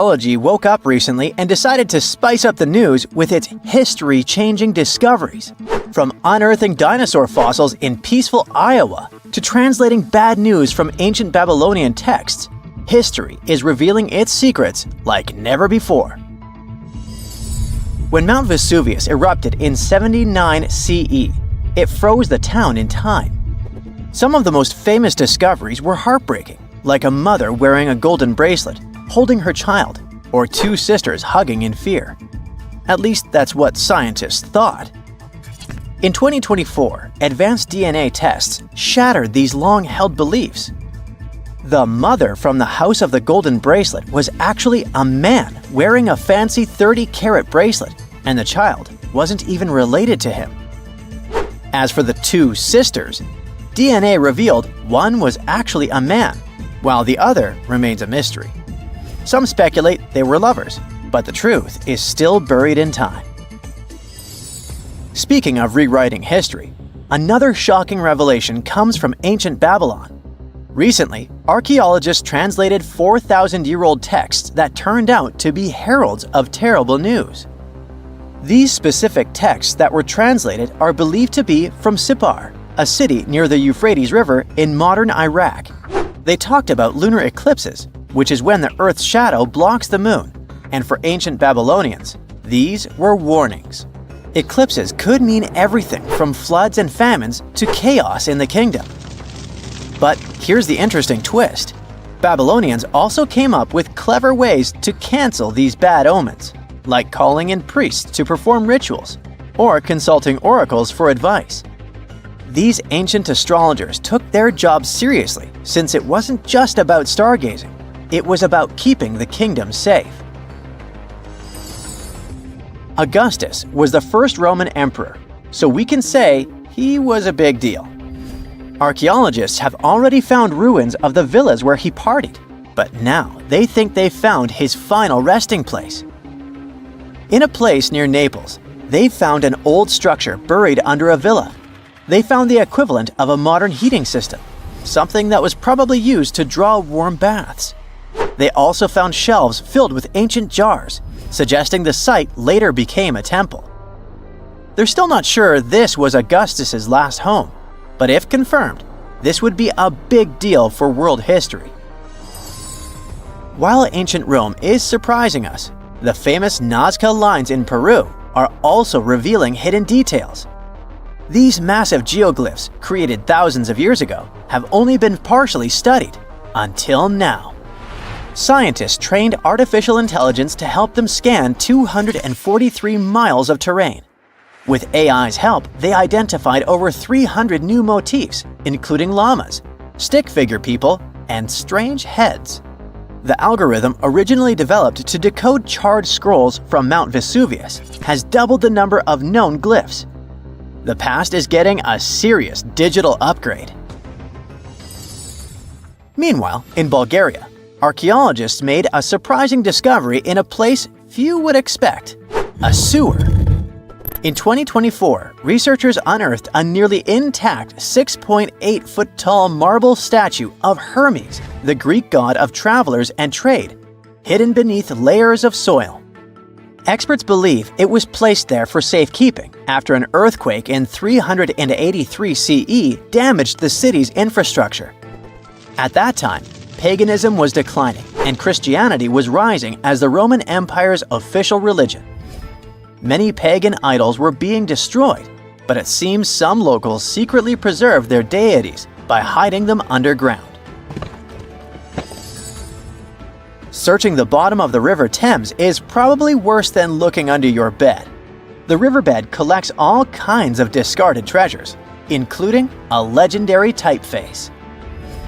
Archaeology woke up recently and decided to spice up the news with its history-changing discoveries. From unearthing dinosaur fossils in peaceful Iowa to translating bad news from ancient Babylonian texts, history is revealing its secrets like never before. When Mount Vesuvius erupted in 79 CE, it froze the town in time. Some of the most famous discoveries were heartbreaking, like a mother wearing a golden bracelet, holding her child, or two sisters hugging in fear. At least that's what scientists thought. In 2024, advanced DNA tests shattered these long-held beliefs. The mother from the House of the Golden Bracelet was actually a man wearing a fancy 30-carat bracelet, and the child wasn't even related to him. As for the two sisters, DNA revealed one was actually a man, while the other remains a mystery. Some speculate they were lovers, but the truth is still buried in time. Speaking of rewriting history, another shocking revelation comes from ancient Babylon. Recently, archaeologists translated 4,000-year-old texts that turned out to be heralds of terrible news. These specific texts that were translated are believed to be from Sippar, a city near the Euphrates River in modern Iraq. They talked about lunar eclipses, which is when the Earth's shadow blocks the moon, and for ancient Babylonians, these were warnings. Eclipses could mean everything from floods and famines to chaos in the kingdom. But here's the interesting twist. Babylonians also came up with clever ways to cancel these bad omens, like calling in priests to perform rituals, or consulting oracles for advice. These ancient astrologers took their job seriously, since it wasn't just about stargazing. It was about keeping the kingdom safe. Augustus was the first Roman emperor, so we can say he was a big deal. Archaeologists have already found ruins of the villas where he partied, but now they think they've found his final resting place. In a place near Naples, they've found an old structure buried under a villa. They found the equivalent of a modern heating system, something that was probably used to draw warm baths. They also found shelves filled with ancient jars, suggesting the site later became a temple. They're still not sure this was Augustus's last home, but if confirmed, this would be a big deal for world history. While ancient Rome is surprising us, the famous Nazca lines in Peru are also revealing hidden details. These massive geoglyphs, created thousands of years ago, have only been partially studied until now. Scientists trained artificial intelligence to help them scan 243 miles of terrain. With AI's help, they identified over 300 new motifs, including llamas, stick figure people, and strange heads. The algorithm, originally developed to decode charred scrolls from Mount Vesuvius, has doubled the number of known glyphs. The past is getting a serious digital upgrade. Meanwhile, in Bulgaria, archaeologists made a surprising discovery in a place few would expect: a sewer. In 2024, researchers unearthed a nearly intact 6.8-foot-tall marble statue of Hermes, the Greek god of travelers and trade, hidden beneath layers of soil. Experts believe it was placed there for safekeeping after an earthquake in 383 CE damaged the city's infrastructure. At that time, paganism was declining and Christianity was rising as the Roman Empire's official religion. Many pagan idols were being destroyed, but it seems some locals secretly preserved their deities by hiding them underground. Searching the bottom of the River Thames is probably worse than looking under your bed. The riverbed collects all kinds of discarded treasures, including a legendary typeface.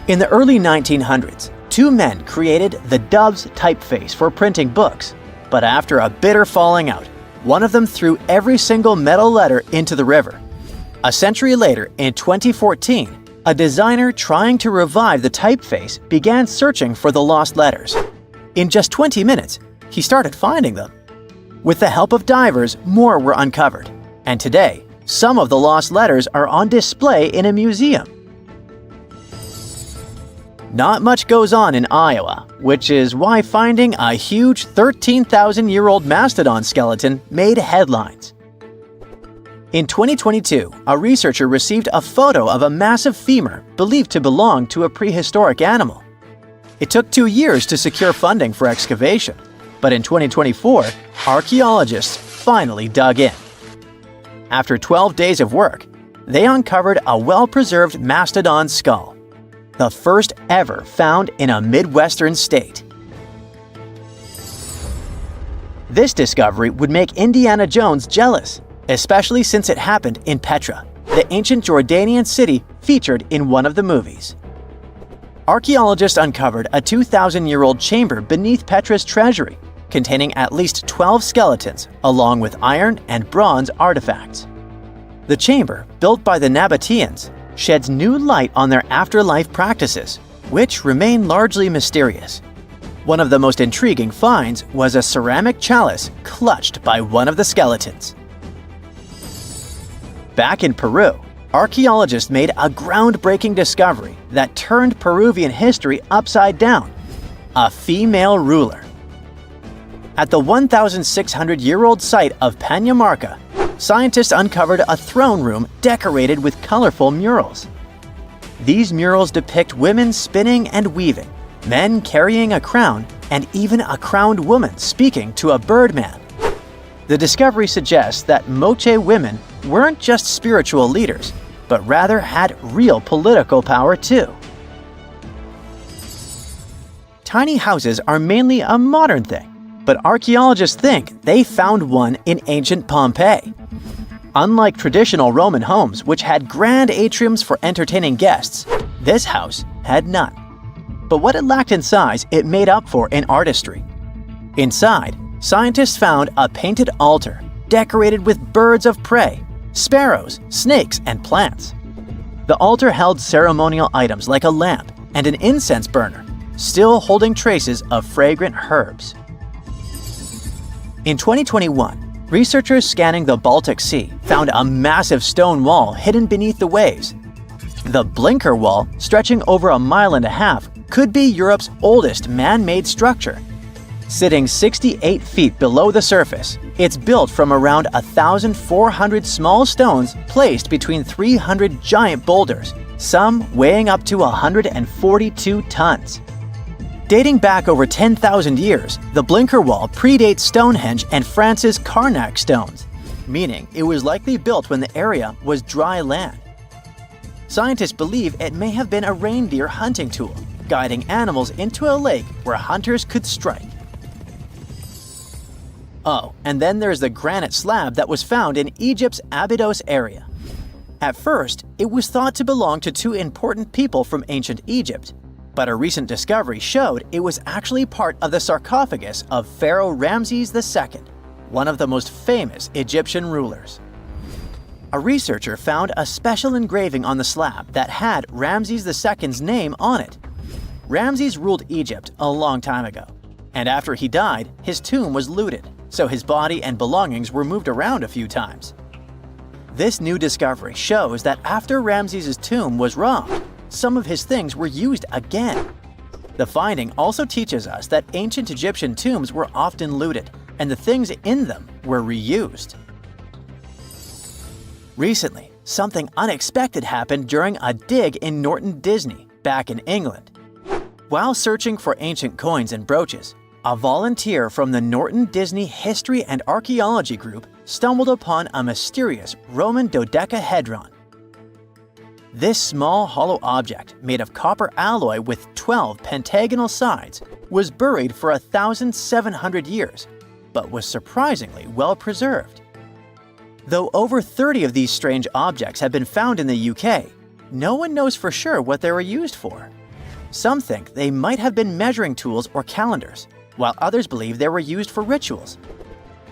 In the early 1900s, two men created the Dove's typeface for printing books, but after a bitter falling out, one of them threw every single metal letter into the river. A century later, in 2014, a designer trying to revive the typeface began searching for the lost letters. In just 20 minutes, he started finding them. With the help of divers, more were uncovered, and today, some of the lost letters are on display in a museum. Not much goes on in Iowa, which is why finding a huge 13,000-year-old mastodon skeleton made headlines. In 2022, a researcher received a photo of a massive femur believed to belong to a prehistoric animal. It took 2 years to secure funding for excavation, but in 2024, archaeologists finally dug in. After 12 days of work, they uncovered a well-preserved mastodon skull, the first ever found in a Midwestern state. This discovery would make Indiana Jones jealous, especially since it happened in Petra, the ancient Jordanian city featured in one of the movies. Archaeologists uncovered a 2,000-year-old chamber beneath Petra's treasury, containing at least 12 skeletons, along with iron and bronze artifacts. The chamber, built by the Nabateans, sheds new light on their afterlife practices, which remain largely mysterious. One of the most intriguing finds was a ceramic chalice clutched by one of the skeletons. Back in Peru, archaeologists made a groundbreaking discovery that turned Peruvian history upside down: a female ruler. At the 1,600-year-old site of Panamarca, scientists uncovered a throne room decorated with colorful murals. These murals depict women spinning and weaving, men carrying a crown, and even a crowned woman speaking to a birdman. The discovery suggests that Moche women weren't just spiritual leaders, but rather had real political power too. Tiny houses are mainly a modern thing, but archaeologists think they found one in ancient Pompeii. Unlike traditional Roman homes, which had grand atriums for entertaining guests, this house had none. But what it lacked in size, it made up for in artistry. Inside, scientists found a painted altar decorated with birds of prey, sparrows, snakes, and plants. The altar held ceremonial items like a lamp and an incense burner, still holding traces of fragrant herbs. In 2021, researchers scanning the Baltic Sea found a massive stone wall hidden beneath the waves. The Blinker Wall, stretching over 1.5 miles, could be Europe's oldest man-made structure. Sitting 68 feet below the surface, it's built from around 1,400 small stones placed between 300 giant boulders, some weighing up to 142 tons. Dating back over 10,000 years, the Blinker Wall predates Stonehenge and France's Karnak stones, meaning it was likely built when the area was dry land. Scientists believe it may have been a reindeer hunting tool, guiding animals into a lake where hunters could strike. Oh, and then there's the granite slab that was found in Egypt's Abydos area. At first, it was thought to belong to 2 important people from ancient Egypt, but a recent discovery showed it was actually part of the sarcophagus of Pharaoh Ramses II, one of the most famous Egyptian rulers. A researcher found a special engraving on the slab that had Ramses II's name on it. Ramses ruled Egypt a long time ago, and after he died, his tomb was looted, so his body and belongings were moved around a few times. This new discovery shows that after Ramses' tomb was robbed, some of his things were used again. The finding also teaches us that ancient Egyptian tombs were often looted, and the things in them were reused. Recently, something unexpected happened during a dig in Norton Disney, back in England. While searching for ancient coins and brooches, a volunteer from the Norton Disney History and Archaeology group stumbled upon a mysterious Roman dodecahedron. This small hollow object, made of copper alloy with 12 pentagonal sides, was buried for 1,700 years, but was surprisingly well preserved. Though over 30 of these strange objects have been found in the UK, no one knows for sure what they were used for. Some think they might have been measuring tools or calendars, while others believe they were used for rituals.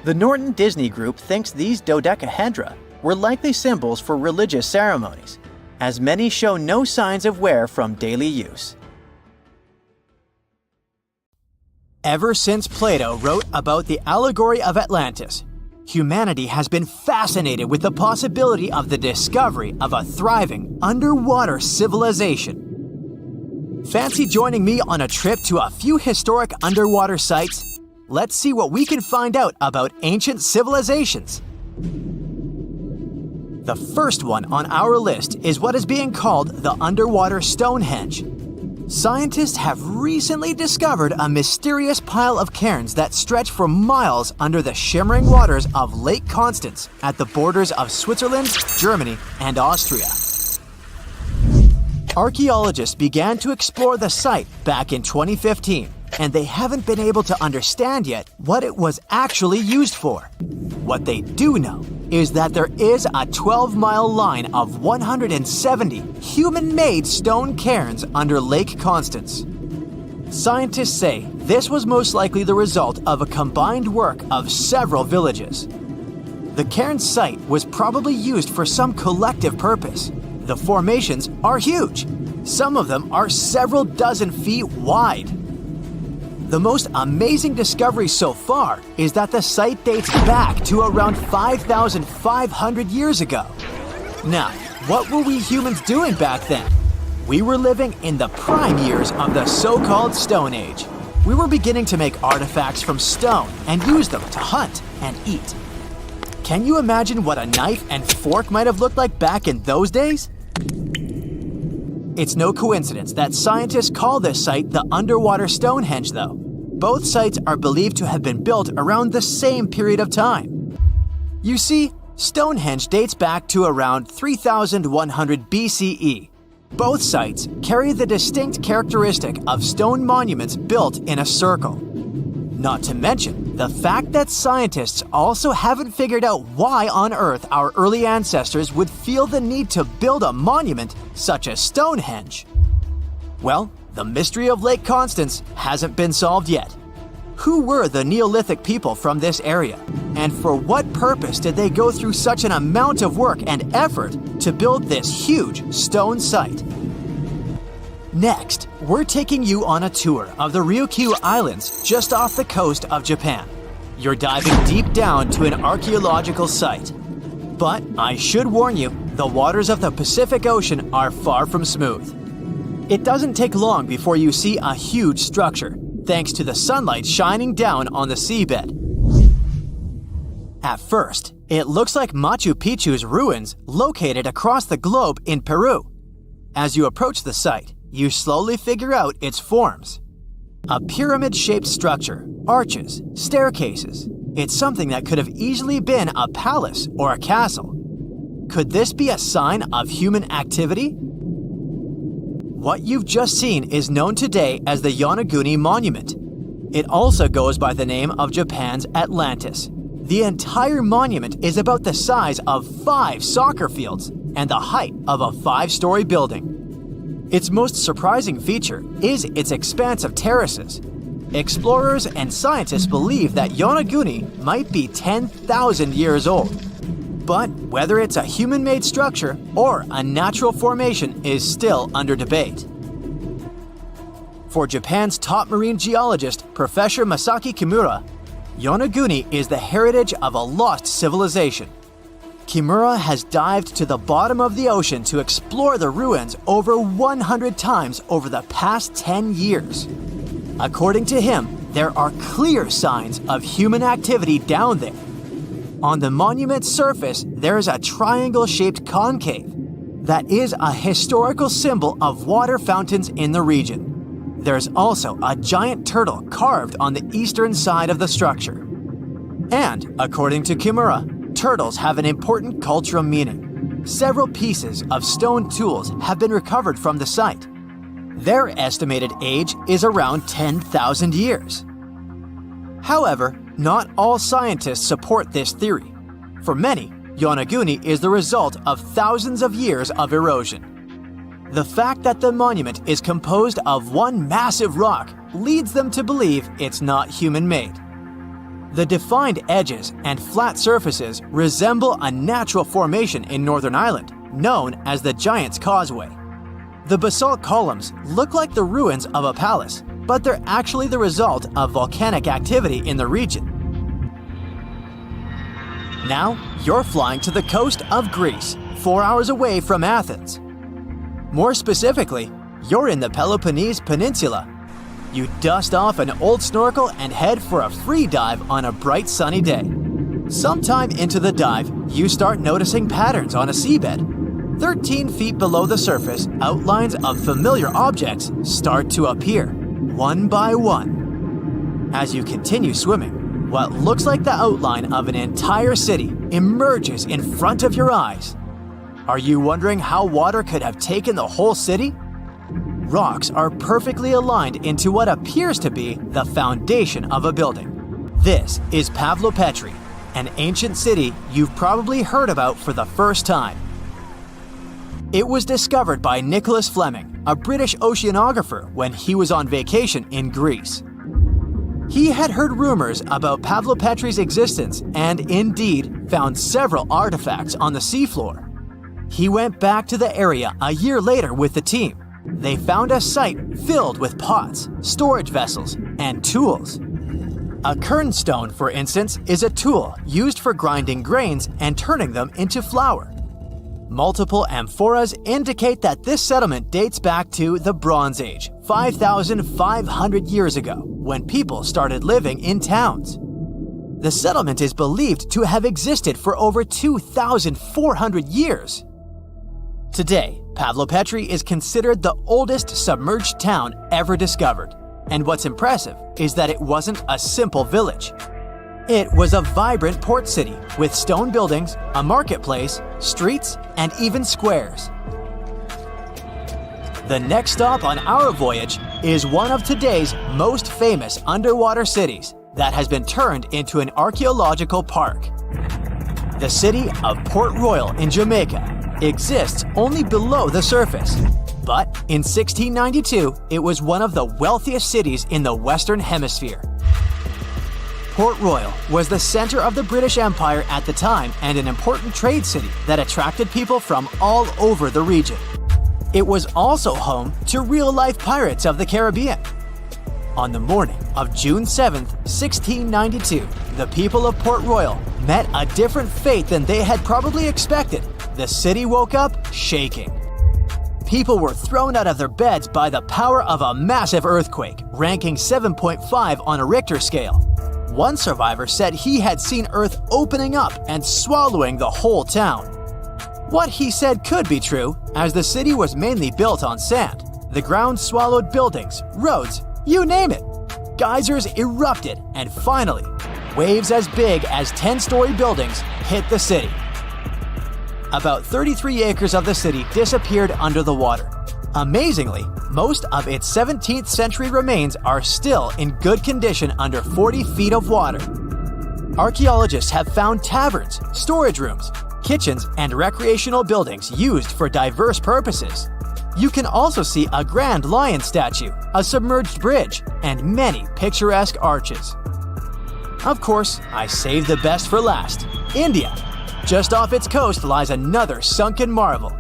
The Norton Disney Group thinks these dodecahedra were likely symbols for religious ceremonies, as many show no signs of wear from daily use. Ever since Plato wrote about the allegory of Atlantis, humanity has been fascinated with the possibility of the discovery of a thriving underwater civilization. Fancy joining me on a trip to a few historic underwater sites? Let's see what we can find out about ancient civilizations. The first one on our list is what is being called the underwater Stonehenge. Scientists have recently discovered a mysterious pile of cairns that stretch for miles under the shimmering waters of Lake Constance at the borders of Switzerland, Germany, and Austria. Archaeologists began to explore the site back in 2015, and they haven't been able to understand yet what it was actually used for. What they do know is that there is a 12-mile line of 170 human-made stone cairns under Lake Constance. Scientists say this was most likely the result of a combined work of several villages. The cairn site was probably used for some collective purpose. The formations are huge. Some of them are several dozen feet wide. The most amazing discovery so far is that the site dates back to around 5,500 years ago. Now, what were we humans doing back then? We were living in the prime years of the so-called Stone Age. We were beginning to make artifacts from stone and use them to hunt and eat. Can you imagine what a knife and fork might have looked like back in those days? It's no coincidence that scientists call this site the underwater Stonehenge, though. Both sites are believed to have been built around the same period of time. You see, Stonehenge dates back to around 3100 BCE. Both sites carry the distinct characteristic of stone monuments built in a circle. Not to mention the fact that scientists also haven't figured out why on earth our early ancestors would feel the need to build a monument such as Stonehenge. Well, the mystery of Lake Constance hasn't been solved yet. Who were the Neolithic people from this area? And for what purpose did they go through such an amount of work and effort to build this huge stone site? Next, we're taking you on a tour of the Ryukyu Islands just off the coast of Japan. You're diving deep down to an archaeological site. But I should warn you, the waters of the Pacific Ocean are far from smooth. It doesn't take long before you see a huge structure, thanks to the sunlight shining down on the seabed. At first, it looks like Machu Picchu's ruins located across the globe in Peru. As you approach the site, you slowly figure out its forms. A pyramid-shaped structure, arches, staircases. It's something that could have easily been a palace or a castle. Could this be a sign of human activity? What you've just seen is known today as the Yonaguni Monument. It also goes by the name of Japan's Atlantis. The entire monument is about the size of 5 soccer fields and the height of a 5-story building. Its most surprising feature is its expanse of terraces. Explorers and scientists believe that Yonaguni might be 10,000 years old. But whether it's a human-made structure or a natural formation is still under debate. For Japan's top marine geologist, Professor Masaki Kimura, Yonaguni is the heritage of a lost civilization. Kimura has dived to the bottom of the ocean to explore the ruins over 100 times over the past 10 years. According to him, there are clear signs of human activity down there. On the monument's surface, there is a triangle-shaped concave that is a historical symbol of water fountains in the region. There's also a giant turtle carved on the eastern side of the structure. And, according to Kimura, turtles have an important cultural meaning. Several pieces of stone tools have been recovered from the site. Their estimated age is around 10,000 years. However, not all scientists support this theory. For many, Yonaguni is the result of thousands of years of erosion. The fact that the monument is composed of one massive rock leads them to believe it's not human-made. The defined edges and flat surfaces resemble a natural formation in Northern Ireland, known as the Giant's Causeway. The basalt columns look like the ruins of a palace, but they're actually the result of volcanic activity in the region. Now, you're flying to the coast of Greece, 4 hours away from Athens. More specifically, You're in the Peloponnese Peninsula. You dust off an old snorkel and head for a free dive on a bright sunny day. Sometime into the dive, you start noticing patterns on a seabed. 13 feet below the surface, outlines of familiar objects start to appear, one by one. As you continue swimming, what looks like the outline of an entire city emerges in front of your eyes. Are you wondering how water could have taken the whole city? Rocks are perfectly aligned into what appears to be the foundation of a building. This is Pavlopetri, an ancient city you've probably heard about for the first time. It was discovered by Nicholas Fleming, a British oceanographer, when he was on vacation in Greece. He had heard rumors about Pavlopetri's existence and indeed found several artifacts on the seafloor. He went back to the area a year later with the team. They found a site filled with pots, storage vessels, and tools. A kernstone, for instance, is a tool used for grinding grains and turning them into flour. Multiple amphoras indicate that this settlement dates back to the Bronze Age, 5,500 years ago, when people started living in towns. The settlement is believed to have existed for over 2,400 years. Today, Pavlopetri is considered the oldest submerged town ever discovered, and what's impressive is that it wasn't a simple village. It was a vibrant port city with stone buildings, a marketplace, streets, and even squares. The next stop on our voyage is one of today's most famous underwater cities that has been turned into an archaeological park. The city of Port Royal in Jamaica exists only below the surface, but in 1692 it was one of the wealthiest cities in the Western Hemisphere. Port Royal was the center of the British Empire at the time and an important trade city that attracted people from all over the region. It was also home to real-life pirates of the Caribbean. On the morning of June 7, 1692, the people of Port Royal met a different fate than they had probably expected. The city woke up shaking. People were thrown out of their beds by the power of a massive earthquake, ranking 7.5 on a Richter scale. One survivor said he had seen Earth opening up and swallowing the whole town. What he said could be true, as the city was mainly built on sand. The ground swallowed buildings, roads, you name it. Geysers erupted, and finally, waves as big as 10-story buildings hit the city. About 33 acres of the city disappeared under the water. Amazingly, most of its 17th century remains are still in good condition under 40 feet of water. Archaeologists have found taverns, storage rooms, kitchens, and recreational buildings used for diverse purposes. You can also see a grand lion statue, a submerged bridge, and many picturesque arches. Of course, I saved the best for last: India. Just off its coast lies another sunken marvel.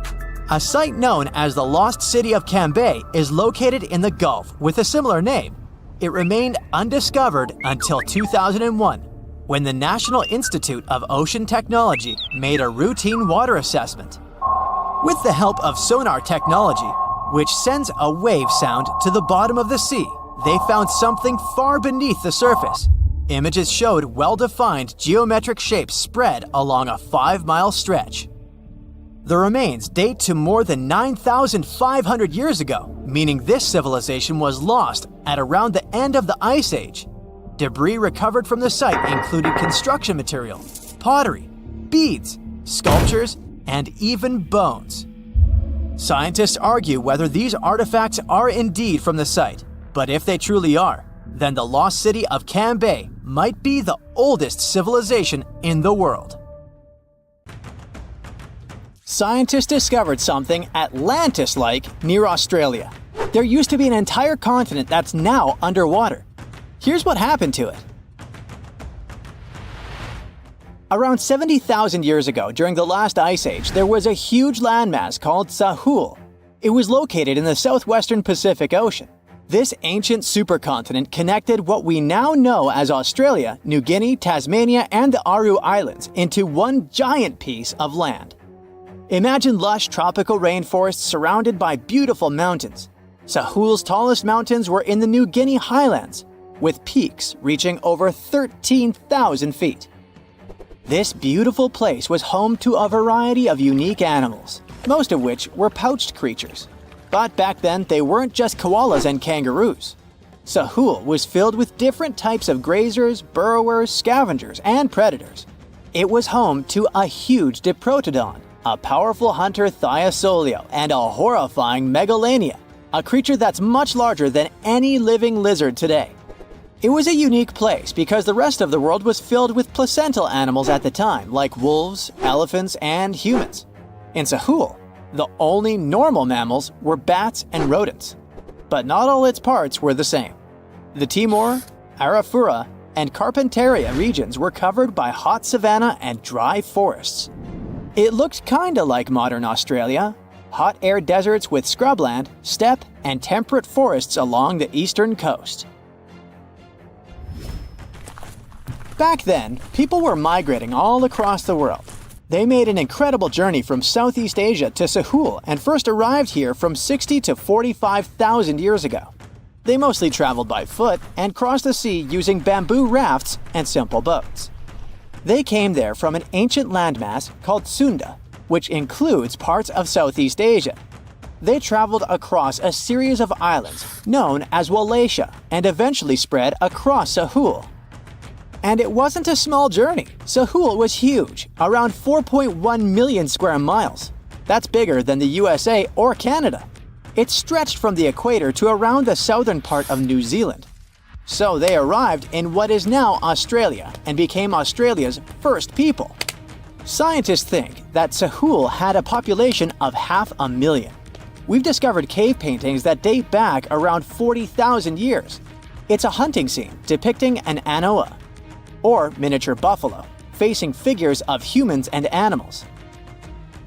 A site known as the Lost City of Cambay is located in the Gulf with a similar name. It remained undiscovered until 2001, when the National Institute of Ocean Technology made a routine water assessment. With the help of sonar technology, which sends a wave sound to the bottom of the sea, they found something far beneath the surface. Images showed well-defined geometric shapes spread along a 5-mile stretch. The remains date to more than 9,500 years ago, meaning this civilization was lost at around the end of the Ice Age. Debris recovered from the site included construction material, pottery, beads, sculptures, and even bones. Scientists argue whether these artifacts are indeed from the site, but if they truly are, then the lost city of Cambay might be the oldest civilization in the world. Scientists discovered something Atlantis-like near Australia. There used to be an entire continent that's now underwater. Here's what happened to it. Around 70,000 years ago, during the last ice age, there was a huge landmass called Sahul. It was located in the southwestern Pacific Ocean. This ancient supercontinent connected what we now know as Australia, New Guinea, Tasmania, and the Aru Islands into one giant piece of land. Imagine lush tropical rainforests surrounded by beautiful mountains. Sahul's tallest mountains were in the New Guinea highlands, with peaks reaching over 13,000 feet. This beautiful place was home to a variety of unique animals, most of which were pouched creatures. But back then, they weren't just koalas and kangaroos. Sahul was filled with different types of grazers, burrowers, scavengers, and predators. It was home to a huge diprotodon, a powerful hunter Thiosolio, and a horrifying Megalania, a creature that's much larger than any living lizard today. It was a unique place because the rest of the world was filled with placental animals at the time, like wolves, elephants, and humans. In Sahul, the only normal mammals were bats and rodents. But not all its parts were the same. The Timor, Arafura, and Carpentaria regions were covered by hot savanna and dry forests. It looked kinda like modern Australia, hot air deserts with scrubland, steppe, and temperate forests along the eastern coast. Back then, people were migrating all across the world. They made an incredible journey from Southeast Asia to Sahul and first arrived here from 60 to 45,000 years ago. They mostly traveled by foot and crossed the sea using bamboo rafts and simple boats. They came there from an ancient landmass called Sunda, which includes parts of Southeast Asia. They traveled across a series of islands known as Wallachia and eventually spread across Sahul. And it wasn't a small journey. Sahul was huge, around 4.1 million square miles. That's bigger than the USA or Canada. It stretched from the equator to around the southern part of New Zealand. So they arrived in what is now Australia and became Australia's first people. Scientists think that Sahul had a population of 500,000. We've discovered cave paintings that date back around 40,000 years. It's a hunting scene depicting an anoa, or miniature buffalo, facing figures of humans and animals.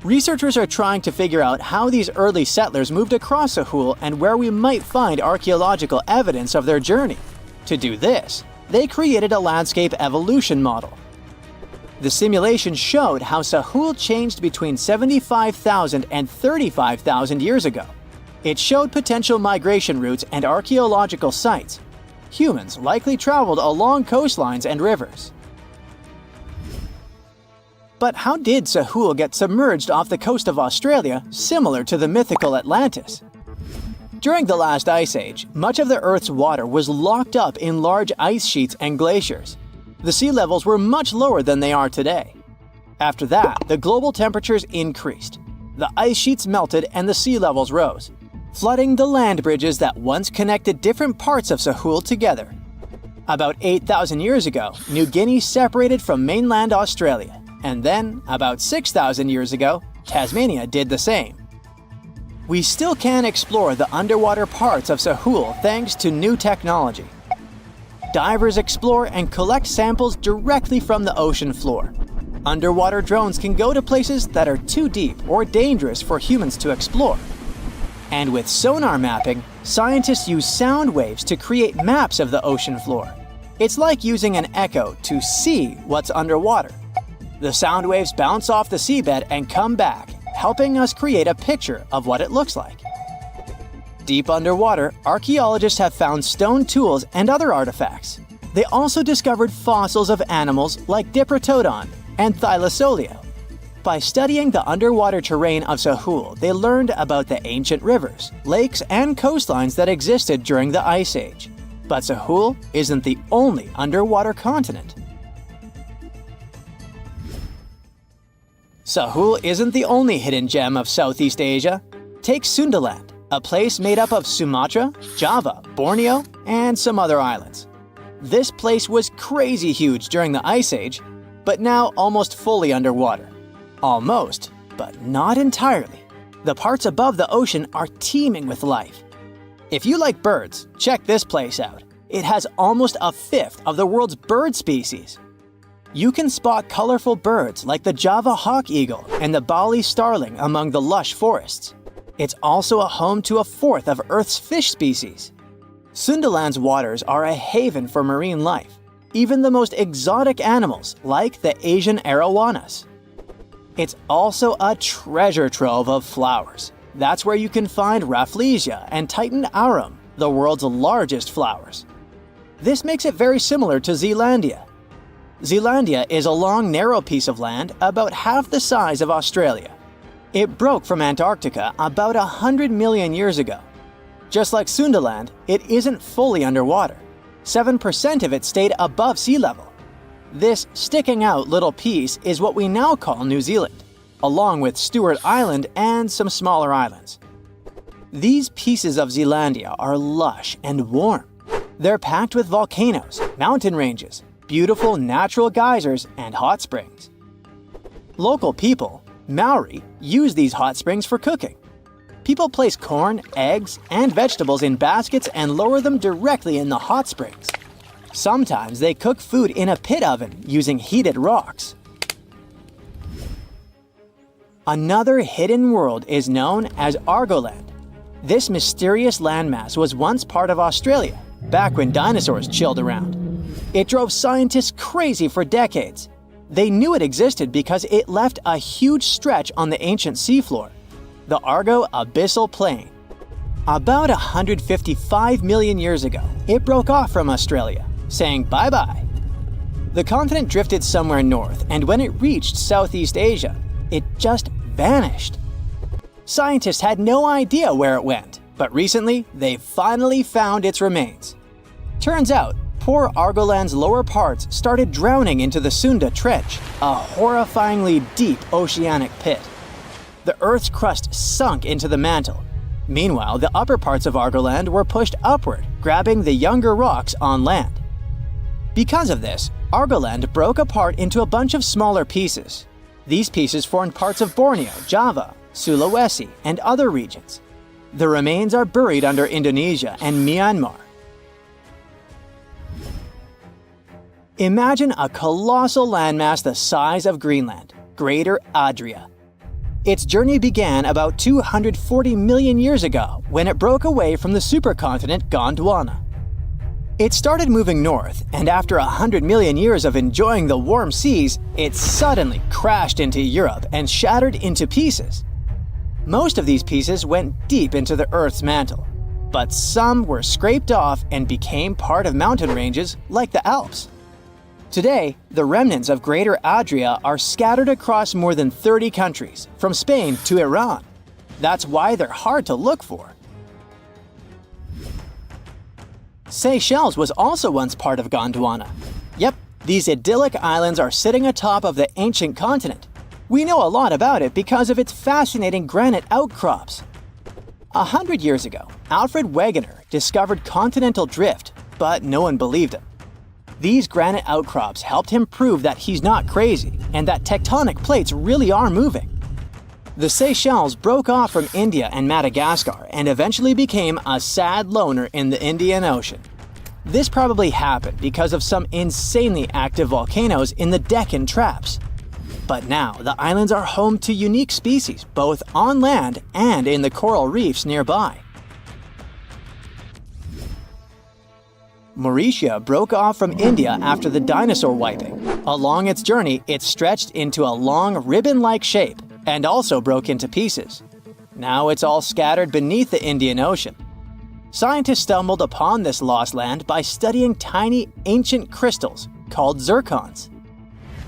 Researchers are trying to figure out how these early settlers moved across Sahul and where we might find archaeological evidence of their journey. To do this, they created a landscape evolution model. The simulation showed how Sahul changed between 75,000 and 35,000 years ago. It showed potential migration routes and archaeological sites. Humans likely traveled along coastlines and rivers. But how did Sahul get submerged off the coast of Australia, similar to the mythical Atlantis? During the last ice age, much of the Earth's water was locked up in large ice sheets and glaciers. The sea levels were much lower than they are today. After that, the global temperatures increased. The ice sheets melted and the sea levels rose, flooding the land bridges that once connected different parts of Sahul together. About 8,000 years ago, New Guinea separated from mainland Australia, and then, about 6,000 years ago, Tasmania did the same. We still can explore the underwater parts of Sahul thanks to new technology. Divers explore and collect samples directly from the ocean floor. Underwater drones can go to places that are too deep or dangerous for humans to explore. And with sonar mapping, scientists use sound waves to create maps of the ocean floor. It's like using an echo to see what's underwater. The sound waves bounce off the seabed and come back, helping us create a picture of what it looks like. Deep underwater, archaeologists have found stone tools and other artifacts. They also discovered fossils of animals like Diprotodon and Thylasolio. By studying the underwater terrain of Sahul, they learned about the ancient rivers, lakes, and coastlines that existed during the Ice Age. But Sahul isn't the only underwater continent. Sahul isn't the only hidden gem of Southeast Asia. Take Sundaland, a place made up of Sumatra, Java, Borneo, and some other islands. This place was crazy huge during the Ice Age, but now almost fully underwater. Almost, but not entirely. The parts above the ocean are teeming with life. If you like birds, check this place out. It has almost a fifth of the world's bird species. You can spot colorful birds like the Java hawk eagle and the Bali starling among the lush forests. It's also a home to a fourth of Earth's fish species. Sundaland's waters are a haven for marine life, even the most exotic animals like the Asian arowanas. It's also a treasure trove of flowers. That's where you can find Rafflesia and Titan arum, the world's largest flowers. This makes it very similar to Zealandia. Zealandia is a long, narrow piece of land about half the size of Australia. It broke from Antarctica about 100 million years ago. Just like Sundaland, it isn't fully underwater. 7% of it stayed above sea level. This sticking out little piece is what we now call New Zealand, along with Stewart Island and some smaller islands. These pieces of Zealandia are lush and warm. They're packed with volcanoes, mountain ranges, beautiful natural geysers, and hot springs. Local people, Maori, use these hot springs for cooking. People place corn, eggs, and vegetables in baskets and lower them directly in the hot springs. Sometimes they cook food in a pit oven using heated rocks. Another hidden world is known as Argoland. This mysterious landmass was once part of Australia, back when dinosaurs chilled around. It drove scientists crazy for decades. They knew it existed because it left a huge stretch on the ancient seafloor, the Argo Abyssal Plain. About 155 million years ago, it broke off from Australia, saying bye-bye. The continent drifted somewhere north, and when it reached Southeast Asia, it just vanished. Scientists had no idea where it went, but recently they finally found its remains. Turns out, poor Argoland's lower parts started drowning into the Sunda Trench, a horrifyingly deep oceanic pit. The Earth's crust sunk into the mantle. Meanwhile, the upper parts of Argoland were pushed upward, grabbing the younger rocks on land. Because of this, Argoland broke apart into a bunch of smaller pieces. These pieces formed parts of Borneo, Java, Sulawesi, and other regions. The remains are buried under Indonesia and Myanmar. Imagine a colossal landmass the size of Greenland, Greater Adria. Its journey began about 240 million years ago when it broke away from the supercontinent Gondwana. It started moving north, and after 100 million years of enjoying the warm seas, it suddenly crashed into Europe and shattered into pieces. Most of these pieces went deep into the Earth's mantle, but some were scraped off and became part of mountain ranges like the Alps. Today, the remnants of Greater Adria are scattered across more than 30 countries, from Spain to Iran. That's why they're hard to look for. Seychelles was also once part of Gondwana. Yep, these idyllic islands are sitting atop of the ancient continent. We know a lot about it because of its fascinating granite outcrops. 100 years ago, Alfred Wegener discovered continental drift, but no one believed him. These granite outcrops helped him prove that he's not crazy and that tectonic plates really are moving. The Seychelles broke off from India and Madagascar and eventually became a sad loner in the Indian Ocean. This probably happened because of some insanely active volcanoes in the Deccan Traps. But now, the islands are home to unique species both on land and in the coral reefs nearby. Mauritius broke off from India after the dinosaur wiping. Along its journey, it stretched into a long ribbon-like shape and also broke into pieces. Now it's all scattered beneath the Indian Ocean. Scientists stumbled upon this lost land by studying tiny ancient crystals called zircons.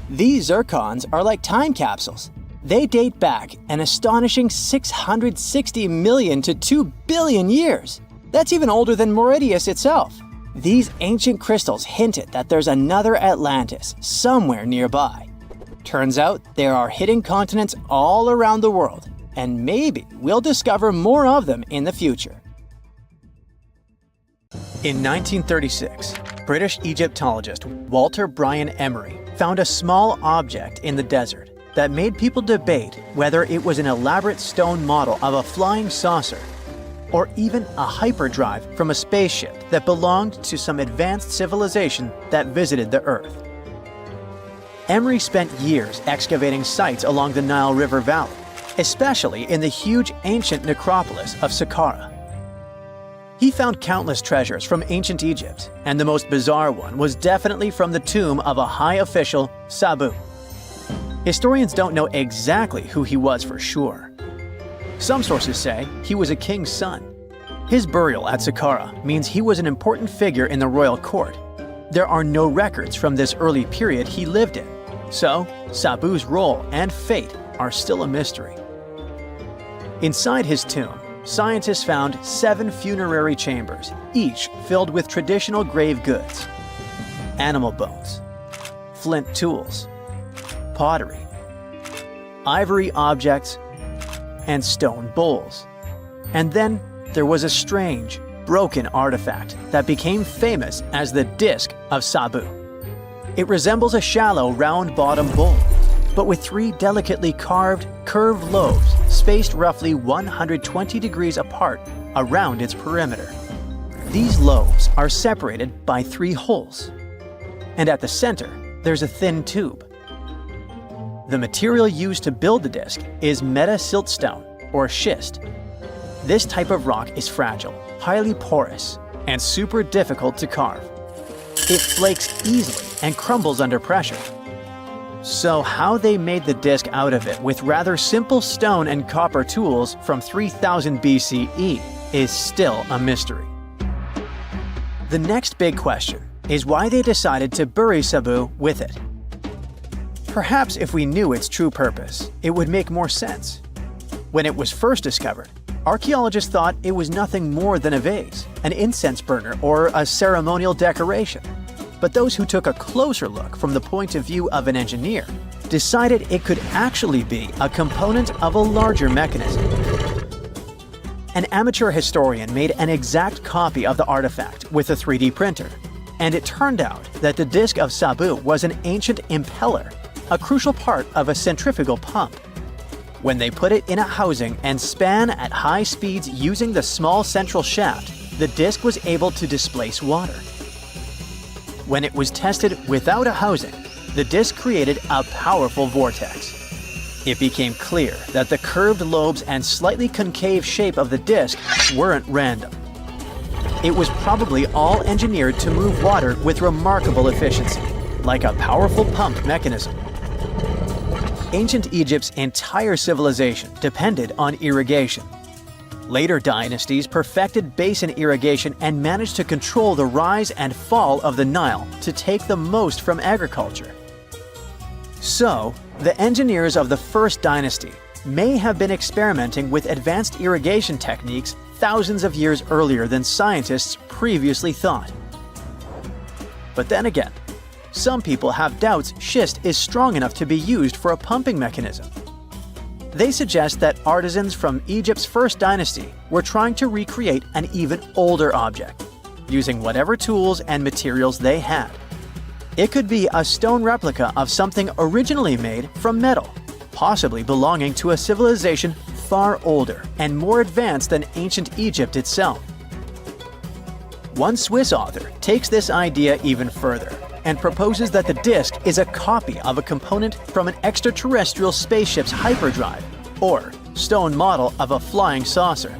These zircons are like time capsules. They date back an astonishing 660 million to 2 billion years. That's even older than Mauritius itself. These ancient crystals hinted that there's another Atlantis somewhere nearby. Turns out there are hidden continents all around the world, and maybe we'll discover more of them in the future. In 1936, British Egyptologist Walter Bryan Emery found a small object in the desert that made people debate whether it was an elaborate stone model of a flying saucer or even a hyperdrive from a spaceship that belonged to some advanced civilization that visited the Earth. Emery spent years excavating sites along the Nile River Valley, especially in the huge ancient necropolis of Saqqara. He found countless treasures from ancient Egypt, and the most bizarre one was definitely from the tomb of a high official, Sabu. Historians don't know exactly who he was for sure. Some sources say he was a king's son. His burial at Saqqara means he was an important figure in the royal court. There are no records from this early period he lived in, so Sabu's role and fate are still a mystery. Inside his tomb, scientists found 7 funerary chambers, each filled with traditional grave goods: animal bones, flint tools, pottery, ivory objects, and stone bowls. And then there was a strange, broken artifact that became famous as the Disc of Sabu. It resembles a shallow, round-bottomed bowl, but with 3 delicately carved, curved lobes spaced roughly 120 degrees apart around its perimeter. These lobes are separated by 3 holes, and at the center, there's a thin tube. The material used to build the disc is meta-siltstone, or schist. This type of rock is fragile, highly porous, and super difficult to carve. It flakes easily and crumbles under pressure. So how they made the disc out of it with rather simple stone and copper tools from 3000 BCE is still a mystery. The next big question is why they decided to bury Sabu with it. Perhaps if we knew its true purpose, it would make more sense. When it was first discovered, archaeologists thought it was nothing more than a vase, an incense burner, or a ceremonial decoration. But those who took a closer look from the point of view of an engineer decided it could actually be a component of a larger mechanism. An amateur historian made an exact copy of the artifact with a 3D printer, and it turned out that the Disc of Sabu was an ancient impeller, a crucial part of a centrifugal pump. When they put it in a housing and span at high speeds using the small central shaft, the disc was able to displace water. When it was tested without a housing, the disc created a powerful vortex. It became clear that the curved lobes and slightly concave shape of the disc weren't random. It was probably all engineered to move water with remarkable efficiency, like a powerful pump mechanism. Ancient Egypt's entire civilization depended on irrigation. Later dynasties perfected basin irrigation and managed to control the rise and fall of the Nile to take the most from agriculture. So, the engineers of the first dynasty may have been experimenting with advanced irrigation techniques thousands of years earlier than scientists previously thought. But then again, some people have doubts schist is strong enough to be used for a pumping mechanism. They suggest that artisans from Egypt's first dynasty were trying to recreate an even older object, using whatever tools and materials they had. It could be a stone replica of something originally made from metal, possibly belonging to a civilization far older and more advanced than ancient Egypt itself. One Swiss author takes this idea even further and proposes that the disc is a copy of a component from an extraterrestrial spaceship's hyperdrive, or stone model of a flying saucer.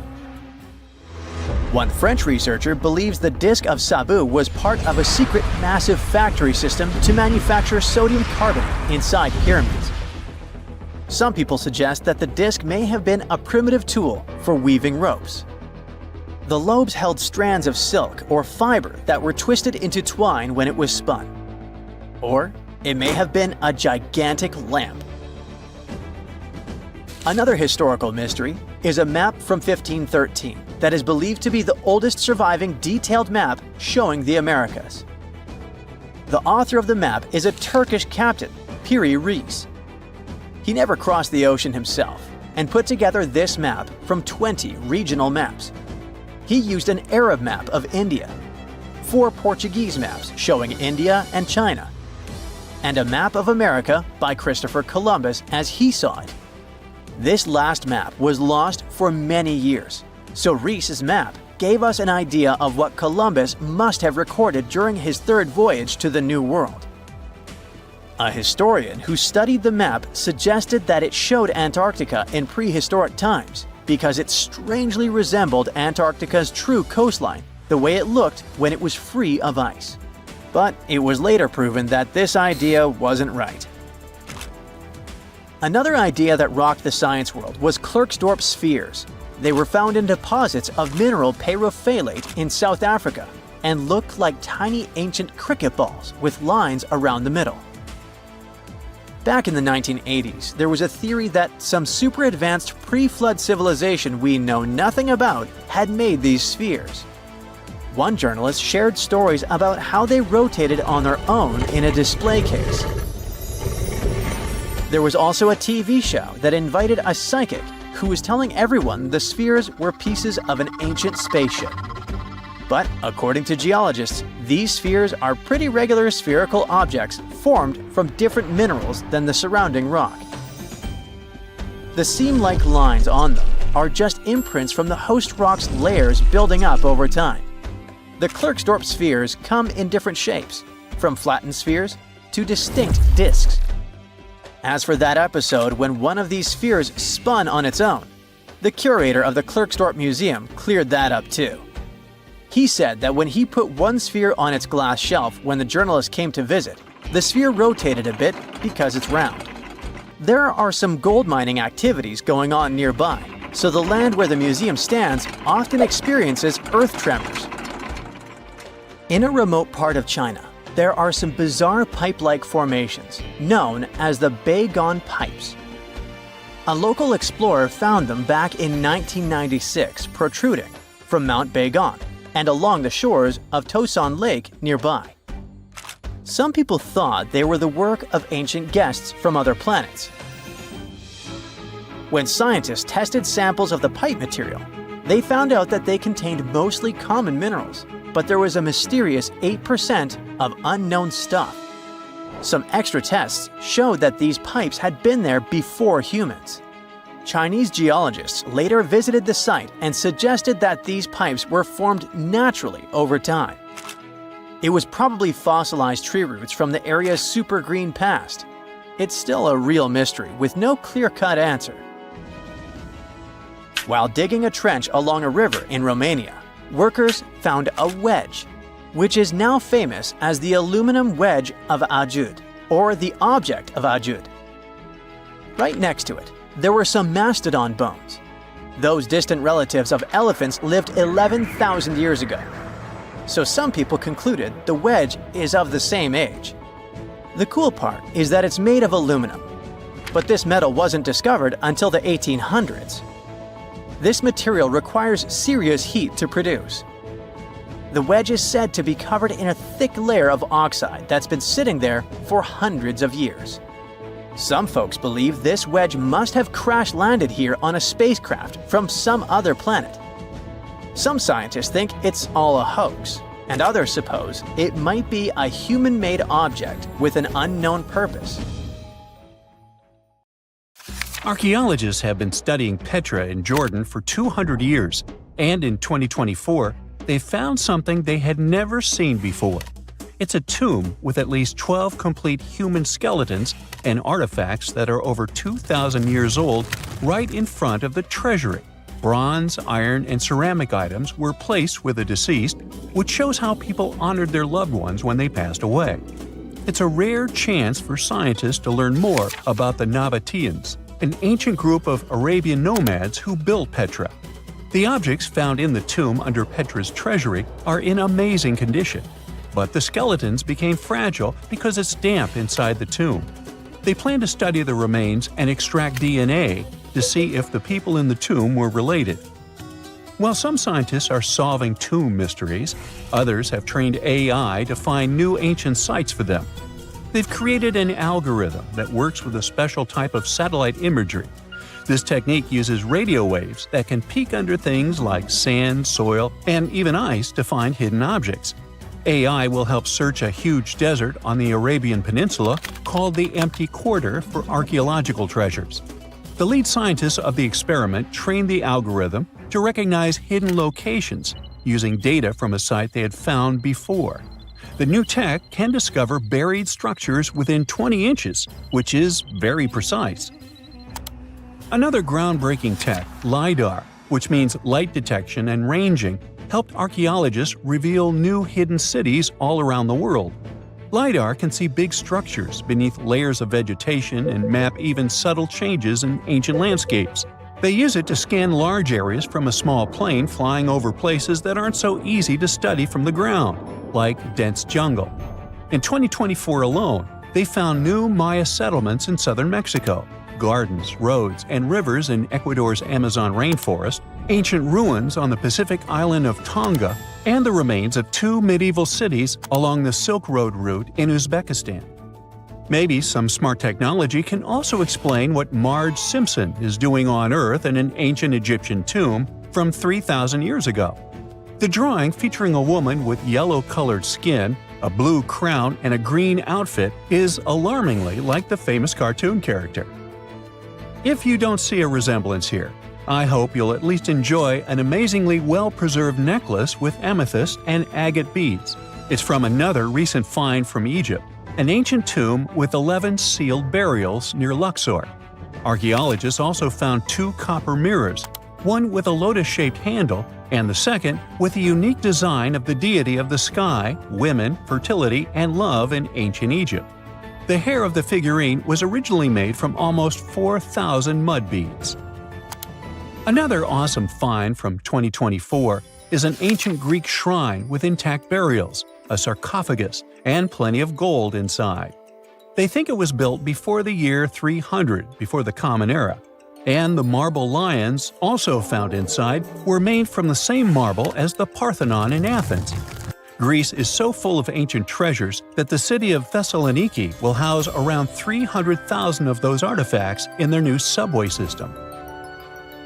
One French researcher believes the Disc of Sabu was part of a secret massive factory system to manufacture sodium carbonate inside pyramids. Some people suggest that the disc may have been a primitive tool for weaving ropes. The lobes held strands of silk or fiber that were twisted into twine when it was spun. Or it may have been a gigantic lamp. Another historical mystery is a map from 1513 that is believed to be the oldest surviving detailed map showing the Americas. The author of the map is a Turkish captain, Piri Reis. He never crossed the ocean himself and put together this map from 20 regional maps. He used an Arab map of India, 4 Portuguese maps showing India and China, and a map of America by Christopher Columbus as he saw it. This last map was lost for many years, so Reis's map gave us an idea of what Columbus must have recorded during his 3rd voyage to the New World. A historian who studied the map suggested that it showed Antarctica in prehistoric times because it strangely resembled Antarctica's true coastline, the way it looked when it was free of ice. But it was later proven that this idea wasn't right. Another idea that rocked the science world was Klerksdorp spheres. They were found in deposits of mineral pyrophyllite in South Africa and looked like tiny ancient cricket balls with lines around the middle. Back in the 1980s, there was a theory that some super advanced pre-flood civilization we know nothing about had made these spheres. One journalist shared stories about how they rotated on their own in a display case. There was also a TV show that invited a psychic who was telling everyone the spheres were pieces of an ancient spaceship. But according to geologists, these spheres are pretty regular spherical objects formed from different minerals than the surrounding rock. The seam-like lines on them are just imprints from the host rock's layers building up over time. The Klerksdorp spheres come in different shapes, from flattened spheres to distinct discs. As for that episode when one of these spheres spun on its own, the curator of the Klerksdorp Museum cleared that up too. He said that when he put one sphere on its glass shelf when the journalist came to visit, the sphere rotated a bit because it's round. There are some gold mining activities going on nearby, so the land where the museum stands often experiences earth tremors. In a remote part of China, there are some bizarre pipe-like formations known as the Beigong Pipes. A local explorer found them back in 1996 protruding from Mount Beigong and along the shores of Tosan Lake nearby. Some people thought they were the work of ancient guests from other planets. When scientists tested samples of the pipe material, they found out that they contained mostly common minerals, but there was a mysterious 8% of unknown stuff. Some extra tests showed that these pipes had been there before humans. Chinese geologists later visited the site and suggested that these pipes were formed naturally over time. It was probably fossilized tree roots from the area's super green past. It's still a real mystery with no clear-cut answer. While digging a trench along a river in Romania, workers found a wedge, which is now famous as the aluminum wedge of Ajud, or the object of Ajud. Right next to it, there were some mastodon bones. Those distant relatives of elephants lived 11,000 years ago. So some people concluded the wedge is of the same age. The cool part is that it's made of aluminum, but this metal wasn't discovered until the 1800s. This material requires serious heat to produce. The wedge is said to be covered in a thick layer of oxide that's been sitting there for hundreds of years. Some folks believe this wedge must have crash-landed here on a spacecraft from some other planet. Some scientists think it's all a hoax, and others suppose it might be a human-made object with an unknown purpose. Archaeologists have been studying Petra in Jordan for 200 years, and in 2024, they found something they had never seen before. It's a tomb with at least 12 complete human skeletons and artifacts that are over 2,000 years old right in front of the treasury. Bronze, iron, and ceramic items were placed with the deceased, which shows how people honored their loved ones when they passed away. It's a rare chance for scientists to learn more about the Nabateans, an ancient group of Arabian nomads who built Petra. The objects found in the tomb under Petra's treasury are in amazing condition, but the skeletons became fragile because it's damp inside the tomb. They plan to study the remains and extract DNA to see if the people in the tomb were related. While some scientists are solving tomb mysteries, others have trained AI to find new ancient sites for them. They've created an algorithm that works with a special type of satellite imagery. This technique uses radio waves that can peek under things like sand, soil, and even ice to find hidden objects. AI will help search a huge desert on the Arabian Peninsula called the Empty Quarter for archaeological treasures. The lead scientists of the experiment trained the algorithm to recognize hidden locations using data from a site they had found before. The new tech can discover buried structures within 20 inches, which is very precise. Another groundbreaking tech, LiDAR, which means light detection and ranging, helped archaeologists reveal new hidden cities all around the world. LiDAR can see big structures beneath layers of vegetation and map even subtle changes in ancient landscapes. They use it to scan large areas from a small plane flying over places that aren't so easy to study from the ground, like dense jungle. In 2024 alone, they found new Maya settlements in southern Mexico, gardens, roads, and rivers in Ecuador's Amazon rainforest, ancient ruins on the Pacific island of Tonga, and the remains of 2 medieval cities along the Silk Road route in Uzbekistan. Maybe some smart technology can also explain what Marge Simpson is doing on Earth in an ancient Egyptian tomb from 3,000 years ago. The drawing, featuring a woman with yellow-colored skin, a blue crown, and a green outfit, is alarmingly like the famous cartoon character. If you don't see a resemblance here, I hope you'll at least enjoy an amazingly well-preserved necklace with amethyst and agate beads. It's from another recent find from Egypt, an ancient tomb with 11 sealed burials near Luxor. Archaeologists also found 2 copper mirrors, one with a lotus-shaped handle and the second with a unique design of the deity of the sky, women, fertility, and love in ancient Egypt. The hair of the figurine was originally made from almost 4,000 mud beads. Another awesome find from 2024 is an ancient Greek shrine with intact burials, a sarcophagus, and plenty of gold inside. They think it was built before the year 300 before the Common Era, and the marble lions, also found inside, were made from the same marble as the Parthenon in Athens. Greece is so full of ancient treasures that the city of Thessaloniki will house around 300,000 of those artifacts in their new subway system.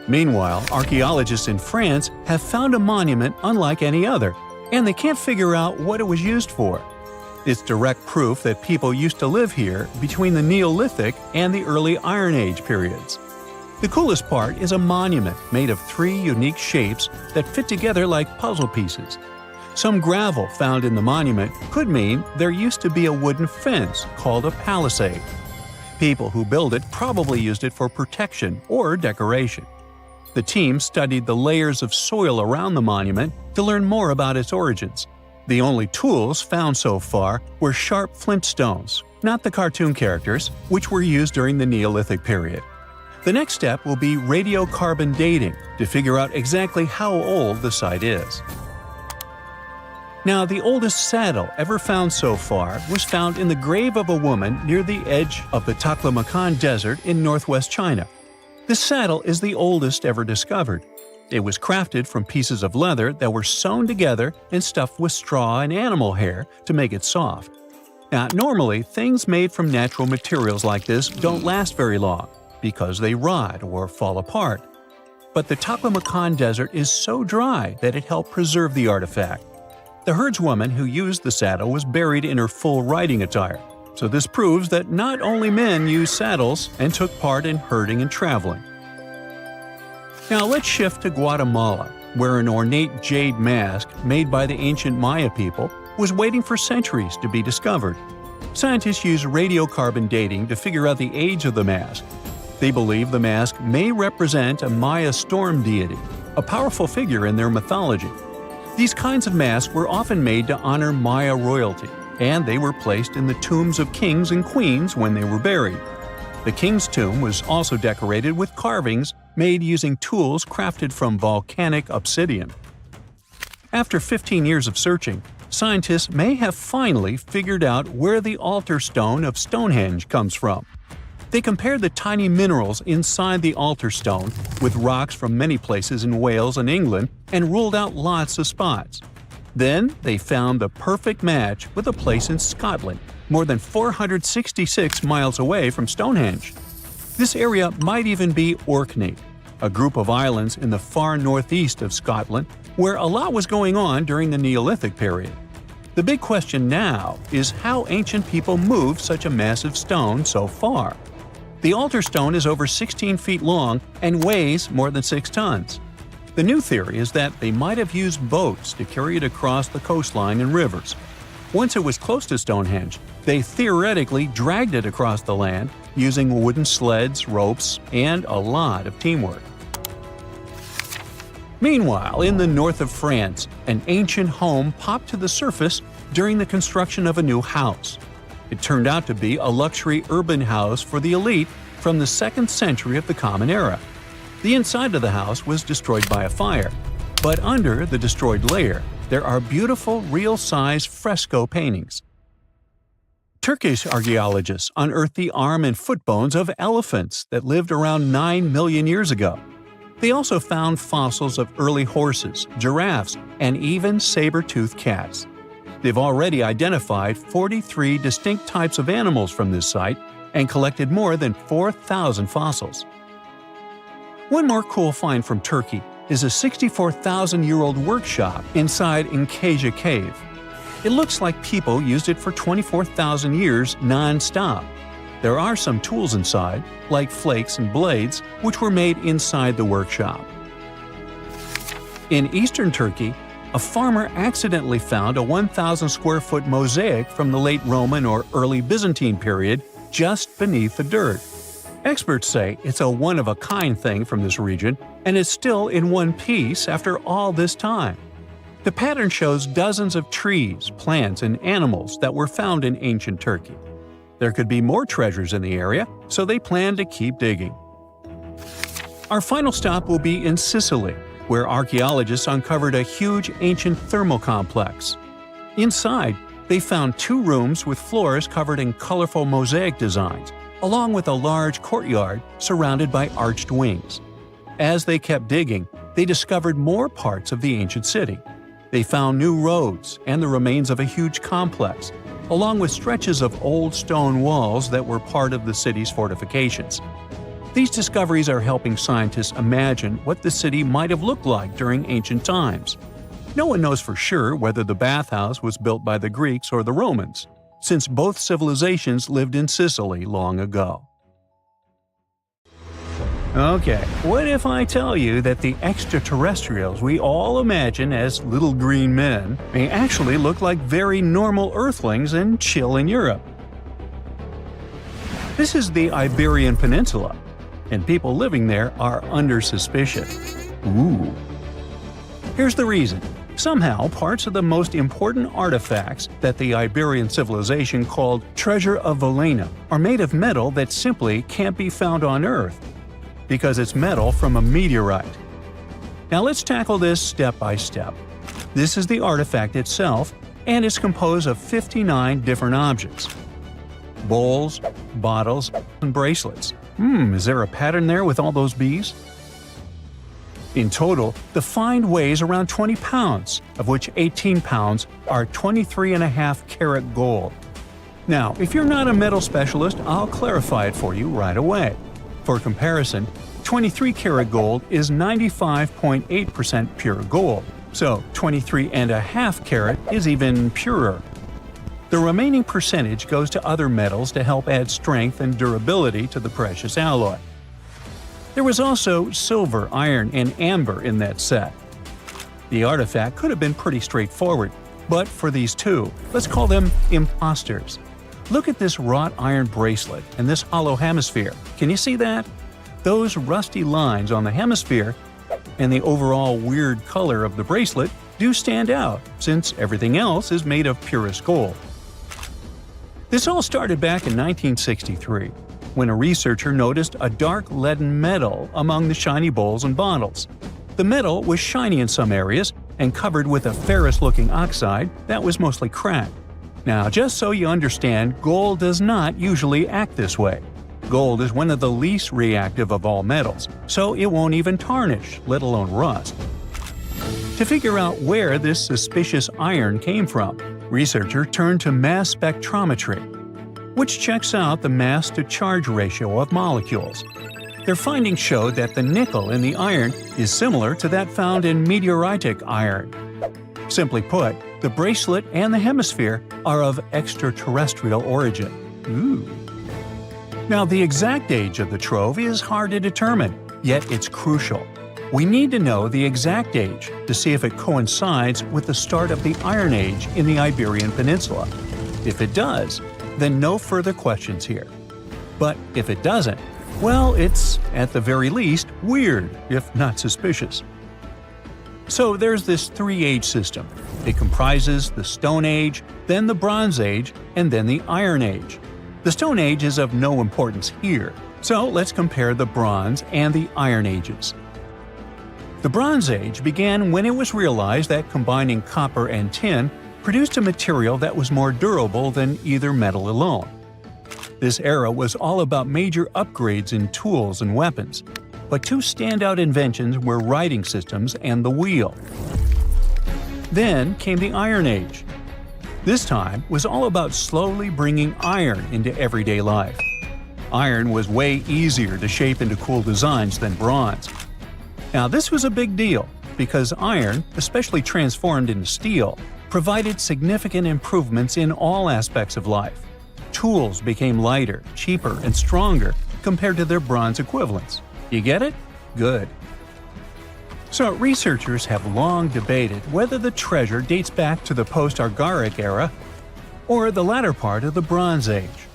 Meanwhile, archaeologists in France have found a monument unlike any other, and they can't figure out what it was used for. It's direct proof that people used to live here between the Neolithic and the early Iron Age periods. The coolest part is a monument made of 3 unique shapes that fit together like puzzle pieces. Some gravel found in the monument could mean there used to be a wooden fence called a palisade. People who built it probably used it for protection or decoration. The team studied the layers of soil around the monument to learn more about its origins. The only tools found so far were sharp flint stones, not the cartoon characters, which were used during the Neolithic period. The next step will be radiocarbon dating to figure out exactly how old the site is. Now, the oldest saddle ever found so far was found in the grave of a woman near the edge of the Taklamakan Desert in northwest China. This saddle is the oldest ever discovered. It was crafted from pieces of leather that were sewn together and stuffed with straw and animal hair to make it soft. Now, normally, things made from natural materials like this don't last very long because they rot or fall apart. But the Taklamakan Desert is so dry that it helped preserve the artifact. The herdswoman who used the saddle was buried in her full riding attire, so this proves that not only men used saddles and took part in herding and traveling. Now let's shift to Guatemala, where an ornate jade mask made by the ancient Maya people was waiting for centuries to be discovered. Scientists use radiocarbon dating to figure out the age of the mask. They believe the mask may represent a Maya storm deity, a powerful figure in their mythology. These kinds of masks were often made to honor Maya royalty, and they were placed in the tombs of kings and queens when they were buried. The king's tomb was also decorated with carvings made using tools crafted from volcanic obsidian. After 15 years of searching, scientists may have finally figured out where the altar stone of Stonehenge comes from. They compared the tiny minerals inside the altar stone with rocks from many places in Wales and England and ruled out lots of spots. Then they found the perfect match with a place in Scotland, more than 466 miles away from Stonehenge. This area might even be Orkney, a group of islands in the far northeast of Scotland where a lot was going on during the Neolithic period. The big question now is how ancient people moved such a massive stone so far. The altar stone is over 16 feet long and weighs more than 6 tons. The new theory is that they might have used boats to carry it across the coastline and rivers. Once it was close to Stonehenge, they theoretically dragged it across the land using wooden sleds, ropes, and a lot of teamwork. Meanwhile, in the north of France, an ancient home popped to the surface during the construction of a new house. It turned out to be a luxury urban house for the elite from the 2nd century of the Common Era. The inside of the house was destroyed by a fire, but under the destroyed layer, there are beautiful, real-size fresco paintings. Turkish archaeologists unearthed the arm and foot bones of elephants that lived around 9 million years ago. They also found fossils of early horses, giraffes, and even saber-toothed cats. They've already identified 43 distinct types of animals from this site and collected more than 4,000 fossils. One more cool find from Turkey is a 64,000-year-old workshop inside Incasia Cave. It looks like people used it for 24,000 years non-stop. There are some tools inside, like flakes and blades, which were made inside the workshop. In eastern Turkey, a farmer accidentally found a 1,000-square-foot mosaic from the late Roman or early Byzantine period just beneath the dirt. Experts say it's a one-of-a-kind thing from this region, and it's still in one piece after all this time. The pattern shows dozens of trees, plants, and animals that were found in ancient Turkey. There could be more treasures in the area, so they plan to keep digging. Our final stop will be in Sicily, where archaeologists uncovered a huge ancient thermal complex. Inside, they found 2 rooms with floors covered in colorful mosaic designs, along with a large courtyard surrounded by arched wings. As they kept digging, they discovered more parts of the ancient city. They found new roads and the remains of a huge complex, along with stretches of old stone walls that were part of the city's fortifications. These discoveries are helping scientists imagine what the city might have looked like during ancient times. No one knows for sure whether the bathhouse was built by the Greeks or the Romans, since both civilizations lived in Sicily long ago. Okay, what if I tell you that the extraterrestrials we all imagine as little green men may actually look like very normal Earthlings and chill in Europe? This is the Iberian Peninsula, and people living there are under suspicion. Ooh. Here's the reason. Somehow, parts of the most important artifacts that the Iberian civilization called Treasure of Valena are made of metal that simply can't be found on Earth, because it's metal from a meteorite. Now let's tackle this step by step. This is the artifact itself, and it's composed of 59 different objects. Bowls, bottles, and bracelets. Is there a pattern there with all those bees? In total, the find weighs around 20 pounds, of which 18 pounds are 23.5 karat gold. Now, if you're not a metal specialist, I'll clarify it for you right away. For comparison, 23 karat gold is 95.8% pure gold, so 23.5 karat is even purer. The remaining percentage goes to other metals to help add strength and durability to the precious alloy. There was also silver, iron, and amber in that set. The artifact could have been pretty straightforward, but for these two, let's call them imposters. Look at this wrought iron bracelet and this hollow hemisphere. Can you see that? Those rusty lines on the hemisphere and the overall weird color of the bracelet do stand out, since everything else is made of purest gold. This all started back in 1963, when a researcher noticed a dark leaden metal among the shiny bowls and bottles. The metal was shiny in some areas and covered with a ferrous-looking oxide that was mostly cracked. Now, just so you understand, gold does not usually act this way. Gold is one of the least reactive of all metals, so it won't even tarnish, let alone rust. To figure out where this suspicious iron came from, researchers turned to mass spectrometry, which checks out the mass-to-charge ratio of molecules. Their findings showed that the nickel in the iron is similar to that found in meteoritic iron. Simply put, the bracelet and the hemisphere are of extraterrestrial origin. Ooh. Now, the exact age of the trove is hard to determine, yet it's crucial. We need to know the exact age to see if it coincides with the start of the Iron Age in the Iberian Peninsula. If it does, then no further questions here. But if it doesn't, well, it's, at the very least, weird, if not suspicious. So there's this three-age system: It comprises the Stone Age, then the Bronze Age, and then the Iron Age. The Stone Age is of no importance here, so let's compare the Bronze and the Iron Ages. The Bronze Age began when it was realized that combining copper and tin produced a material that was more durable than either metal alone. This era was all about major upgrades in tools and weapons, but two standout inventions were writing systems and the wheel. Then came the Iron Age. This time was all about slowly bringing iron into everyday life. Iron was way easier to shape into cool designs than bronze. Now this was a big deal, because iron, especially transformed into steel, provided significant improvements in all aspects of life. Tools became lighter, cheaper, and stronger compared to their bronze equivalents. You get it? Good. So researchers have long debated whether the treasure dates back to the post-Archaic era or the latter part of the Bronze Age.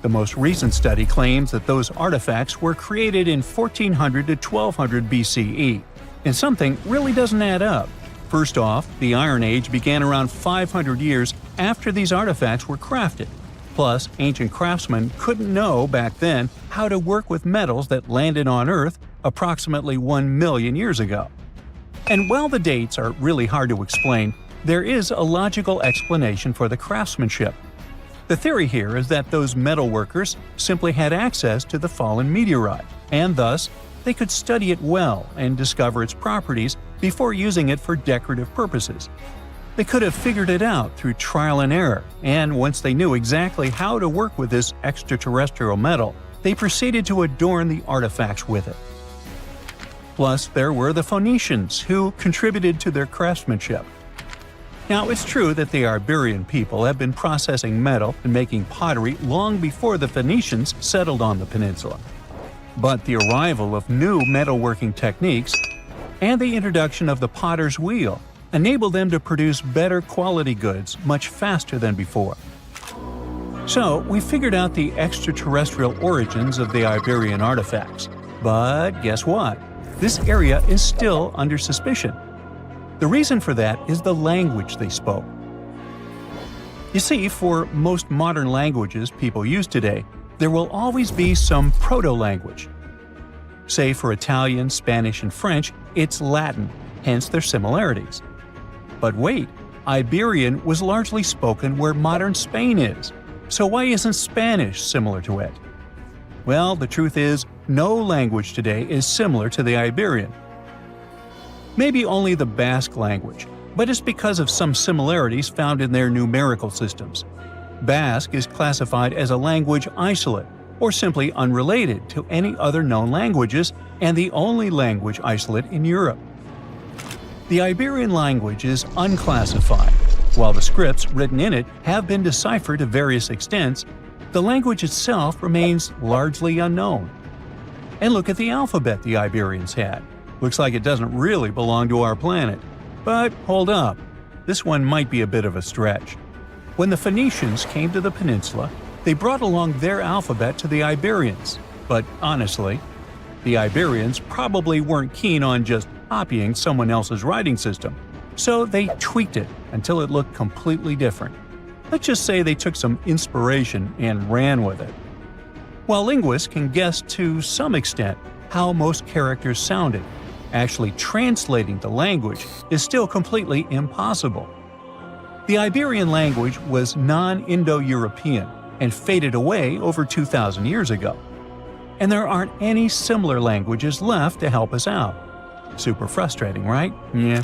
The most recent study claims that those artifacts were created in 1400 to 1200 BCE, and something really doesn't add up. First off, the Iron Age began around 500 years after these artifacts were crafted. Plus, ancient craftsmen couldn't know back then how to work with metals that landed on Earth approximately 1 million years ago. And while the dates are really hard to explain, there is a logical explanation for the craftsmanship. The theory here is that those metal workers simply had access to the fallen meteorite, and thus they could study it well and discover its properties before using it for decorative purposes. They could have figured it out through trial and error, and once they knew exactly how to work with this extraterrestrial metal, they proceeded to adorn the artifacts with it. Plus, there were the Phoenicians, who contributed to their craftsmanship. Now, it's true that the Iberian people have been processing metal and making pottery long before the Phoenicians settled on the peninsula. But the arrival of new metalworking techniques and the introduction of the potter's wheel enabled them to produce better quality goods much faster than before. So, we figured out the extraterrestrial origins of the Iberian artifacts. But guess what? This area is still under suspicion. The reason for that is the language they spoke. You see, for most modern languages people use today, there will always be some proto-language. Say for Italian, Spanish, and French, it's Latin, hence their similarities. But wait, Iberian was largely spoken where modern Spain is, so why isn't Spanish similar to it? Well, the truth is, no language today is similar to the Iberian. Maybe only the Basque language, but it's because of some similarities found in their numerical systems. Basque is classified as a language isolate, or simply unrelated to any other known languages, and the only language isolate in Europe. The Iberian language is unclassified. While the scripts written in it have been deciphered to various extents, the language itself remains largely unknown. And look at the alphabet the Iberians had. Looks like it doesn't really belong to our planet. But hold up, this one might be a bit of a stretch. When the Phoenicians came to the peninsula, they brought along their alphabet to the Iberians. But honestly, the Iberians probably weren't keen on just copying someone else's writing system, so they tweaked it until it looked completely different. Let's just say they took some inspiration and ran with it. While linguists can guess to some extent how most characters sounded, actually translating the language is still completely impossible. The Iberian language was non-Indo-European and faded away over 2,000 years ago. And there aren't any similar languages left to help us out. Super frustrating, right? Yeah.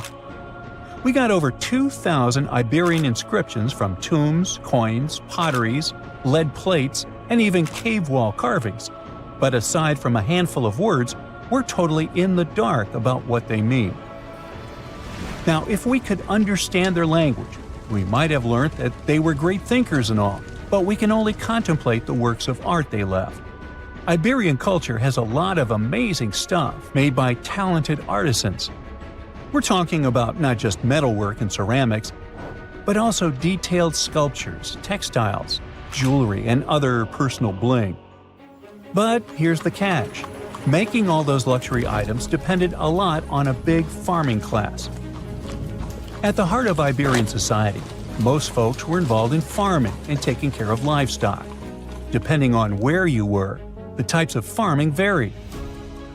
We got over 2,000 Iberian inscriptions from tombs, coins, potteries, lead plates, and even cave wall carvings. But aside from a handful of words, we're totally in the dark about what they mean. Now, if we could understand their language, we might have learned that they were great thinkers and all, but we can only contemplate the works of art they left. Iberian culture has a lot of amazing stuff made by talented artisans. We're talking about not just metalwork and ceramics, but also detailed sculptures, textiles, jewelry, and other personal bling. But here's the catch. Making all those luxury items depended a lot on a big farming class. At the heart of Iberian society, most folks were involved in farming and taking care of livestock. Depending on where you were, the types of farming varied.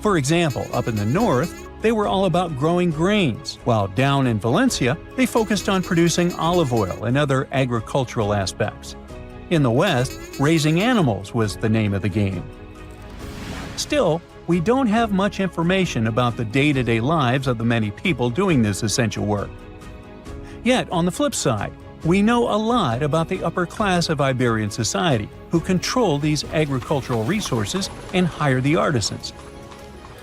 For example, up in the north, they were all about growing grains, while down in Valencia, they focused on producing olive oil and other agricultural aspects. In the west, raising animals was the name of the game. Still, we don't have much information about the day-to-day lives of the many people doing this essential work. Yet, on the flip side, we know a lot about the upper class of Iberian society, who control these agricultural resources and hire the artisans.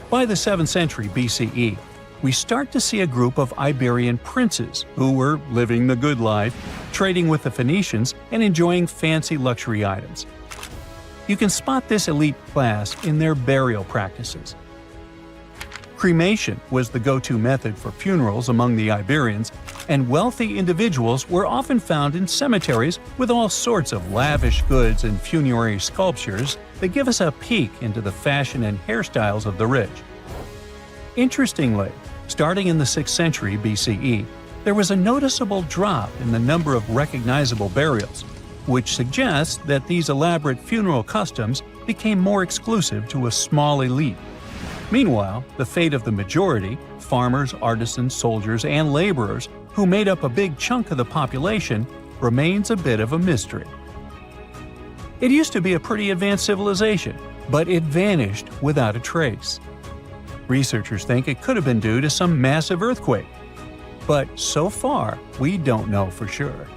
By the 7th century BCE, we start to see a group of Iberian princes who were living the good life, trading with the Phoenicians and enjoying fancy luxury items. You can spot this elite class in their burial practices. Cremation was the go-to method for funerals among the Iberians, and wealthy individuals were often found in cemeteries with all sorts of lavish goods and funerary sculptures that give us a peek into the fashion and hairstyles of the rich. Interestingly, starting in the 6th century BCE, there was a noticeable drop in the number of recognizable burials, which suggests that these elaborate funeral customs became more exclusive to a small elite. Meanwhile, the fate of the majority, farmers, artisans, soldiers, and laborers, who made up a big chunk of the population, remains a bit of a mystery. It used to be a pretty advanced civilization, but it vanished without a trace. Researchers think it could have been due to some massive earthquake, but so far, we don't know for sure.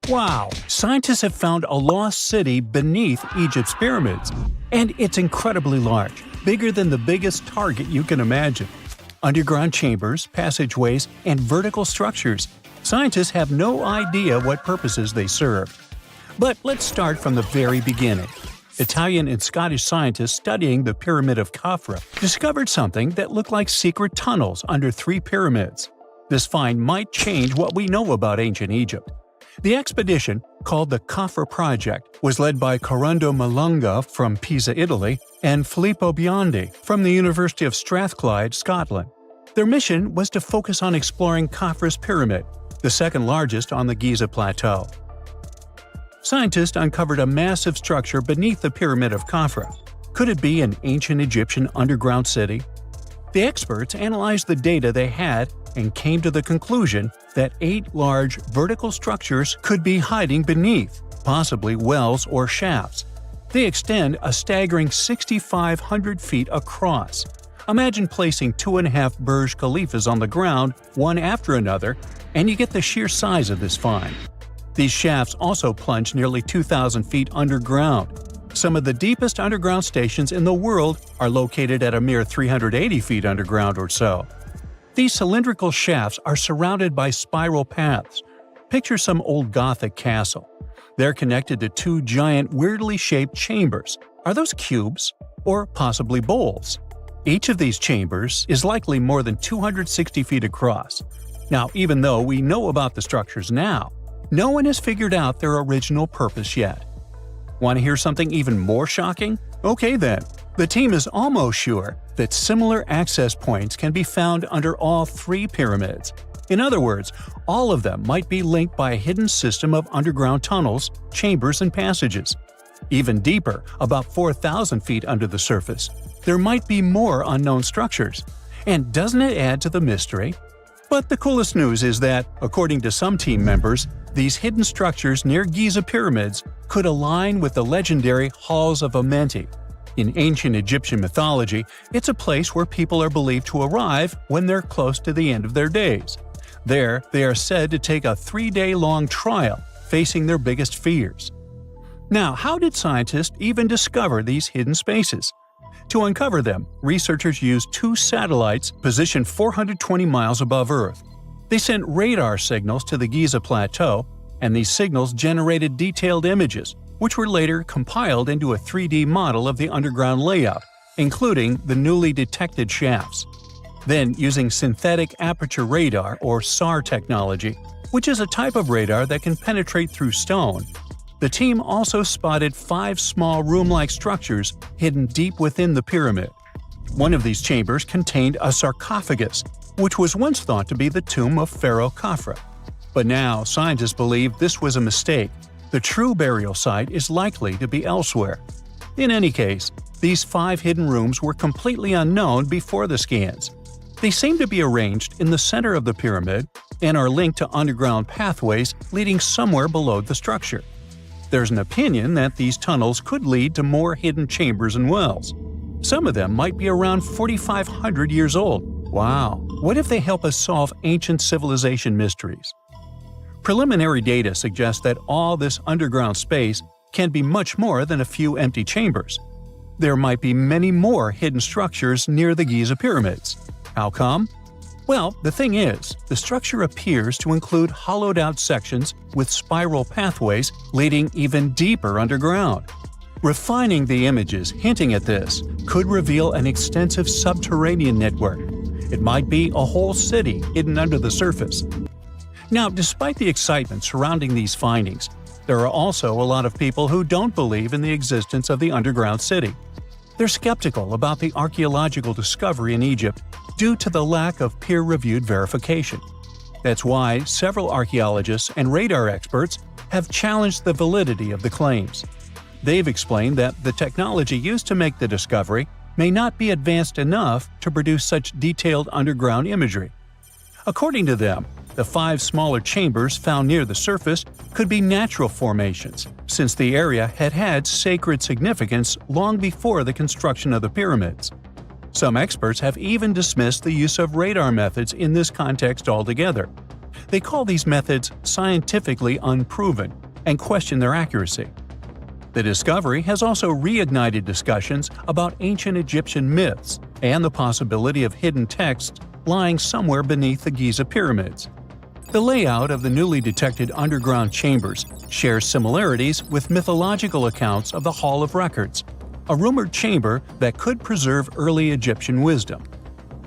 Wow! Scientists have found a lost city beneath Egypt's pyramids, and it's incredibly large, bigger than the biggest target you can imagine. Underground chambers, passageways, and vertical structures. Scientists have no idea what purposes they serve. But let's start from the very beginning. Italian and Scottish scientists studying the Pyramid of Khafra discovered something that looked like secret tunnels under 3 pyramids. This find might change what we know about ancient Egypt. The expedition, called the Khafra Project, was led by Corrado Malunga from Pisa, Italy, and Filippo Biondi from the University of Strathclyde, Scotland. Their mission was to focus on exploring Khafra's pyramid, the second largest on the Giza Plateau. Scientists uncovered a massive structure beneath the Pyramid of Khafra. Could it be an ancient Egyptian underground city? The experts analyzed the data they had and came to the conclusion that 8 large vertical structures could be hiding beneath, possibly wells or shafts. They extend a staggering 6,500 feet across. Imagine placing 2.5 Burj Khalifas on the ground, one after another, and you get the sheer size of this find. These shafts also plunge nearly 2,000 feet underground. Some of the deepest underground stations in the world are located at a mere 380 feet underground or so. These cylindrical shafts are surrounded by spiral paths. Picture some old Gothic castle. They're connected to 2 giant, weirdly shaped chambers. Are those cubes? Or possibly bowls? Each of these chambers is likely more than 260 feet across. Now, even though we know about the structures now, no one has figured out their original purpose yet. Want to hear something even more shocking? Okay then. The team is almost sure that similar access points can be found under all 3 pyramids. In other words, all of them might be linked by a hidden system of underground tunnels, chambers, and passages. Even deeper, about 4,000 feet under the surface, there might be more unknown structures. And doesn't it add to the mystery? But the coolest news is that, according to some team members, these hidden structures near Giza pyramids could align with the legendary Halls of Amenti. In ancient Egyptian mythology, it's a place where people are believed to arrive when they're close to the end of their days. There, they are said to take a 3-day-long trial, facing their biggest fears. Now, how did scientists even discover these hidden spaces? To uncover them, researchers used 2 satellites positioned 420 miles above Earth. They sent radar signals to the Giza Plateau, and these signals generated detailed images, which were later compiled into a 3D model of the underground layout, including the newly detected shafts. Then, using synthetic aperture radar or SAR technology, which is a type of radar that can penetrate through stone, the team also spotted 5 small room-like structures hidden deep within the pyramid. One of these chambers contained a sarcophagus, which was once thought to be the tomb of Pharaoh Khafre. But now, scientists believe this was a mistake. The true burial site is likely to be elsewhere. In any case, these 5 hidden rooms were completely unknown before the scans. They seem to be arranged in the center of the pyramid and are linked to underground pathways leading somewhere below the structure. There's an opinion that these tunnels could lead to more hidden chambers and wells. Some of them might be around 4,500 years old. Wow! What if they help us solve ancient civilization mysteries? Preliminary data suggests that all this underground space can be much more than a few empty chambers. There might be many more hidden structures near the Giza pyramids. How come? Well, the thing is, the structure appears to include hollowed-out sections with spiral pathways leading even deeper underground. Refining the images hinting at this could reveal an extensive subterranean network. It might be a whole city hidden under the surface. Now, despite the excitement surrounding these findings, there are also a lot of people who don't believe in the existence of the underground city. They're skeptical about the archaeological discovery in Egypt due to the lack of peer-reviewed verification. That's why several archaeologists and radar experts have challenged the validity of the claims. They've explained that the technology used to make the discovery may not be advanced enough to produce such detailed underground imagery. According to them, the 5 smaller chambers found near the surface could be natural formations, since the area had had sacred significance long before the construction of the pyramids. Some experts have even dismissed the use of radar methods in this context altogether. They call these methods scientifically unproven and question their accuracy. The discovery has also reignited discussions about ancient Egyptian myths and the possibility of hidden texts lying somewhere beneath the Giza pyramids. The layout of the newly detected underground chambers shares similarities with mythological accounts of the Hall of Records, a rumored chamber that could preserve early Egyptian wisdom.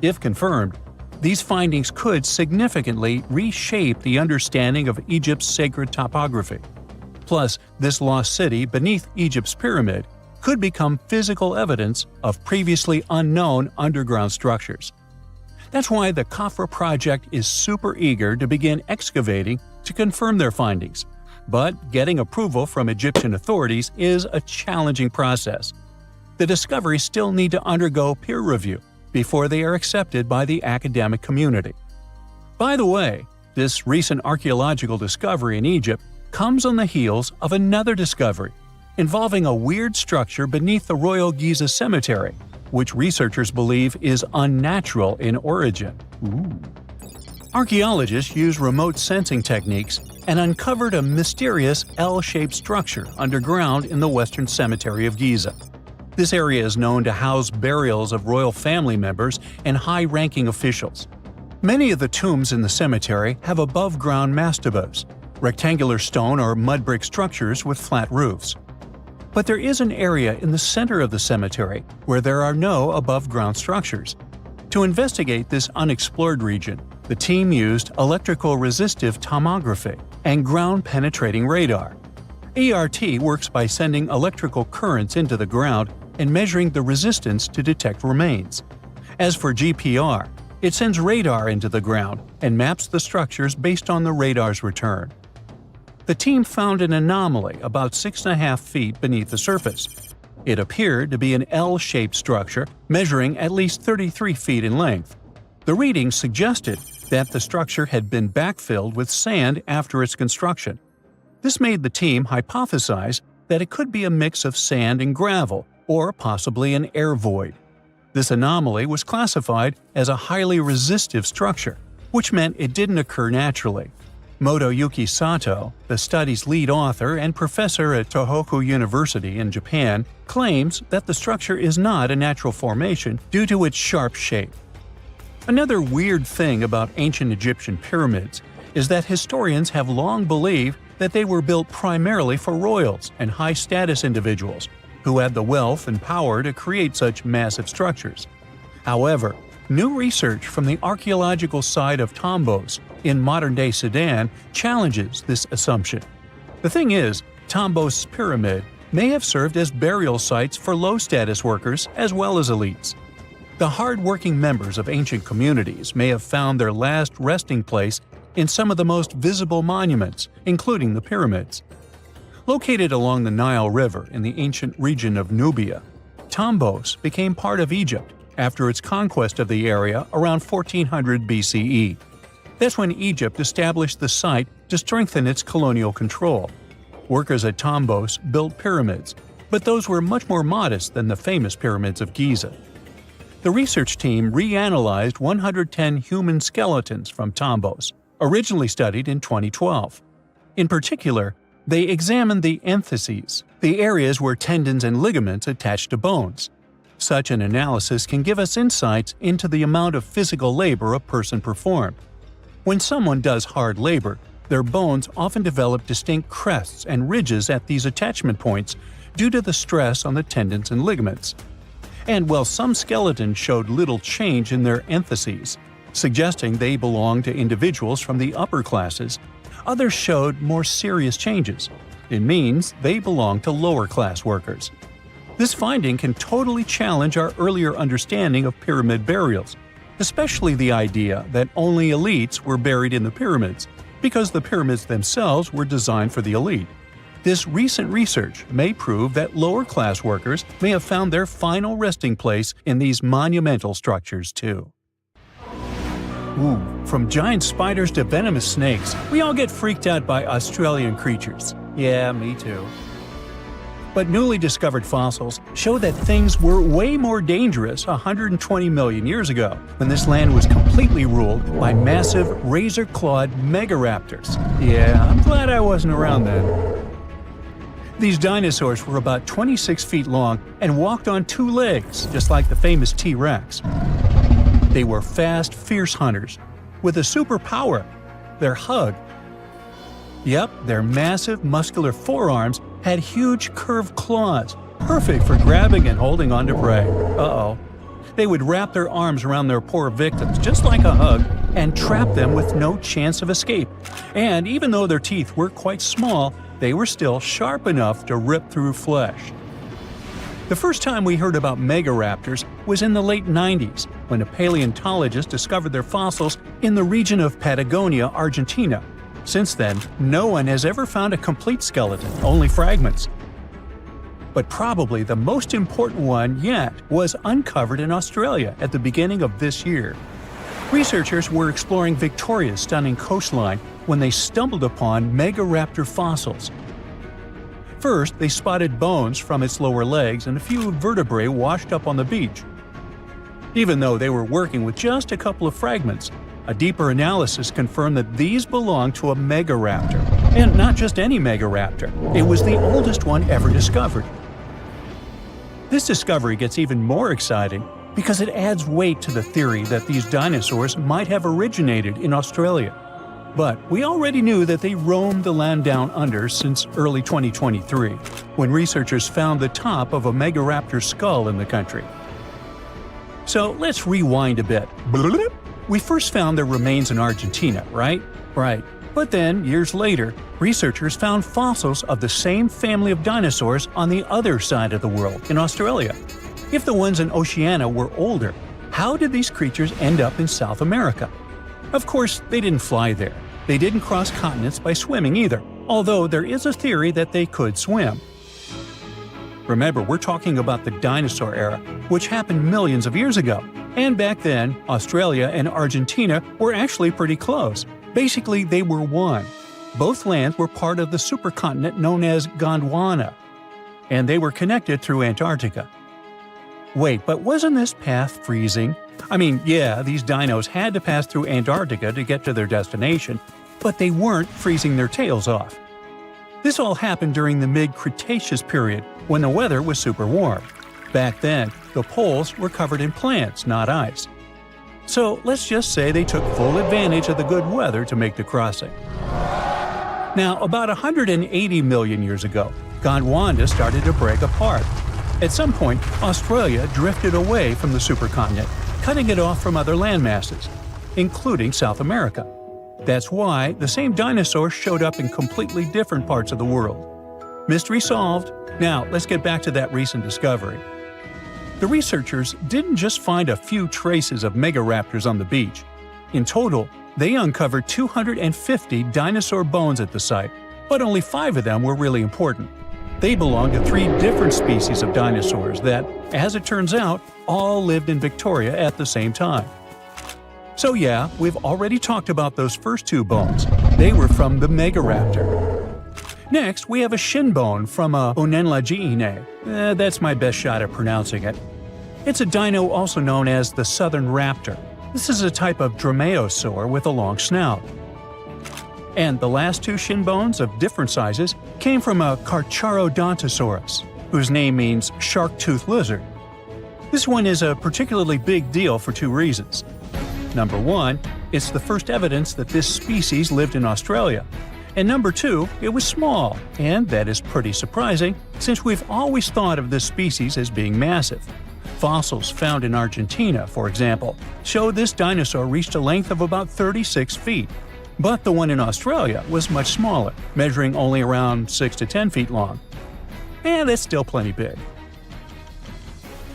If confirmed, these findings could significantly reshape the understanding of Egypt's sacred topography. Plus, this lost city beneath Egypt's pyramid could become physical evidence of previously unknown underground structures. That's why the Khafre project is super eager to begin excavating to confirm their findings. But getting approval from Egyptian authorities is a challenging process. The discoveries still need to undergo peer review before they are accepted by the academic community. By the way, this recent archaeological discovery in Egypt comes on the heels of another discovery involving a weird structure beneath the Royal Giza Cemetery, which researchers believe is unnatural in origin. Archaeologists used remote sensing techniques and uncovered a mysterious L-shaped structure underground in the Western Cemetery of Giza. This area is known to house burials of royal family members and high-ranking officials. Many of the tombs in the cemetery have above-ground mastabas, rectangular stone or mud brick structures with flat roofs. But there is an area in the center of the cemetery where there are no above-ground structures. To investigate this unexplored region, the team used electrical resistive tomography and ground-penetrating radar. ERT works by sending electrical currents into the ground and measuring the resistance to detect remains. As for GPR, it sends radar into the ground and maps the structures based on the radar's return. The team found an anomaly about 6.5 feet beneath the surface. It appeared to be an L-shaped structure measuring at least 33 feet in length. The readings suggested that the structure had been backfilled with sand after its construction. This made the team hypothesize that it could be a mix of sand and gravel, or possibly an air void. This anomaly was classified as a highly resistive structure, which meant it didn't occur naturally. Motoyuki Sato, the study's lead author and professor at Tohoku University in Japan, claims that the structure is not a natural formation due to its sharp shape. Another weird thing about ancient Egyptian pyramids is that historians have long believed that they were built primarily for royals and high-status individuals who had the wealth and power to create such massive structures. However, new research from the archaeological site of Tombos in modern-day Sudan challenges this assumption. The thing is, Tombos' pyramid may have served as burial sites for low-status workers as well as elites. The hard-working members of ancient communities may have found their last resting place in some of the most visible monuments, including the pyramids. Located along the Nile River in the ancient region of Nubia, Tombos became part of Egypt after its conquest of the area around 1400 BCE. That's when Egypt established the site to strengthen its colonial control. Workers at Tombos built pyramids, but those were much more modest than the famous pyramids of Giza. The research team reanalyzed 110 human skeletons from Tombos, originally studied in 2012. In particular, they examined the entheses, the areas where tendons and ligaments attach to bones. Such an analysis can give us insights into the amount of physical labor a person performed. When someone does hard labor, their bones often develop distinct crests and ridges at these attachment points due to the stress on the tendons and ligaments. And while some skeletons showed little change in their entheses, suggesting they belonged to individuals from the upper classes, others showed more serious changes. It means they belong to lower-class workers. This finding can totally challenge our earlier understanding of pyramid burials, especially the idea that only elites were buried in the pyramids, because the pyramids themselves were designed for the elite. This recent research may prove that lower-class workers may have found their final resting place in these monumental structures too. Ooh, from giant spiders to venomous snakes, we all get freaked out by Australian creatures. Yeah, me too. But newly discovered fossils show that things were way more dangerous 120 million years ago, when this land was completely ruled by massive razor-clawed megaraptors. Yeah, I'm glad I wasn't around then. These dinosaurs were about 26 feet long and walked on two legs, just like the famous T-Rex. They were fast, fierce hunters, with a superpower: their hug. Yep, their massive, muscular forearms had huge curved claws, perfect for grabbing and holding onto prey. Uh-oh. They would wrap their arms around their poor victims, just like a hug, and trap them with no chance of escape. And even though their teeth were quite small, they were still sharp enough to rip through flesh. The first time we heard about megaraptors was in the late 90s, when a paleontologist discovered their fossils in the region of Patagonia, Argentina. Since then, no one has ever found a complete skeleton, only fragments. But probably the most important one yet was uncovered in Australia at the beginning of this year. Researchers were exploring Victoria's stunning coastline when they stumbled upon megaraptor fossils. First, they spotted bones from its lower legs and a few vertebrae washed up on the beach. Even though they were working with just a couple of fragments, a deeper analysis confirmed that these belonged to a megaraptor. And not just any megaraptor, it was the oldest one ever discovered. This discovery gets even more exciting because it adds weight to the theory that these dinosaurs might have originated in Australia. But we already knew that they roamed the land down under since early 2023, when researchers found the top of a megaraptor skull in the country. So let's rewind a bit. We first found their remains in Argentina, right? Right. But then, years later, researchers found fossils of the same family of dinosaurs on the other side of the world, in Australia. If the ones in Oceania were older, how did these creatures end up in South America? Of course, they didn't fly there. They didn't cross continents by swimming either, although there is a theory that they could swim. Remember, we're talking about the dinosaur era, which happened millions of years ago. And back then, Australia and Argentina were actually pretty close. Basically, they were one. Both lands were part of the supercontinent known as Gondwana, and they were connected through Antarctica. Wait, but wasn't this path freezing? I mean, yeah, these dinos had to pass through Antarctica to get to their destination, but they weren't freezing their tails off. This all happened during the mid-Cretaceous period, when the weather was super warm. Back then, the poles were covered in plants, not ice. So let's just say they took full advantage of the good weather to make the crossing. Now, about 180 million years ago, Gondwana started to break apart. At some point, Australia drifted away from the supercontinent, cutting it off from other landmasses, including South America. That's why the same dinosaurs showed up in completely different parts of the world. Mystery solved. Now, let's get back to that recent discovery. The researchers didn't just find a few traces of megaraptors on the beach. In total, they uncovered 250 dinosaur bones at the site, but only 5 of them were really important. They belonged to 3 different species of dinosaurs that, as it turns out, all lived in Victoria at the same time. So yeah, we've already talked about those first 2 bones. They were from the megaraptor. Next, we have a shin bone from a Onenlagiine. That's my best shot at pronouncing it. It's a dino also known as the southern raptor. This is a type of dromaeosaur with a long snout. And the last 2 shin bones of different sizes came from a Carcharodontosaurus, whose name means shark-toothed lizard. This one is a particularly big deal for 2 reasons. Number 1, it's the first evidence that this species lived in Australia. And number 2, it was small, and that is pretty surprising since we've always thought of this species as being massive. Fossils found in Argentina, for example, show this dinosaur reached a length of about 36 feet. But the one in Australia was much smaller, measuring only around 6 to 10 feet long. And that's still plenty big.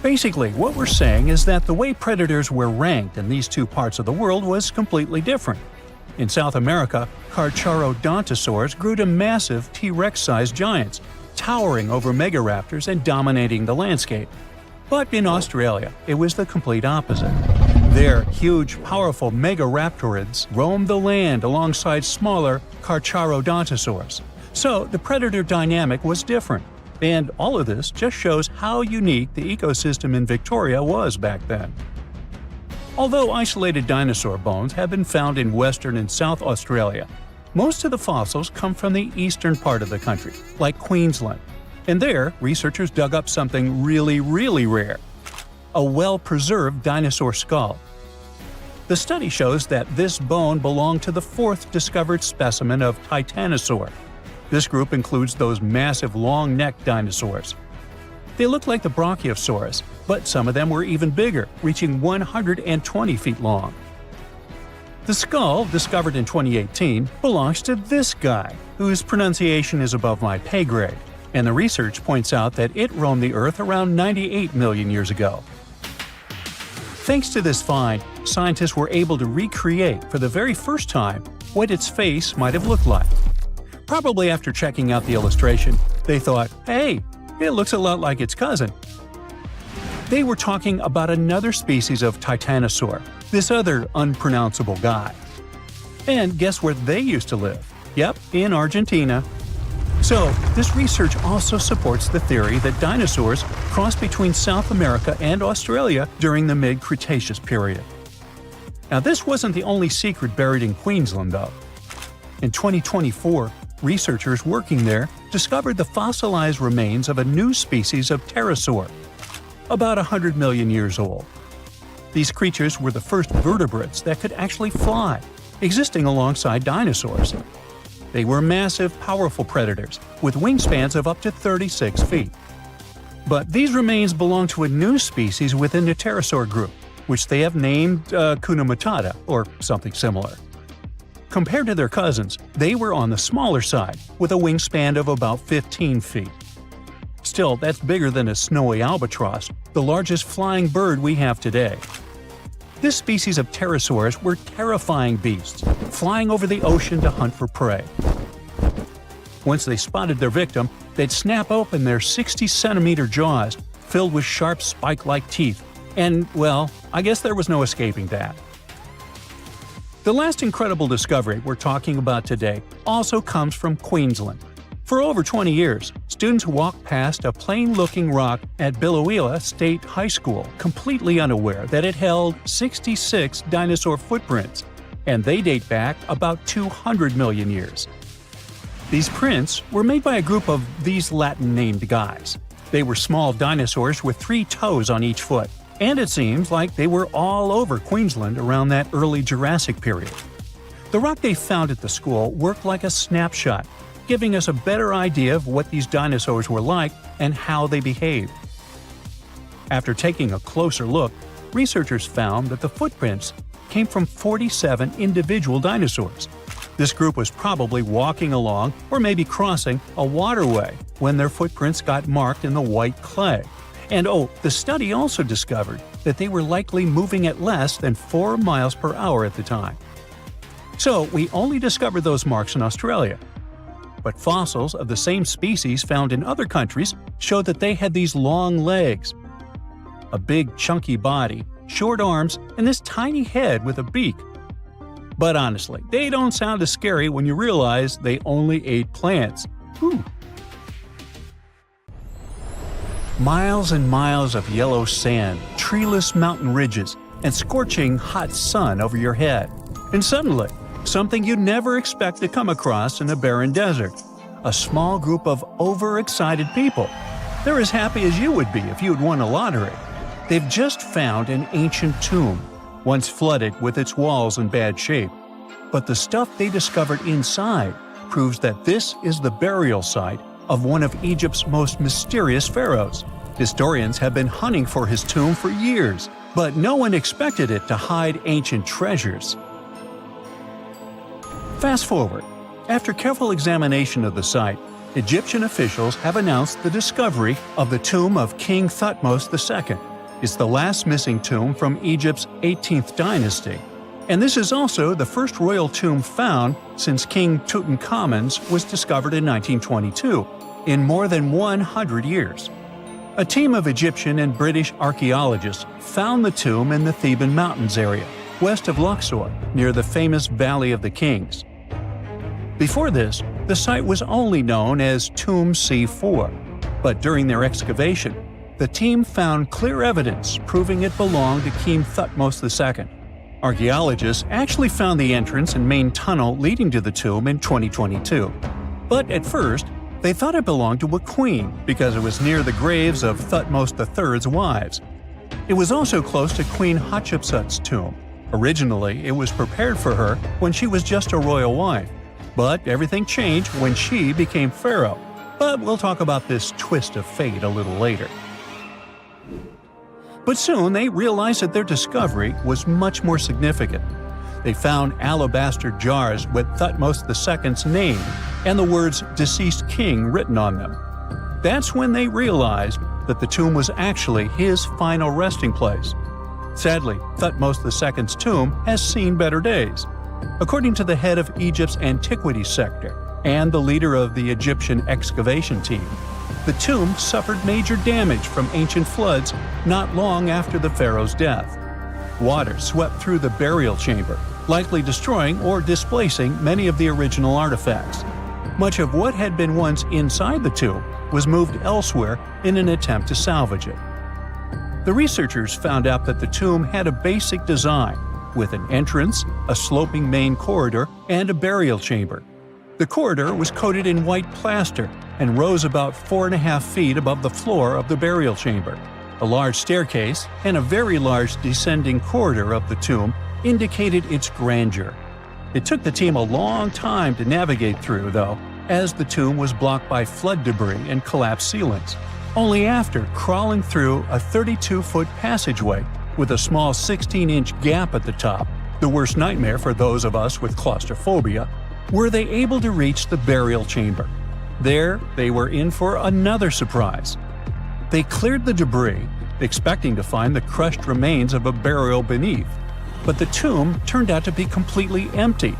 Basically, what we're saying is that the way predators were ranked in these 2 parts of the world was completely different. In South America, Carcharodontosaurs grew to massive T-Rex-sized giants, towering over megaraptors and dominating the landscape. But in Australia, it was the complete opposite. There, huge, powerful megaraptorids roamed the land alongside smaller Carcharodontosaurs. So the predator dynamic was different. And all of this just shows how unique the ecosystem in Victoria was back then. Although isolated dinosaur bones have been found in Western and South Australia, most of the fossils come from the eastern part of the country, like Queensland. And there, researchers dug up something really, really rare – a well-preserved dinosaur skull. The study shows that this bone belonged to the 4th discovered specimen of Titanosaur. This group includes those massive long-necked dinosaurs. They look like the Brachiosaurus, but some of them were even bigger, reaching 120 feet long. The skull, discovered in 2018, belongs to this guy, whose pronunciation is above my pay grade, and the research points out that it roamed the Earth around 98 million years ago. Thanks to this find, scientists were able to recreate for the very first time what its face might have looked like. Probably after checking out the illustration, they thought, hey, it looks a lot like its cousin. They were talking about another species of Titanosaur, this other unpronounceable guy. And guess where they used to live? Yep, in Argentina. So, this research also supports the theory that dinosaurs crossed between South America and Australia during the mid-Cretaceous period. Now, this wasn't the only secret buried in Queensland, though. In 2024, researchers working there discovered the fossilized remains of a new species of pterosaur, about 100 million years old. These creatures were the first vertebrates that could actually fly, existing alongside dinosaurs. They were massive, powerful predators, with wingspans of up to 36 feet. But these remains belong to a new species within the pterosaur group, which they have named Hakuna Matata, or something similar. Compared to their cousins, they were on the smaller side, with a wingspan of about 15 feet. Still, that's bigger than a snowy albatross, the largest flying bird we have today. This species of pterosaurs were terrifying beasts, flying over the ocean to hunt for prey. Once they spotted their victim, they'd snap open their 60-centimeter jaws, filled with sharp spike-like teeth, and, well, I guess there was no escaping that. The last incredible discovery we're talking about today also comes from Queensland. For over 20 years, students walked past a plain-looking rock at Biloela State High School completely unaware that it held 66 dinosaur footprints, and they date back about 200 million years. These prints were made by a group of these Latin-named guys. They were small dinosaurs with 3 toes on each foot, and it seems like they were all over Queensland around that early Jurassic period. The rock they found at the school worked like a snapshot, giving us a better idea of what these dinosaurs were like and how they behaved. After taking a closer look, researchers found that the footprints came from 47 individual dinosaurs. This group was probably walking along or maybe crossing a waterway when their footprints got marked in the white clay. And the study also discovered that they were likely moving at less than 4 miles per hour at the time. So we only discovered those marks in Australia. But fossils of the same species found in other countries showed that they had these long legs, a big chunky body, short arms, and this tiny head with a beak. But honestly, they don't sound as scary when you realize they only ate plants. Whew. Miles and miles of yellow sand, treeless mountain ridges, and scorching hot sun over your head. And suddenly, something you'd never expect to come across in a barren desert. A small group of overexcited people. They're as happy as you would be if you'd won a lottery. They've just found an ancient tomb, once flooded with its walls in bad shape. But the stuff they discovered inside proves that this is the burial site of one of Egypt's most mysterious pharaohs. Historians have been hunting for his tomb for years, but no one expected it to hide ancient treasures. Fast forward. After careful examination of the site, Egyptian officials have announced the discovery of the tomb of King Thutmose II. It's the last missing tomb from Egypt's 18th dynasty. And this is also the first royal tomb found since King Tutankhamun's was discovered in 1922, in more than 100 years. A team of Egyptian and British archaeologists found the tomb in the Theban Mountains area, west of Luxor, near the famous Valley of the Kings. Before this, the site was only known as Tomb C4, but during their excavation, the team found clear evidence proving it belonged to King Thutmose II. Archaeologists actually found the entrance and main tunnel leading to the tomb in 2022. But at first, they thought it belonged to a queen because it was near the graves of Thutmose III's wives. It was also close to Queen Hatshepsut's tomb. Originally, it was prepared for her when she was just a royal wife. But everything changed when she became pharaoh. But we'll talk about this twist of fate a little later. But soon they realized that their discovery was much more significant. They found alabaster jars with Thutmose II's name and the words "deceased king" written on them. That's when they realized that the tomb was actually his final resting place. Sadly, Thutmose II's tomb has seen better days. According to the head of Egypt's antiquities sector and the leader of the Egyptian excavation team, the tomb suffered major damage from ancient floods not long after the pharaoh's death. Water swept through the burial chamber, likely destroying or displacing many of the original artifacts. Much of what had been once inside the tomb was moved elsewhere in an attempt to salvage it. The researchers found out that the tomb had a basic design, with an entrance, a sloping main corridor, and a burial chamber. The corridor was coated in white plaster and rose about 4.5 feet above the floor of the burial chamber. A large staircase and a very large descending corridor of the tomb indicated its grandeur. It took the team a long time to navigate through, though, as the tomb was blocked by flood debris and collapsed ceilings. Only after crawling through a 32-foot passageway with a small 16-inch gap at the top, the worst nightmare for those of us with claustrophobia, were they able to reach the burial chamber. There, they were in for another surprise. They cleared the debris, expecting to find the crushed remains of a burial beneath. But the tomb turned out to be completely empty,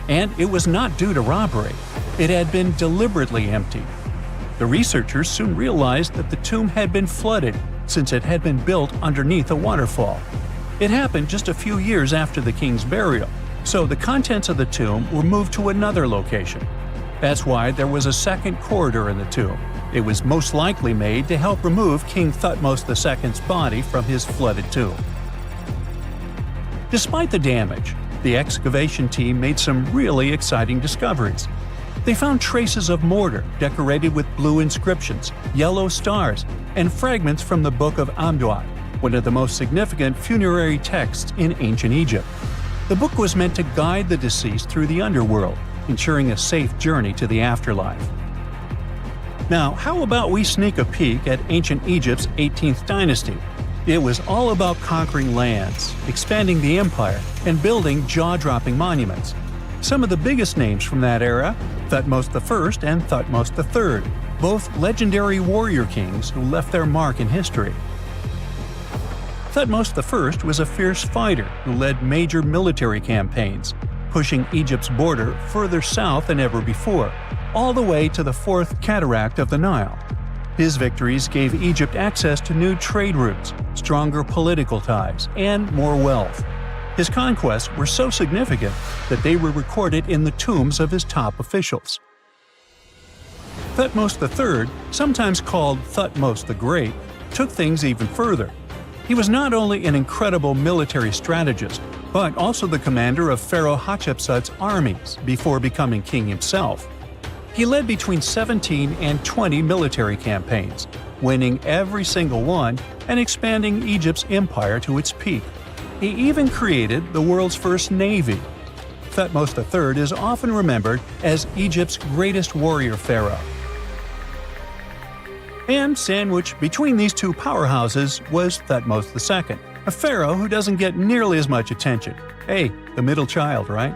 and it was not due to robbery. It had been deliberately emptied. The researchers soon realized that the tomb had been flooded since it had been built underneath a waterfall. It happened just a few years after the king's burial, so the contents of the tomb were moved to another location. That's why there was a second corridor in the tomb. It was most likely made to help remove King Thutmose II's body from his flooded tomb. Despite the damage, the excavation team made some really exciting discoveries. They found traces of mortar decorated with blue inscriptions, yellow stars, and fragments from the Book of Amduat, one of the most significant funerary texts in ancient Egypt. The book was meant to guide the deceased through the underworld, ensuring a safe journey to the afterlife. Now, how about we sneak a peek at ancient Egypt's 18th dynasty? It was all about conquering lands, expanding the empire, and building jaw-dropping monuments. Some of the biggest names from that era, Thutmose I and Thutmose III, both legendary warrior kings who left their mark in history. Thutmose I was a fierce fighter who led major military campaigns, pushing Egypt's border further south than ever before, all the way to the fourth cataract of the Nile. His victories gave Egypt access to new trade routes, stronger political ties, and more wealth. His conquests were so significant that they were recorded in the tombs of his top officials. Thutmose III, sometimes called Thutmose the Great, took things even further. He was not only an incredible military strategist, but also the commander of Pharaoh Hatshepsut's armies before becoming king himself. He led between 17 and 20 military campaigns, winning every single one and expanding Egypt's empire to its peak. He even created the world's first navy. Thutmose III is often remembered as Egypt's greatest warrior pharaoh. And sandwiched between these two powerhouses was Thutmose II, a pharaoh who doesn't get nearly as much attention. Hey, the middle child, right?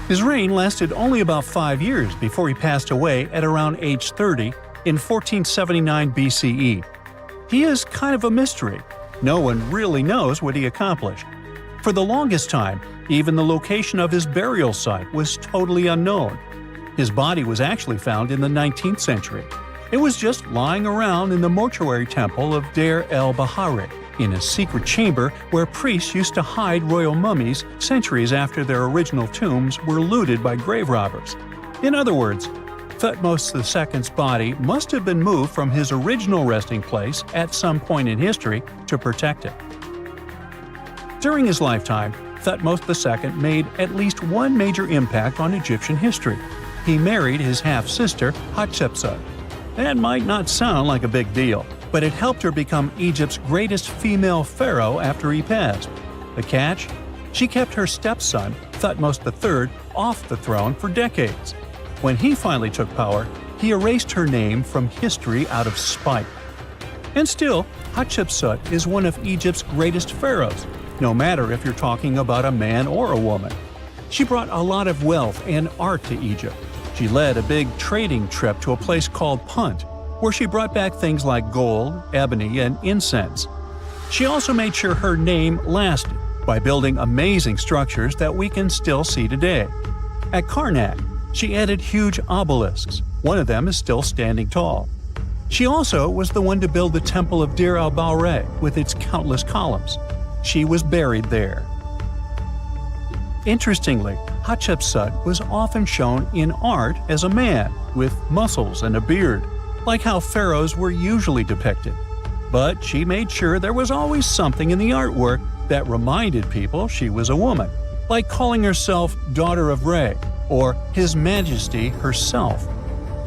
His reign lasted only about 5 years before he passed away at around age 30 in 1479 BCE. He is kind of a mystery. No one really knows what he accomplished. For the longest time, even the location of his burial site was totally unknown. His body was actually found in the 19th century. It was just lying around in the mortuary temple of Deir el-Bahari, in a secret chamber where priests used to hide royal mummies centuries after their original tombs were looted by grave robbers. In other words, Thutmose II's body must have been moved from his original resting place at some point in history to protect it. During his lifetime, Thutmose II made at least one major impact on Egyptian history. He married his half-sister Hatshepsut. That might not sound like a big deal, but it helped her become Egypt's greatest female pharaoh after he passed. The catch? She kept her stepson, Thutmose III, off the throne for decades. When he finally took power, he erased her name from history out of spite. And still, Hatshepsut is one of Egypt's greatest pharaohs, no matter if you're talking about a man or a woman. She brought a lot of wealth and art to Egypt. She led a big trading trip to a place called Punt, where she brought back things like gold, ebony, and incense. She also made sure her name lasted by building amazing structures that we can still see today. At Karnak, she added huge obelisks. One of them is still standing tall. She also was the one to build the Temple of Deir el-Bahari with its countless columns. She was buried there. Interestingly, Hatshepsut was often shown in art as a man with muscles and a beard, like how pharaohs were usually depicted. But she made sure there was always something in the artwork that reminded people she was a woman, like calling herself Daughter of Re or His Majesty herself.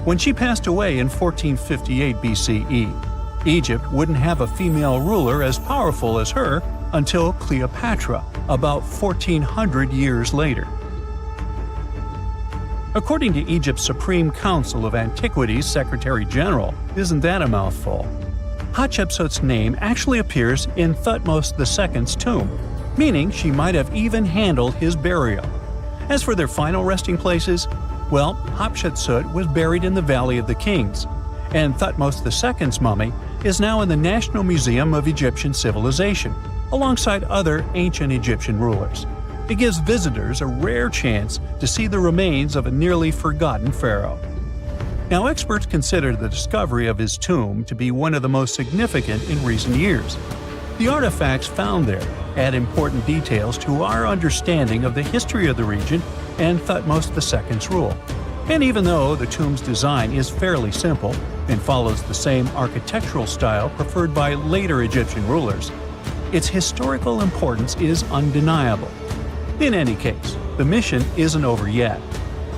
When she passed away in 1458 BCE, Egypt wouldn't have a female ruler as powerful as her until Cleopatra, about 1400 years later. According to Egypt's Supreme Council of Antiquities Secretary General, isn't that a mouthful? Hatshepsut's name actually appears in Thutmose II's tomb, meaning she might have even handled his burial. As for their final resting places, well, Hatshepsut was buried in the Valley of the Kings, and Thutmose II's mummy is now in the National Museum of Egyptian Civilization, alongside other ancient Egyptian rulers. It gives visitors a rare chance to see the remains of a nearly forgotten pharaoh. Now, experts consider the discovery of his tomb to be one of the most significant in recent years. The artifacts found there add important details to our understanding of the history of the region and Thutmose II's rule. And even though the tomb's design is fairly simple and follows the same architectural style preferred by later Egyptian rulers, its historical importance is undeniable. In any case, the mission isn't over yet.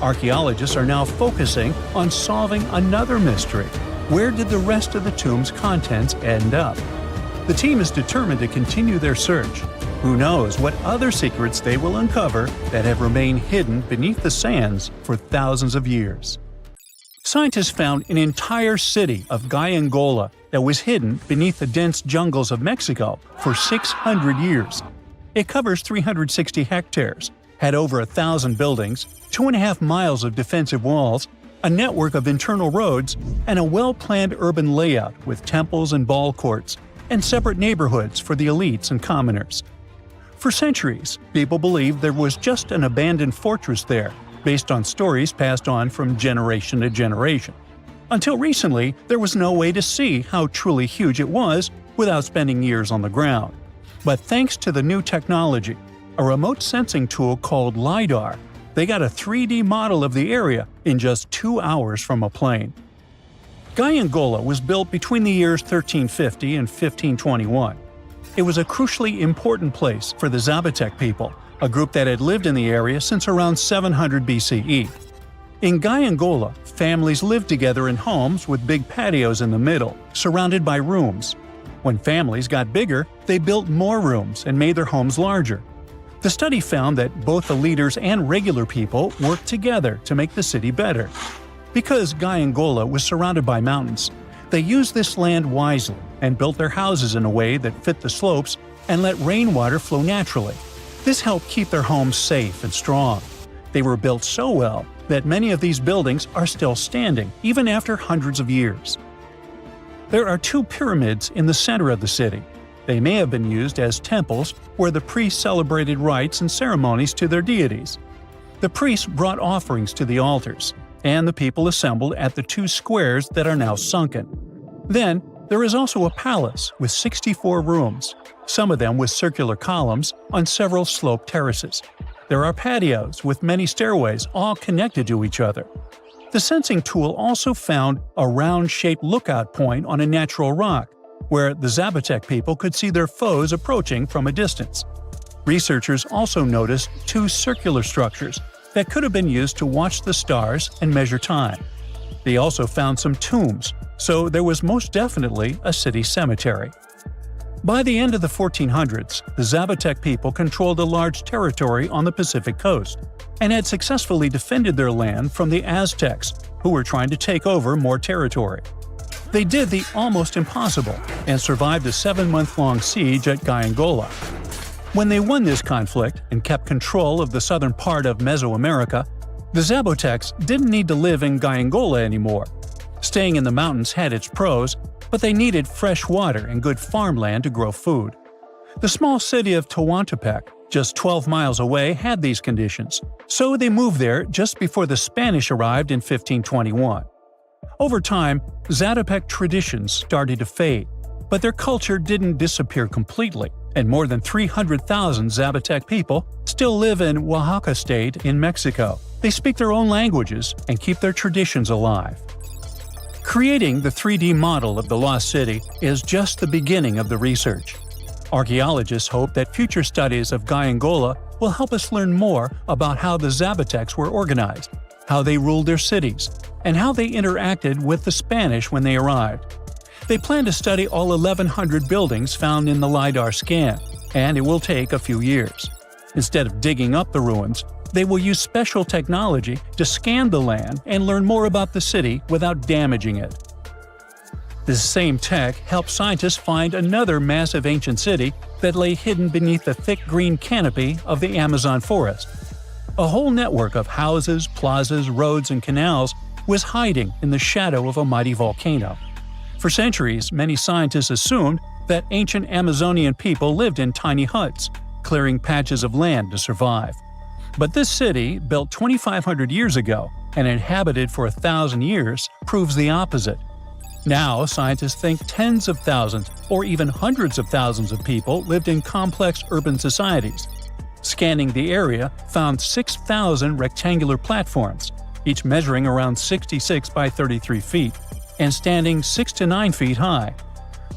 Archaeologists are now focusing on solving another mystery. Where did the rest of the tomb's contents end up? The team is determined to continue their search. Who knows what other secrets they will uncover that have remained hidden beneath the sands for thousands of years. Scientists found an entire city of Gaiangola that was hidden beneath the dense jungles of Mexico for 600 years. It covers 360 hectares, had over 1,000 buildings, 2.5 miles of defensive walls, a network of internal roads, and a well-planned urban layout with temples and ball courts, and separate neighborhoods for the elites and commoners. For centuries, people believed there was just an abandoned fortress there, based on stories passed on from generation to generation. Until recently, there was no way to see how truly huge it was without spending years on the ground. But thanks to the new technology, a remote sensing tool called LiDAR, they got a 3D model of the area in just 2 hours from a plane. Gaiangola was built between the years 1350 and 1521. It was a crucially important place for the Zapotec people, a group that had lived in the area since around 700 BCE. In Gaiangola, families lived together in homes with big patios in the middle, surrounded by rooms. When families got bigger, they built more rooms and made their homes larger. The study found that both the leaders and regular people worked together to make the city better. Because Gaiangola was surrounded by mountains, they used this land wisely and built their houses in a way that fit the slopes and let rainwater flow naturally. This helped keep their homes safe and strong. They were built so well that many of these buildings are still standing, even after hundreds of years. There are 2 pyramids in the center of the city. They may have been used as temples where the priests celebrated rites and ceremonies to their deities. The priests brought offerings to the altars, and the people assembled at the 2 squares that are now sunken. Then, there is also a palace with 64 rooms, some of them with circular columns on several sloped terraces. There are patios with many stairways all connected to each other. The sensing tool also found a round-shaped lookout point on a natural rock, where the Zapotec people could see their foes approaching from a distance. Researchers also noticed 2 circular structures that could have been used to watch the stars and measure time. They also found some tombs, so there was most definitely a city cemetery. By the end of the 1400s, the Zapotec people controlled a large territory on the Pacific coast and had successfully defended their land from the Aztecs, who were trying to take over more territory. They did the almost impossible and survived a 7-month-long siege at Gaiangola. When they won this conflict and kept control of the southern part of Mesoamerica, the Zapotecs didn't need to live in Gaiangola anymore. Staying in the mountains had its pros, but they needed fresh water and good farmland to grow food. The small city of Tehuantepec, just 12 miles away, had these conditions, so they moved there just before the Spanish arrived in 1521. Over time, Zapotec traditions started to fade, but their culture didn't disappear completely, and more than 300,000 Zapotec people still live in Oaxaca state in Mexico. They speak their own languages and keep their traditions alive. Creating the 3D model of the lost city is just the beginning of the research. Archaeologists hope that future studies of Gaiangola will help us learn more about how the Zapotecs were organized, how they ruled their cities, and how they interacted with the Spanish when they arrived. They plan to study all 1,100 buildings found in the LiDAR scan, and it will take a few years. Instead of digging up the ruins, they will use special technology to scan the land and learn more about the city without damaging it. This same tech helped scientists find another massive ancient city that lay hidden beneath the thick green canopy of the Amazon forest. A whole network of houses, plazas, roads, and canals was hiding in the shadow of a mighty volcano. For centuries, many scientists assumed that ancient Amazonian people lived in tiny huts, clearing patches of land to survive. But this city, built 2,500 years ago and inhabited for 1,000 years, proves the opposite. Now, scientists think tens of thousands or even hundreds of thousands of people lived in complex urban societies. Scanning the area found 6,000 rectangular platforms, each measuring around 66 by 33 feet, and standing 6 to 9 feet high.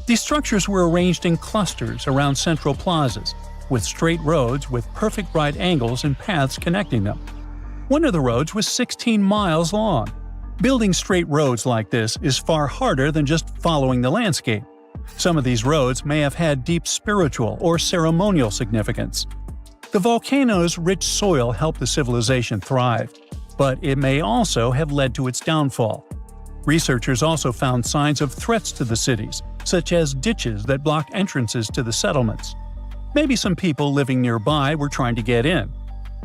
These structures were arranged in clusters around central plazas, with straight roads with perfect right angles and paths connecting them. One of the roads was 16 miles long. Building straight roads like this is far harder than just following the landscape. Some of these roads may have had deep spiritual or ceremonial significance. The volcano's rich soil helped the civilization thrive, but it may also have led to its downfall. Researchers also found signs of threats to the cities, such as ditches that blocked entrances to the settlements. Maybe some people living nearby were trying to get in.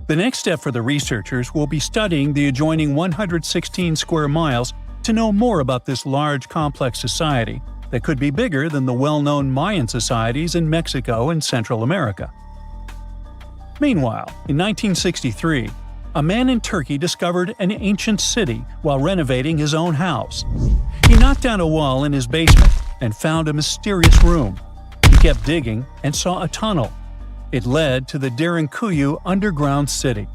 The next step for the researchers will be studying the adjoining 116 square miles to know more about this large, complex society that could be bigger than the well-known Mayan societies in Mexico and Central America. Meanwhile, in 1963, a man in Turkey discovered an ancient city while renovating his own house. He knocked down a wall in his basement and found a mysterious room. He kept digging and saw a tunnel. It led to the Derinkuyu underground city.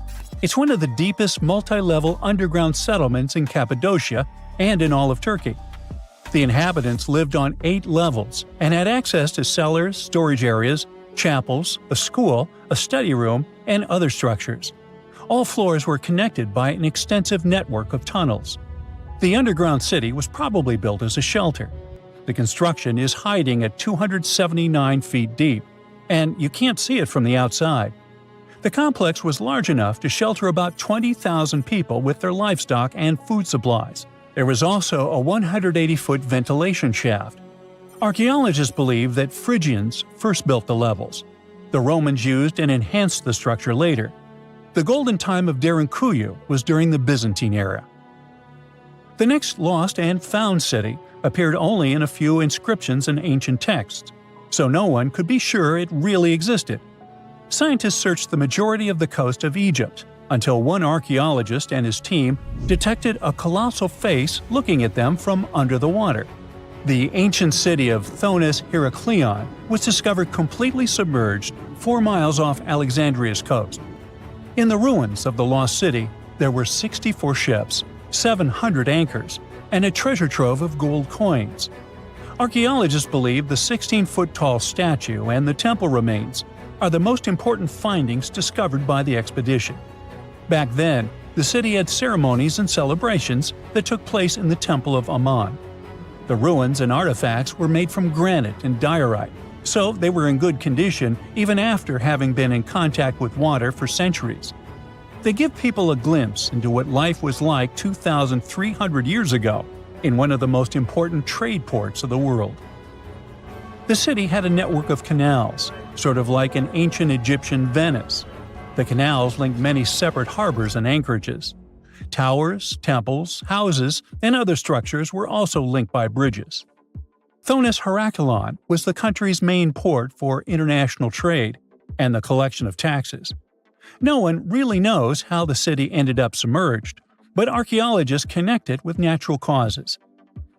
It's one of the deepest multi-level underground settlements in Cappadocia and in all of Turkey. The inhabitants lived on 8 levels and had access to cellars, storage areas, chapels, a school, a study room, and other structures. All floors were connected by an extensive network of tunnels. The underground city was probably built as a shelter. The construction is hiding at 279 feet deep, and you can't see it from the outside. The complex was large enough to shelter about 20,000 people with their livestock and food supplies. There was also a 180-foot ventilation shaft. Archaeologists believe that Phrygians first built the levels. The Romans used and enhanced the structure later. The golden time of Derinkuyu was during the Byzantine era. The next lost and found city appeared only in a few inscriptions and ancient texts, so no one could be sure it really existed. Scientists searched the majority of the coast of Egypt until one archaeologist and his team detected a colossal face looking at them from under the water. The ancient city of Thonis Heraklion was discovered completely submerged 4 miles off Alexandria's coast. In the ruins of the lost city, there were 64 ships, 700 anchors, and a treasure trove of gold coins. Archaeologists believe the 16-foot-tall statue and the temple remains are the most important findings discovered by the expedition. Back then, the city had ceremonies and celebrations that took place in the Temple of Ammon. The ruins and artifacts were made from granite and diorite, so they were in good condition even after having been in contact with water for centuries. They give people a glimpse into what life was like 2,300 years ago in one of the most important trade ports of the world. The city had a network of canals, sort of like an ancient Egyptian Venice. The canals linked many separate harbors and anchorages. Towers, temples, houses, and other structures were also linked by bridges. Thonis Heraklion was the country's main port for international trade and the collection of taxes. No one really knows how the city ended up submerged, but archaeologists connect it with natural causes.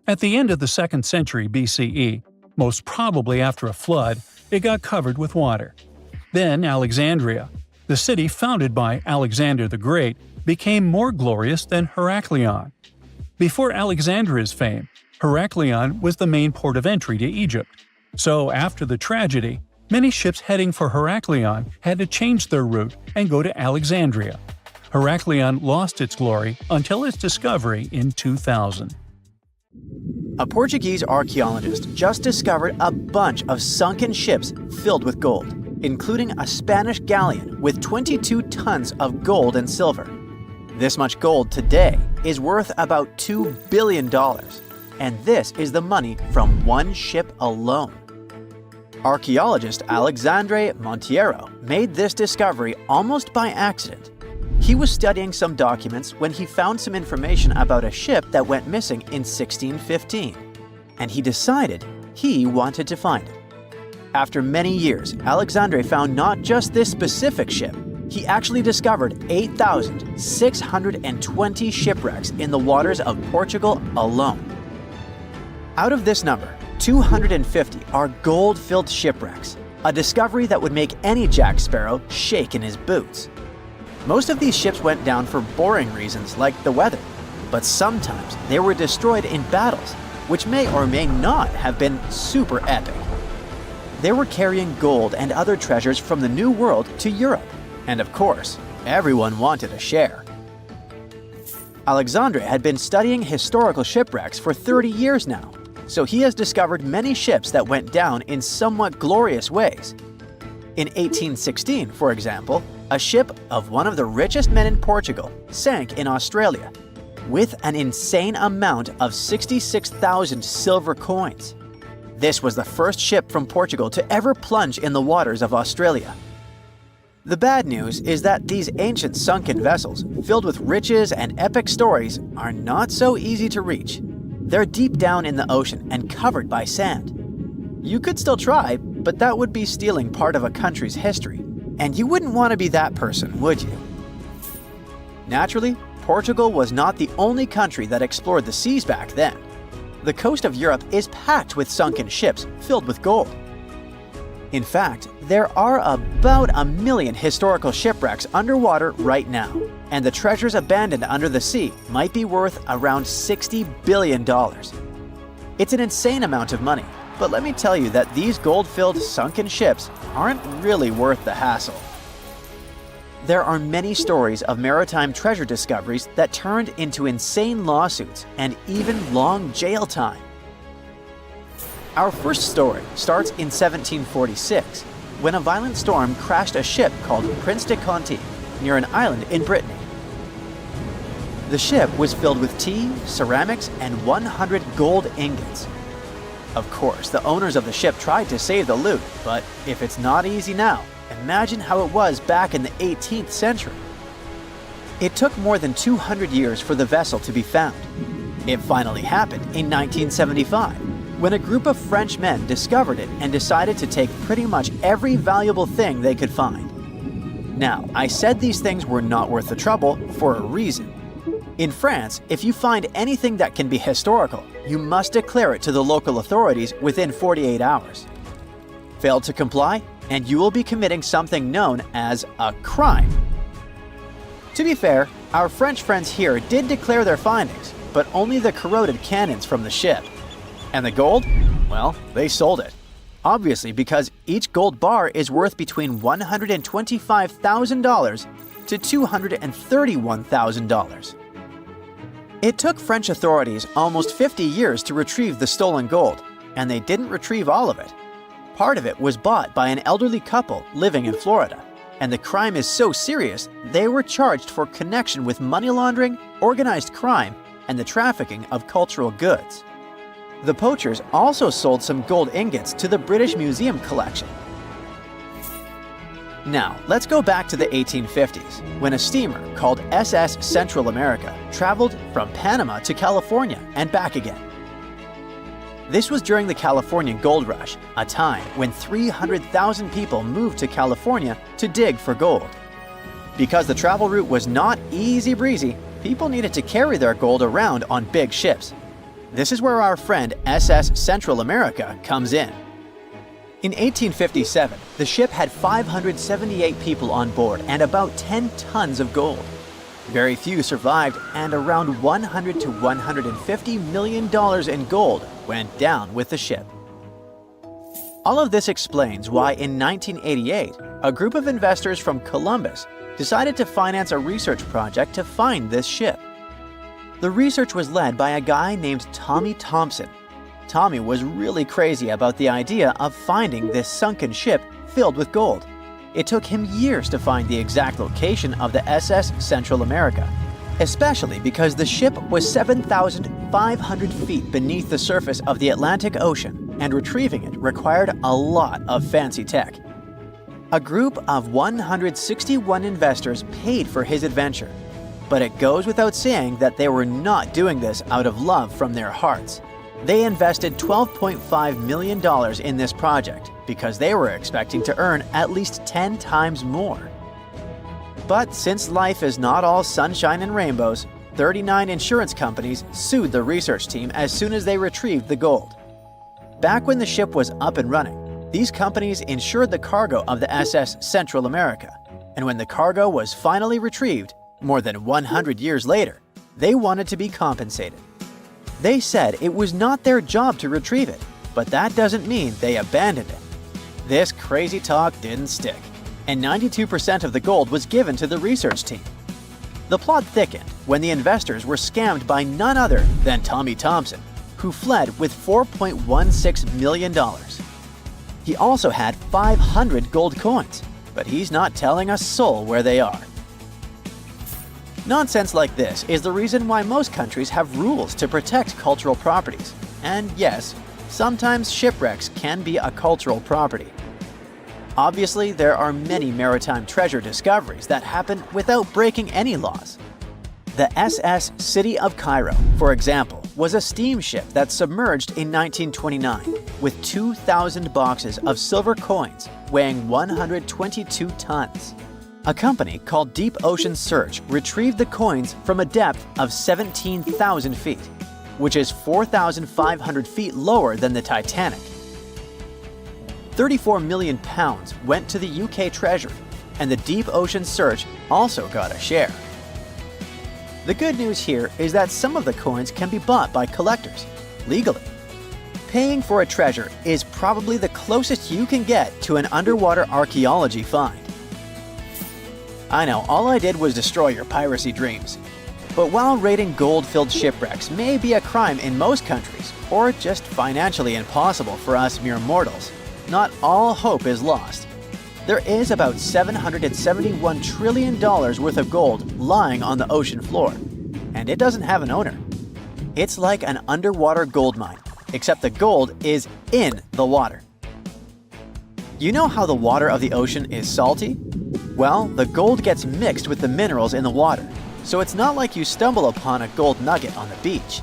At the end of the 2nd century BCE, most probably after a flood, it got covered with water. Then Alexandria, the city founded by Alexander the Great, became more glorious than Heraklion. Before Alexandria's fame, Heraklion was the main port of entry to Egypt. So after the tragedy, many ships heading for Heraklion had to change their route and go to Alexandria. Heraklion lost its glory until its discovery in 2000. A Portuguese archaeologist just discovered a bunch of sunken ships filled with gold, including a Spanish galleon with 22 tons of gold and silver. This much gold today is worth about $2 billion, and this is the money from one ship alone. Archaeologist Alexandre Monteiro made this discovery almost by accident. He was studying some documents when he found some information about a ship that went missing in 1615, and he decided he wanted to find it. After many years, Alexandre found not just this specific ship, he actually discovered 8,620 shipwrecks in the waters of Portugal alone. Out of this number, 250 are gold-filled shipwrecks, a discovery that would make any Jack Sparrow shake in his boots. Most of these ships went down for boring reasons like the weather, but sometimes they were destroyed in battles, which may or may not have been super epic. They were carrying gold and other treasures from the New World to Europe, and of course, everyone wanted a share. Alexandre had been studying historical shipwrecks for 30 years now, so he has discovered many ships that went down in somewhat glorious ways. In 1816, for example, a ship of one of the richest men in Portugal sank in Australia, with an insane amount of 66,000 silver coins. This was the first ship from Portugal to ever plunge in the waters of Australia. The bad news is that these ancient sunken vessels, filled with riches and epic stories, are not so easy to reach. They're deep down in the ocean and covered by sand. You could still try, but that would be stealing part of a country's history, and you wouldn't want to be that person, would you? Naturally, Portugal was not the only country that explored the seas back then. The coast of Europe is packed with sunken ships filled with gold. In fact, there are about 1 million historical shipwrecks underwater right now, and the treasures abandoned under the sea might be worth around $60 billion. It's an insane amount of money, but let me tell you that these gold-filled sunken ships aren't really worth the hassle. There are many stories of maritime treasure discoveries that turned into insane lawsuits and even long jail time. Our first story starts in 1746, when a violent storm crashed a ship called Prince de Conti near an island in Brittany. The ship was filled with tea, ceramics, and 100 gold ingots. Of course, the owners of the ship tried to save the loot, but if it's not easy now, imagine how it was back in the 18th century. It took more than 200 years for the vessel to be found. It finally happened in 1975, when a group of French men discovered it and decided to take pretty much every valuable thing they could find. Now, I said these things were not worth the trouble for a reason. In France, if you find anything that can be historical, you must declare it to the local authorities within 48 hours. Fail to comply, and you will be committing something known as a crime. To be fair, our French friends here did declare their findings, but only the corroded cannons from the ship. And the gold? Well, they sold it. Obviously, because each gold bar is worth between $125,000 to $231,000. It took French authorities almost 50 years to retrieve the stolen gold, and they didn't retrieve all of it. Part of it was bought by an elderly couple living in Florida, and the crime is so serious they were charged for connection with money laundering, organized crime, and the trafficking of cultural goods. The poachers also sold some gold ingots to the British Museum collection. Now, let's go back to the 1850s, when a steamer called SS Central America traveled from Panama to California and back again. This was during the California Gold Rush, a time when 300,000 people moved to California to dig for gold. Because the travel route was not easy breezy, people needed to carry their gold around on big ships. This is where our friend SS Central America comes in. In 1857, the ship had 578 people on board and about 10 tons of gold. Very few survived, and around $100 to $150 million in gold went down with the ship. All of this explains why in 1988, a group of investors from Columbus decided to finance a research project to find this ship. The research was led by a guy named Tommy Thompson. Tommy was really crazy about the idea of finding this sunken ship filled with gold. It took him years to find the exact location of the SS Central America, especially because the ship was 7,500 feet beneath the surface of the Atlantic Ocean, and retrieving it required a lot of fancy tech. A group of 161 investors paid for his adventure, but it goes without saying that they were not doing this out of love from their hearts. They invested $12.5 million in this project because they were expecting to earn at least 10 times more. But since life is not all sunshine and rainbows, 39 insurance companies sued the research team as soon as they retrieved the gold. Back when the ship was up and running, these companies insured the cargo of the SS Central America, and when the cargo was finally retrieved, more than 100 years later, they wanted to be compensated. They said it was not their job to retrieve it, but that doesn't mean they abandoned it. This crazy talk didn't stick, and 92% of the gold was given to the research team. The plot thickened when the investors were scammed by none other than Tommy Thompson, who fled with $4.16 million. He also had 500 gold coins, but he's not telling a soul where they are. Nonsense like this is the reason why most countries have rules to protect cultural properties. And yes, sometimes shipwrecks can be a cultural property. Obviously, there are many maritime treasure discoveries that happen without breaking any laws. The SS City of Cairo, for example, was a steamship that submerged in 1929 with 2,000 boxes of silver coins weighing 122 tons. A company called Deep Ocean Search retrieved the coins from a depth of 17,000 feet, which is 4,500 feet lower than the Titanic. 34 million pounds went to the UK Treasury, and the Deep Ocean Search also got a share. The good news here is that some of the coins can be bought by collectors, legally. Paying for a treasure is probably the closest you can get to an underwater archaeology find. I know, all I did was destroy your piracy dreams. But while raiding gold-filled shipwrecks may be a crime in most countries, or just financially impossible for us mere mortals, not all hope is lost. There is about $771 trillion worth of gold lying on the ocean floor, and it doesn't have an owner. It's like an underwater gold mine, except the gold is in the water. You know how the water of the ocean is salty? Well, the gold gets mixed with the minerals in the water, so it's not like you stumble upon a gold nugget on the beach.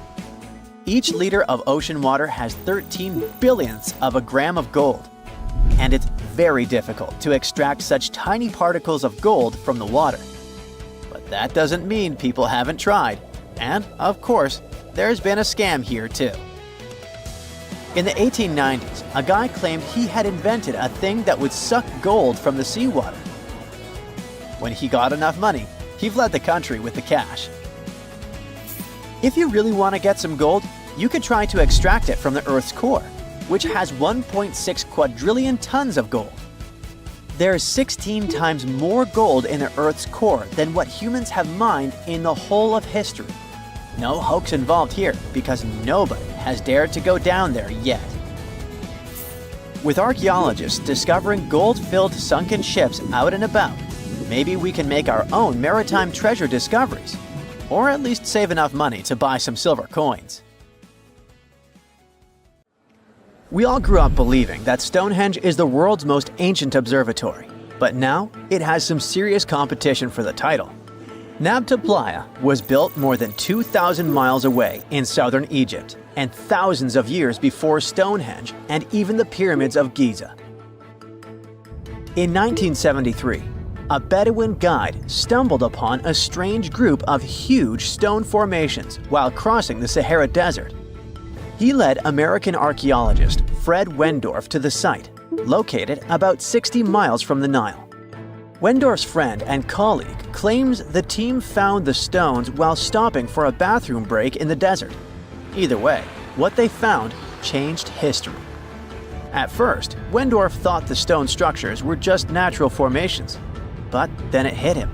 Each liter of ocean water has 13 billionths of a gram of gold, and it's very difficult to extract such tiny particles of gold from the water. But that doesn't mean people haven't tried, and of course, there's been a scam here too. In the 1890s, a guy claimed he had invented a thing that would suck gold from the seawater. When he got enough money, he fled the country with the cash. If you really want to get some gold, you could try to extract it from the Earth's core, which has 1.6 quadrillion tons of gold. There's 16 times more gold in the Earth's core than what humans have mined in the whole of history. No hoax involved here, because nobody has dared to go down there yet. With archaeologists discovering gold-filled sunken ships out and about, maybe we can make our own maritime treasure discoveries, or at least save enough money to buy some silver coins. We all grew up believing that Stonehenge is the world's most ancient observatory, but now it has some serious competition for the title. Nabta Playa was built more than 2,000 miles away in southern Egypt, and thousands of years before Stonehenge and even the pyramids of Giza. In 1973, a Bedouin guide stumbled upon a strange group of huge stone formations while crossing the Sahara Desert. He led American archaeologist Fred Wendorf to the site, located about 60 miles from the Nile. Wendorf's friend and colleague claims the team found the stones while stopping for a bathroom break in the desert. Either way, what they found changed history. At first, Wendorf thought the stone structures were just natural formations, but then it hit him.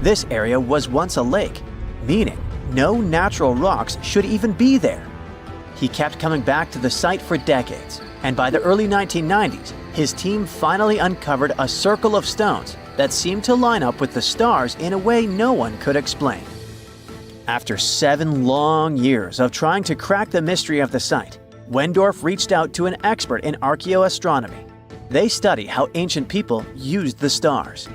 This area was once a lake, meaning no natural rocks should even be there. He kept coming back to the site for decades, and by the early 1990s, his team finally uncovered a circle of stones that seemed to line up with the stars in a way no one could explain. After 7 long years of trying to crack the mystery of the site, Wendorf reached out to an expert in archaeoastronomy. They study how ancient people used the stars.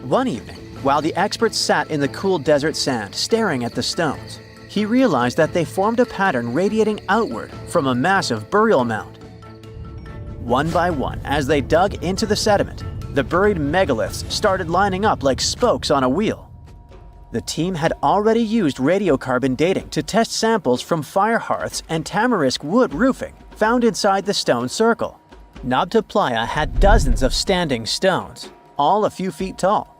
One evening, while the expert sat in the cool desert sand staring at the stones, he realized that they formed a pattern radiating outward from a massive burial mound. One by one, as they dug into the sediment, the buried megaliths started lining up like spokes on a wheel. The team had already used radiocarbon dating to test samples from fire hearths and tamarisk wood roofing found inside the stone circle. Nabta Playa had dozens of standing stones, all a few feet tall.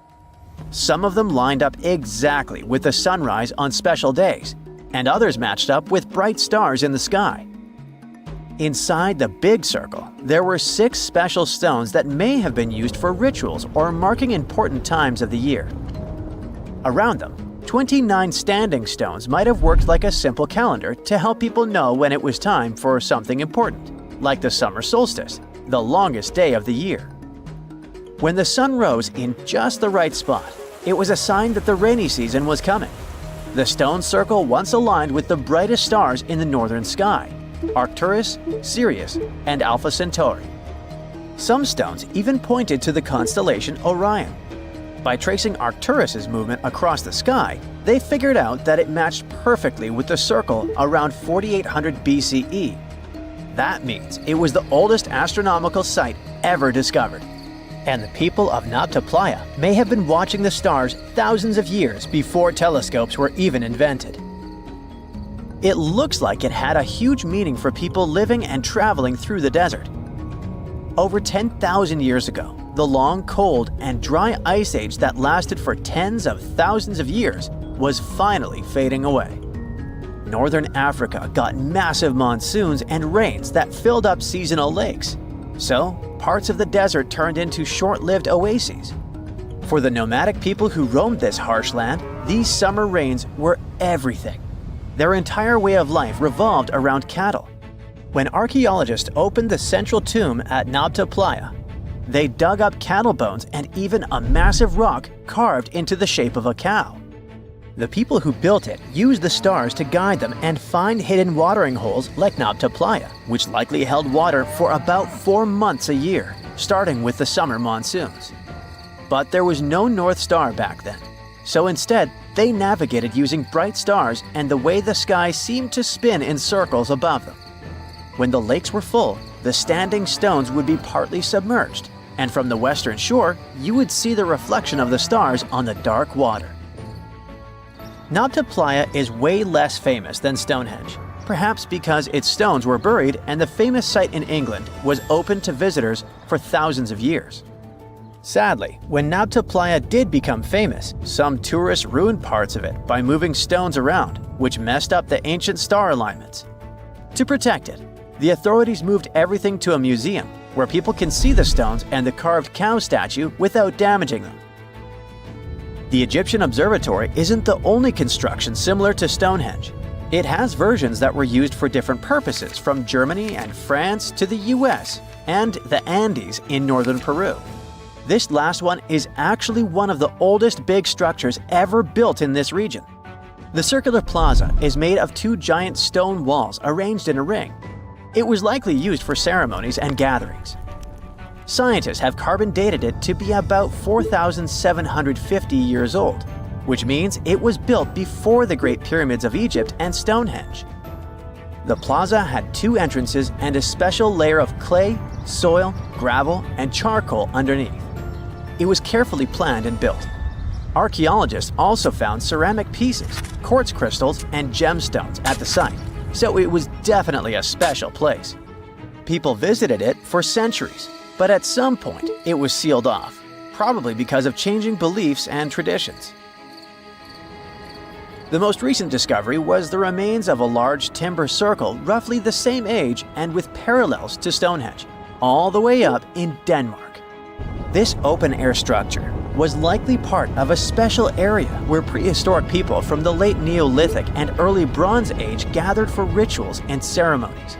Some of them lined up exactly with the sunrise on special days, and others matched up with bright stars in the sky. Inside the big circle, there were 6 special stones that may have been used for rituals or marking important times of the year. Around them, 29 standing stones might have worked like a simple calendar to help people know when it was time for something important, like the summer solstice, the longest day of the year. When the sun rose in just the right spot, it was a sign that the rainy season was coming. The stone circle once aligned with the brightest stars in the northern sky: Arcturus, Sirius, and Alpha Centauri. Some stones even pointed to the constellation Orion. By tracing Arcturus's movement across the sky, they figured out that it matched perfectly with the circle around 4800 BCE. That means it was the oldest astronomical site ever discovered. And the people of Nabta Playa may have been watching the stars thousands of years before telescopes were even invented. It looks like it had a huge meaning for people living and traveling through the desert. Over 10,000 years ago, the long, cold, and dry ice age that lasted for tens of thousands of years was finally fading away. Northern Africa got massive monsoons and rains that filled up seasonal lakes. So, parts of the desert turned into short-lived oases. For the nomadic people who roamed this harsh land, these summer rains were everything. Their entire way of life revolved around cattle. When archaeologists opened the central tomb at Nabta Playa, they dug up cattle bones and even a massive rock carved into the shape of a cow. The people who built it used the stars to guide them and find hidden watering holes like Nabta Playa, which likely held water for about 4 months a year, starting with the summer monsoons. But there was no North Star back then, so instead they navigated using bright stars and the way the sky seemed to spin in circles above them. When the lakes were full, the standing stones would be partly submerged, and from the western shore, you would see the reflection of the stars on the dark water. Nabta Playa is way less famous than Stonehenge, perhaps because its stones were buried and the famous site in England was open to visitors for thousands of years. Sadly, when Nabta Playa did become famous, some tourists ruined parts of it by moving stones around, which messed up the ancient star alignments. To protect it, the authorities moved everything to a museum where people can see the stones and the carved cow statue without damaging them. The Egyptian Observatory isn't the only construction similar to Stonehenge. It has versions that were used for different purposes, from Germany and France to the US and the Andes in northern Peru. This last one is actually one of the oldest big structures ever built in this region. The circular plaza is made of 2 giant stone walls arranged in a ring. It was likely used for ceremonies and gatherings. Scientists have carbon dated it to be about 4,750 years old, which means it was built before the Great Pyramids of Egypt and Stonehenge. The plaza had 2 entrances and a special layer of clay, soil, gravel, and charcoal underneath. It was carefully planned and built. Archaeologists also found ceramic pieces, quartz crystals, and gemstones at the site, so it was definitely a special place. People visited it for centuries, but at some point it was sealed off, probably because of changing beliefs and traditions. The most recent discovery was the remains of a large timber circle roughly the same age and with parallels to Stonehenge, all the way up in Denmark. This open-air structure was likely part of a special area where prehistoric people from the late Neolithic and early Bronze Age gathered for rituals and ceremonies.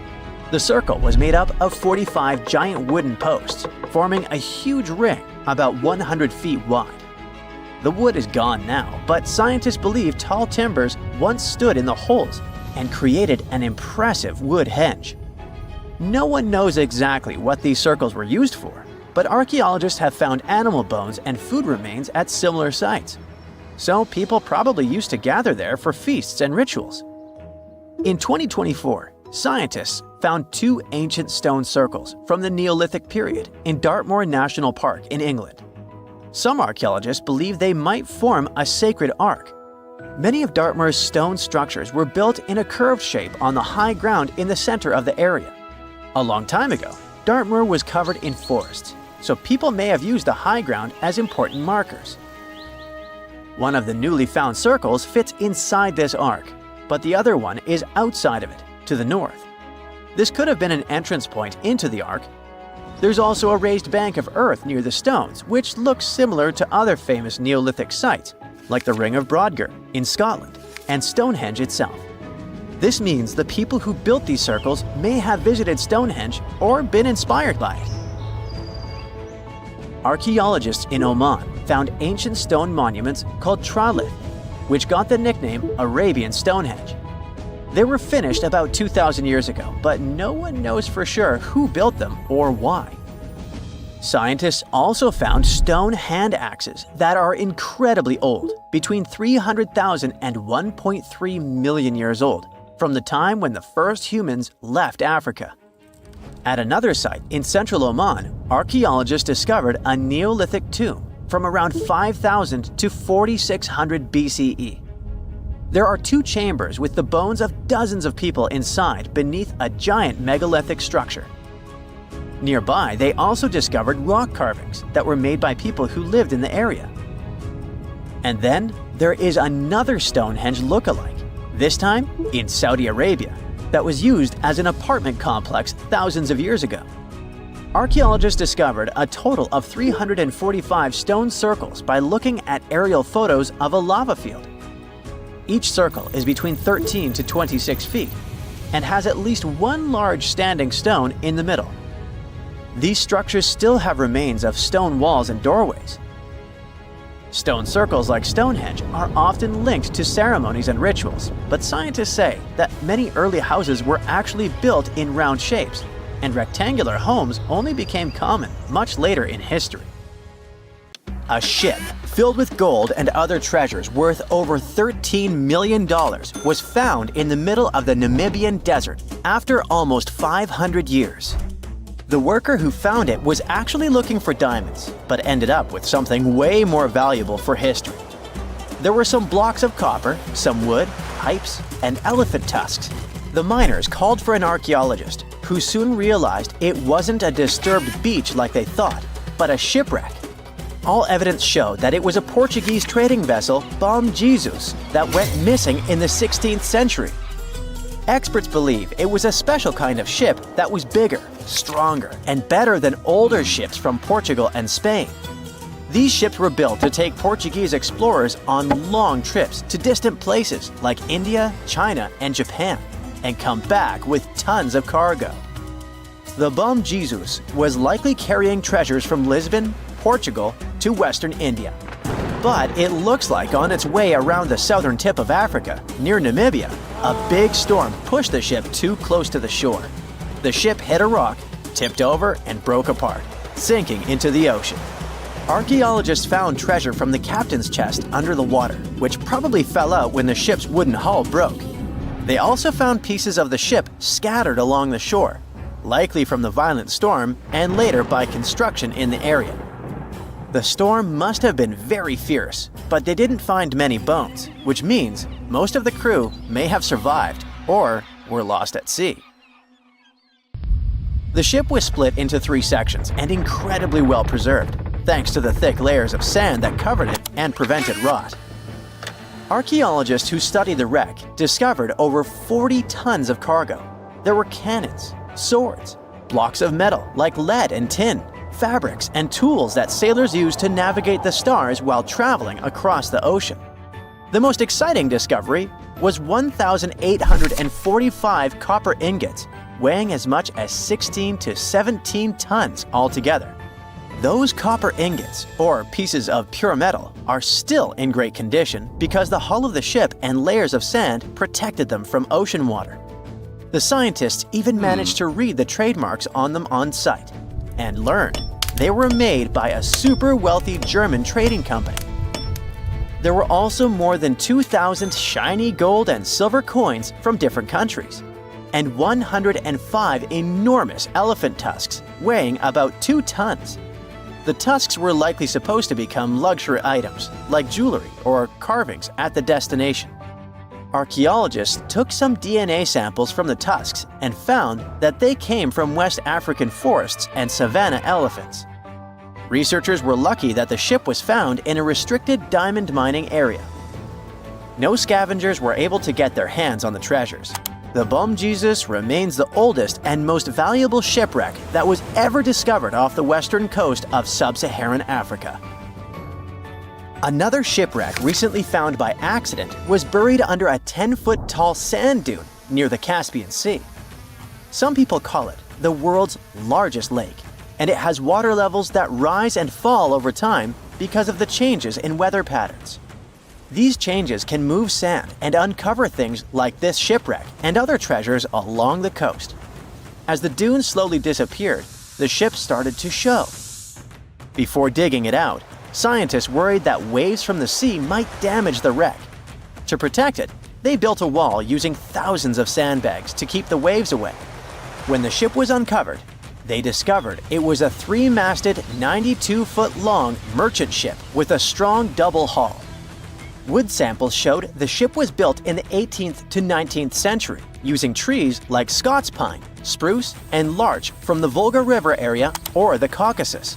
The circle was made up of 45 giant wooden posts, forming a huge ring about 100 feet wide. The wood is gone now, but scientists believe tall timbers once stood in the holes and created an impressive wood henge. No one knows exactly what these circles were used for, but archaeologists have found animal bones and food remains at similar sites. So people probably used to gather there for feasts and rituals. In 2024, scientists found 2 ancient stone circles from the Neolithic period in Dartmoor National Park in England. Some archaeologists believe they might form a sacred ark. Many of Dartmoor's stone structures were built in a curved shape on the high ground in the center of the area. A long time ago, Dartmoor was covered in forests, so people may have used the high ground as important markers. One of the newly found circles fits inside this ark, but the other one is outside of it, to the north. This could have been an entrance point into the ark. There's also a raised bank of earth near the stones, which looks similar to other famous Neolithic sites, like the Ring of Brodgar in Scotland and Stonehenge itself. This means the people who built these circles may have visited Stonehenge or been inspired by it. Archaeologists in Oman found ancient stone monuments called tralith, which got the nickname Arabian Stonehenge. They were finished about 2,000 years ago, but no one knows for sure who built them or why. Scientists also found stone hand axes that are incredibly old, between 300,000 and 1.3 million years old, from the time when the first humans left Africa. At another site in central Oman, archaeologists discovered a Neolithic tomb from around 5000 to 4600 BCE. There are 2 chambers with the bones of dozens of people inside beneath a giant megalithic structure. Nearby, they also discovered rock carvings that were made by people who lived in the area. And then there is another Stonehenge look-alike, this time in Saudi Arabia, that was used as an apartment complex thousands of years ago. Archaeologists discovered a total of 345 stone circles by looking at aerial photos of a lava field. Each circle is between 13 to 26 feet and has at least one large standing stone in the middle. These structures still have remains of stone walls and doorways. Stone circles like Stonehenge are often linked to ceremonies and rituals, but scientists say that many early houses were actually built in round shapes, and rectangular homes only became common much later in history. A ship filled with gold and other treasures worth over $13 million was found in the middle of the Namibian desert after almost 500 years. The worker who found it was actually looking for diamonds, but ended up with something way more valuable for history. There were some blocks of copper, some wood, pipes, and elephant tusks. The miners called for an archaeologist, who soon realized it wasn't a disturbed beach like they thought, but a shipwreck. All evidence showed that it was a Portuguese trading vessel, Bom Jesus, that went missing in the 16th century. Experts believe it was a special kind of ship that was bigger, stronger, and better than older ships from Portugal and Spain. These ships were built to take Portuguese explorers on long trips to distant places like India, China, and Japan, and come back with tons of cargo. The Bom Jesus was likely carrying treasures from Lisbon, Portugal, to Western India. But it looks like on its way around the southern tip of Africa, near Namibia, a big storm pushed the ship too close to the shore. The ship hit a rock, tipped over, and broke apart, sinking into the ocean. Archaeologists found treasure from the captain's chest under the water, which probably fell out when the ship's wooden hull broke. They also found pieces of the ship scattered along the shore, likely from the violent storm and later by construction in the area. The storm must have been very fierce, but they didn't find many bones, which means most of the crew may have survived or were lost at sea. The ship was split into 3 sections and incredibly well preserved, thanks to the thick layers of sand that covered it and prevented rot. Archaeologists who studied the wreck discovered over 40 tons of cargo. There were cannons, swords, blocks of metal like lead and tin, fabrics, and tools that sailors used to navigate the stars while traveling across the ocean. The most exciting discovery was 1,845 copper ingots, weighing as much as 16 to 17 tons altogether. Those copper ingots, or pieces of pure metal, are still in great condition because the hull of the ship and layers of sand protected them from ocean water. The scientists even managed to read the trademarks on them on site, and learned they were made by a super wealthy German trading company. There were also more than 2,000 shiny gold and silver coins from different countries, and 105 enormous elephant tusks weighing about 2 tons. The tusks were likely supposed to become luxury items, like jewelry or carvings at the destination. Archaeologists took some DNA samples from the tusks and found that they came from West African forests and savanna elephants. Researchers were lucky that the ship was found in a restricted diamond mining area. No scavengers were able to get their hands on the treasures. The Bom Jesus remains the oldest and most valuable shipwreck that was ever discovered off the western coast of sub-Saharan Africa. Another shipwreck recently found by accident was buried under a 10-foot tall sand dune near the Caspian Sea. Some people call it the world's largest lake, and it has water levels that rise and fall over time because of the changes in weather patterns. These changes can move sand and uncover things like this shipwreck and other treasures along the coast. As the dunes slowly disappeared, the ship started to show. Before digging it out, scientists worried that waves from the sea might damage the wreck. To protect it, they built a wall using thousands of sandbags to keep the waves away. When the ship was uncovered, they discovered it was a 3-masted, 92-foot-long merchant ship with a strong double hull. Wood samples showed the ship was built in the 18th to 19th century using trees like Scots pine, spruce, and larch from the Volga River area or the Caucasus.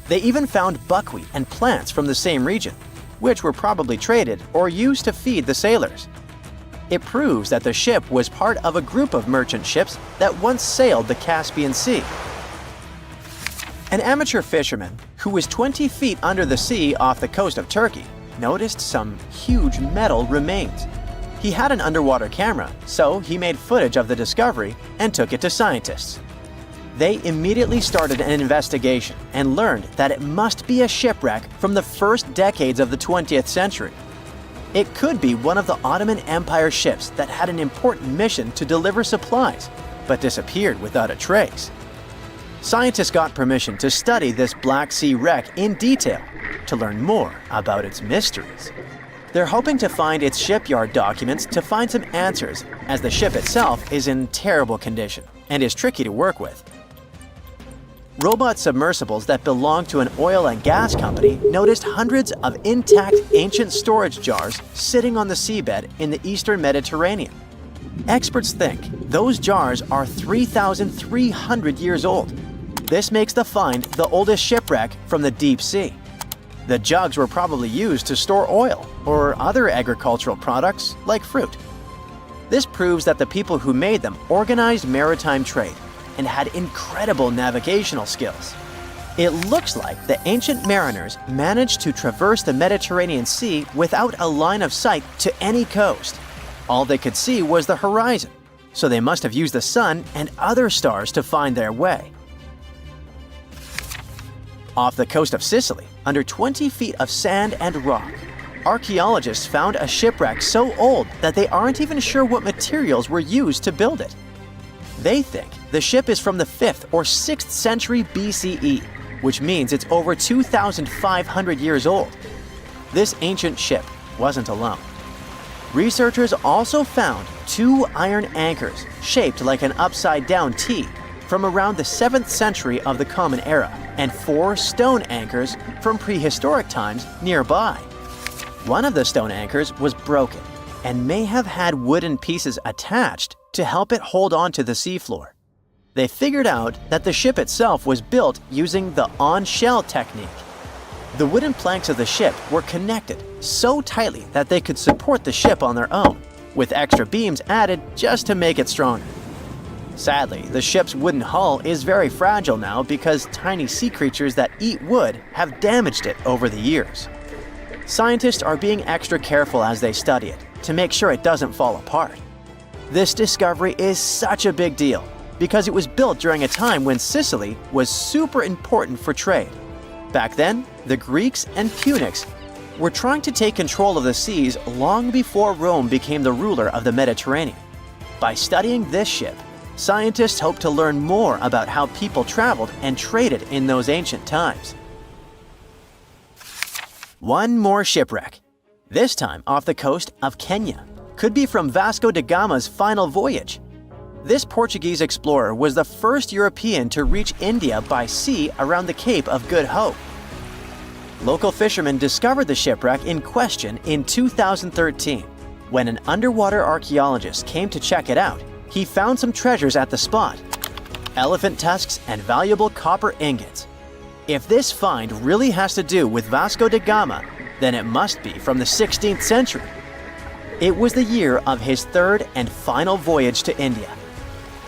They even found buckwheat and plants from the same region, which were probably traded or used to feed the sailors. It proves that the ship was part of a group of merchant ships that once sailed the Caspian Sea. An amateur fisherman who was 20 feet under the sea off the coast of Turkey noticed some huge metal remains. He had an underwater camera, so he made footage of the discovery and took it to scientists. They immediately started an investigation and learned that it must be a shipwreck from the first decades of the 20th century. It could be one of the Ottoman Empire ships that had an important mission to deliver supplies, but disappeared without a trace. Scientists got permission to study this Black Sea wreck in detail to learn more about its mysteries. They're hoping to find its shipyard documents to find some answers, as the ship itself is in terrible condition and is tricky to work with. Robot submersibles that belong to an oil and gas company noticed hundreds of intact ancient storage jars sitting on the seabed in the eastern Mediterranean. Experts think those jars are 3,300 years old. This makes the find the oldest shipwreck from the deep sea. The jugs were probably used to store oil or other agricultural products like fruit. This proves that the people who made them organized maritime trade and had incredible navigational skills. It looks like the ancient mariners managed to traverse the Mediterranean Sea without a line of sight to any coast. All they could see was the horizon, so they must have used the sun and other stars to find their way. Off the coast of Sicily, under 20 feet of sand and rock, archaeologists found a shipwreck so old that they aren't even sure what materials were used to build it. They think the ship is from the 5th or 6th century BCE, which means it's over 2,500 years old. This ancient ship wasn't alone. Researchers also found 2 iron anchors shaped like an upside-down T from around the 7th century of the Common Era and 4 stone anchors from prehistoric times nearby. One of the stone anchors was broken and may have had wooden pieces attached to help it hold on to the seafloor. They figured out that the ship itself was built using the on-shell technique. The wooden planks of the ship were connected so tightly that they could support the ship on their own, with extra beams added just to make it stronger. Sadly, the ship's wooden hull is very fragile now because tiny sea creatures that eat wood have damaged it over the years. Scientists are being extra careful as they study it to make sure it doesn't fall apart. This discovery is such a big deal because it was built during a time when Sicily was super important for trade. Back then, the Greeks and Punics were trying to take control of the seas long before Rome became the ruler of the Mediterranean. By studying this ship, scientists hope to learn more about how people traveled and traded in those ancient times. One more shipwreck, this time off the coast of Kenya. Could be from Vasco da Gama's final voyage. This Portuguese explorer was the first European to reach India by sea around the Cape of Good Hope. Local fishermen discovered the shipwreck in question in 2013. When an underwater archaeologist came to check it out, he found some treasures at the spot: elephant tusks and valuable copper ingots. If this find really has to do with Vasco da Gama, then it must be from the 16th century. It was the year of his 3rd and final voyage to India.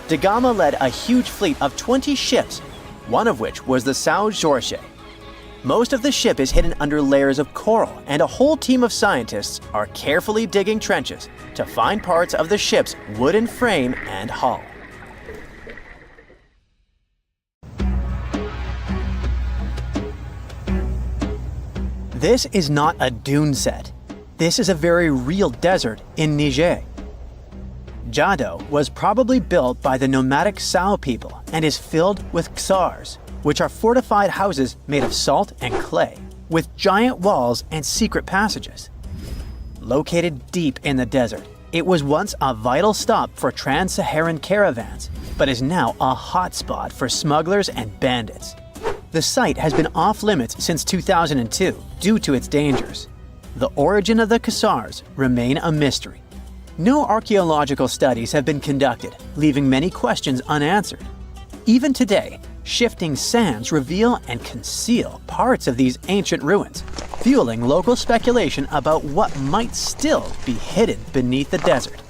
Da Gama led a huge fleet of 20 ships, one of which was the São Jorge. Most of the ship is hidden under layers of coral, and a whole team of scientists are carefully digging trenches to find parts of the ship's wooden frame and hull. This is not a dune set. This is a very real desert in Niger. Jado was probably built by the nomadic Sao people and is filled with czars, which are fortified houses made of salt and clay, with giant walls and secret passages. Located deep in the desert, it was once a vital stop for trans-Saharan caravans, but is now a hotspot for smugglers and bandits. The site has been off-limits since 2002 due to its dangers. The origin of the Khazars remain a mystery. No archaeological studies have been conducted, leaving many questions unanswered. Even today, shifting sands reveal and conceal parts of these ancient ruins, fueling local speculation about what might still be hidden beneath the desert.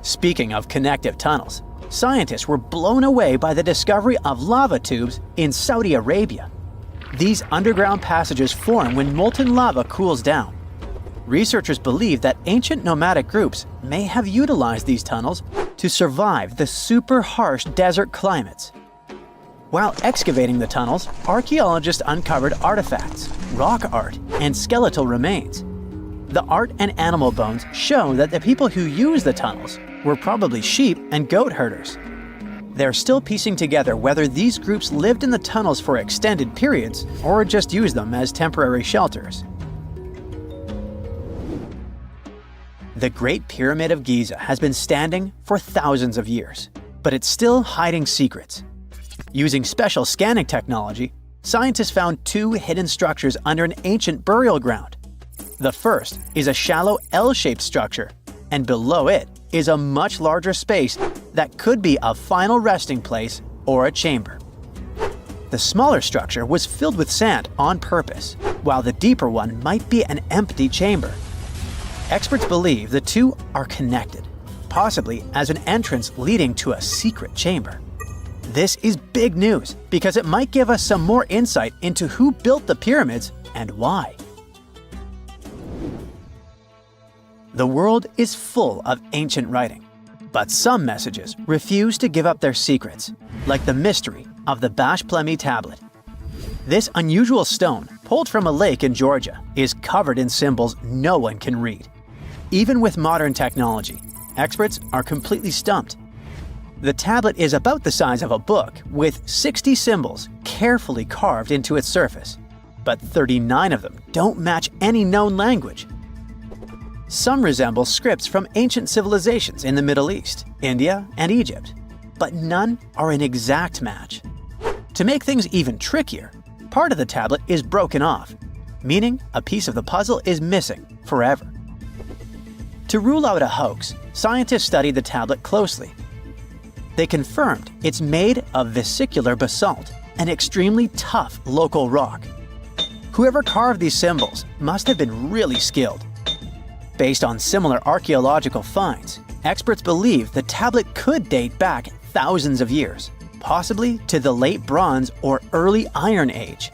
Speaking of connective tunnels, scientists were blown away by the discovery of lava tubes in Saudi Arabia. These underground passages form when molten lava cools down. Researchers believe that ancient nomadic groups may have utilized these tunnels to survive the super harsh desert climates. While excavating the tunnels, archaeologists uncovered artifacts, rock art, and skeletal remains. The art and animal bones show that the people who used the tunnels were probably sheep and goat herders. They're still piecing together whether these groups lived in the tunnels for extended periods or just used them as temporary shelters. The Great Pyramid of Giza has been standing for thousands of years, but it's still hiding secrets. Using special scanning technology, scientists found two hidden structures under an ancient burial ground. The first is a shallow L-shaped structure, and below it is a much larger space that could be a final resting place or a chamber. The smaller structure was filled with sand on purpose, while the deeper one might be an empty chamber. Experts believe the two are connected, possibly as an entrance leading to a secret chamber. This is big news because it might give us some more insight into who built the pyramids and why. The world is full of ancient writing, but some messages refuse to give up their secrets, like the mystery of the Bashplemi tablet. This unusual stone, pulled from a lake in Georgia, is covered in symbols no one can read. Even with modern technology, experts are completely stumped. The tablet is about the size of a book, with 60 symbols carefully carved into its surface, but 39 of them don't match any known language. Some resemble scripts from ancient civilizations in the Middle East, India, and Egypt, but none are an exact match. To make things even trickier, part of the tablet is broken off, meaning a piece of the puzzle is missing forever. To rule out a hoax, scientists studied the tablet closely. They confirmed it's made of vesicular basalt, an extremely tough local rock. Whoever carved these symbols must have been really skilled. Based on similar archaeological finds, experts believe the tablet could date back thousands of years, possibly to the late Bronze or early Iron Age.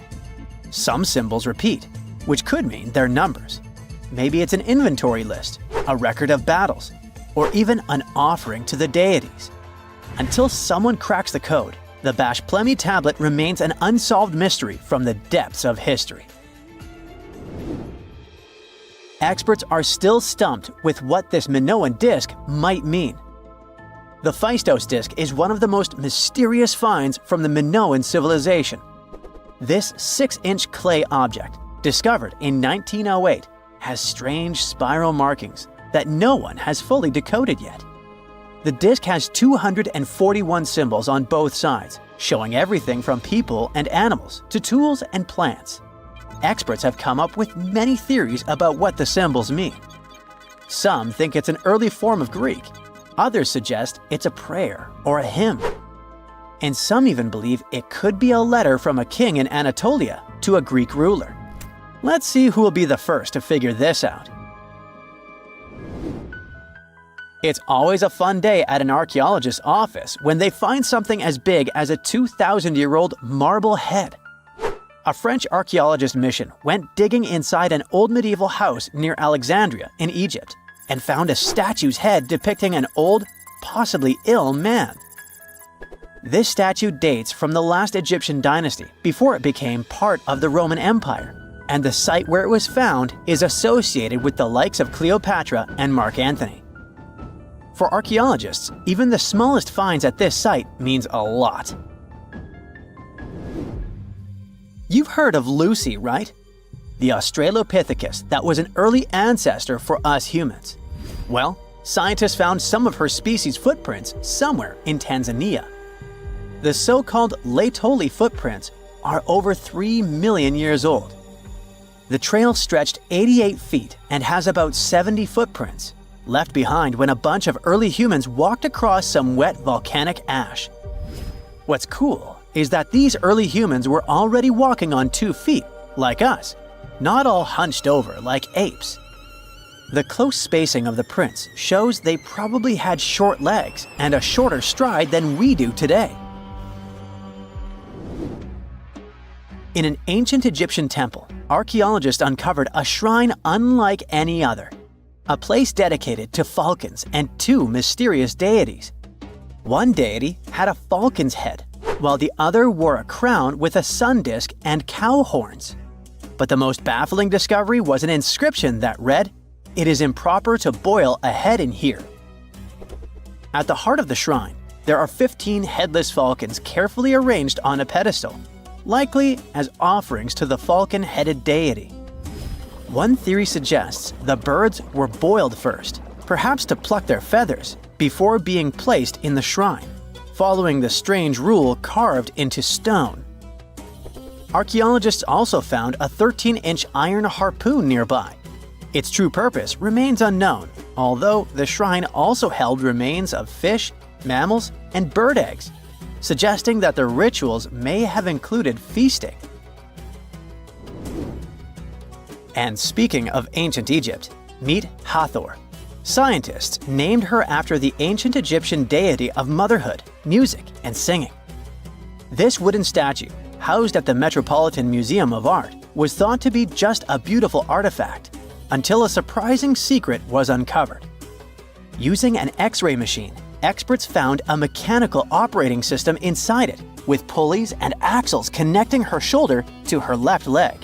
Some symbols repeat, which could mean they're numbers. Maybe it's an inventory list, a record of battles, or even an offering to the deities. Until someone cracks the code, the Bashplemi tablet remains an unsolved mystery from the depths of history. Experts are still stumped with what this Minoan disc might mean. The Phaistos disc is one of the most mysterious finds from the Minoan civilization. This 6-inch clay object, discovered in 1908, has strange spiral markings that no one has fully decoded yet. The disc has 241 symbols on both sides, showing everything from people and animals to tools and plants. Experts have come up with many theories about what the symbols mean. Some think it's an early form of Greek. Others suggest it's a prayer or a hymn. And some even believe it could be a letter from a king in Anatolia to a Greek ruler. Let's see who will be the first to figure this out. It's always a fun day at an archaeologist's office when they find something as big as a 2,000-year-old marble head. A French archaeologist mission went digging inside an old medieval house near Alexandria in Egypt and found a statue's head depicting an old, possibly ill man. This statue dates from the last Egyptian dynasty before it became part of the Roman Empire, and the site where it was found is associated with the likes of Cleopatra and Mark Antony. For archaeologists, even the smallest finds at this site means a lot. You've heard of Lucy, right? The Australopithecus that was an early ancestor for us humans. Well, scientists found some of her species' footprints somewhere in Tanzania. The so-called Laetoli footprints are over 3 million years old. The trail stretched 88 feet and has about 70 footprints, left behind when a bunch of early humans walked across some wet volcanic ash. What's cool is that these early humans were already walking on 2 feet, like us, not all hunched over like apes. The close spacing of the prints shows they probably had short legs and a shorter stride than we do today. In an ancient Egyptian temple, archaeologists uncovered a shrine unlike any other, a place dedicated to falcons and 2 mysterious deities. One deity had a falcon's head, while the other wore a crown with a sun disk and cow horns. But the most baffling discovery was an inscription that read, "It is improper to boil a head in here." At the heart of the shrine, there are 15 headless falcons carefully arranged on a pedestal, likely as offerings to the falcon-headed deity. One theory suggests the birds were boiled first, perhaps to pluck their feathers, before being placed in the shrine, following the strange rule carved into stone. Archaeologists also found a 13-inch iron harpoon nearby. Its true purpose remains unknown, although the shrine also held remains of fish, mammals, and bird eggs, suggesting that the rituals may have included feasting. And speaking of ancient Egypt, meet Hathor. Scientists named her after the ancient Egyptian deity of motherhood, music, and singing. This wooden statue, housed at the Metropolitan Museum of Art, was thought to be just a beautiful artifact, until a surprising secret was uncovered. Using an X-ray machine, experts found a mechanical operating system inside it, with pulleys and axles connecting her shoulder to her left leg.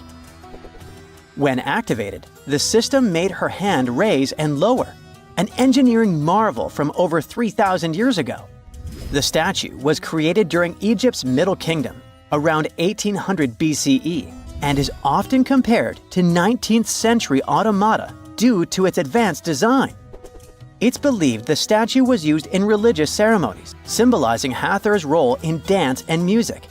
When activated, the system made her hand raise and lower, an engineering marvel from over 3,000 years ago. The statue was created during Egypt's Middle Kingdom, around 1800 BCE, and is often compared to 19th century automata due to its advanced design. It's believed the statue was used in religious ceremonies, symbolizing Hathor's role in dance and music.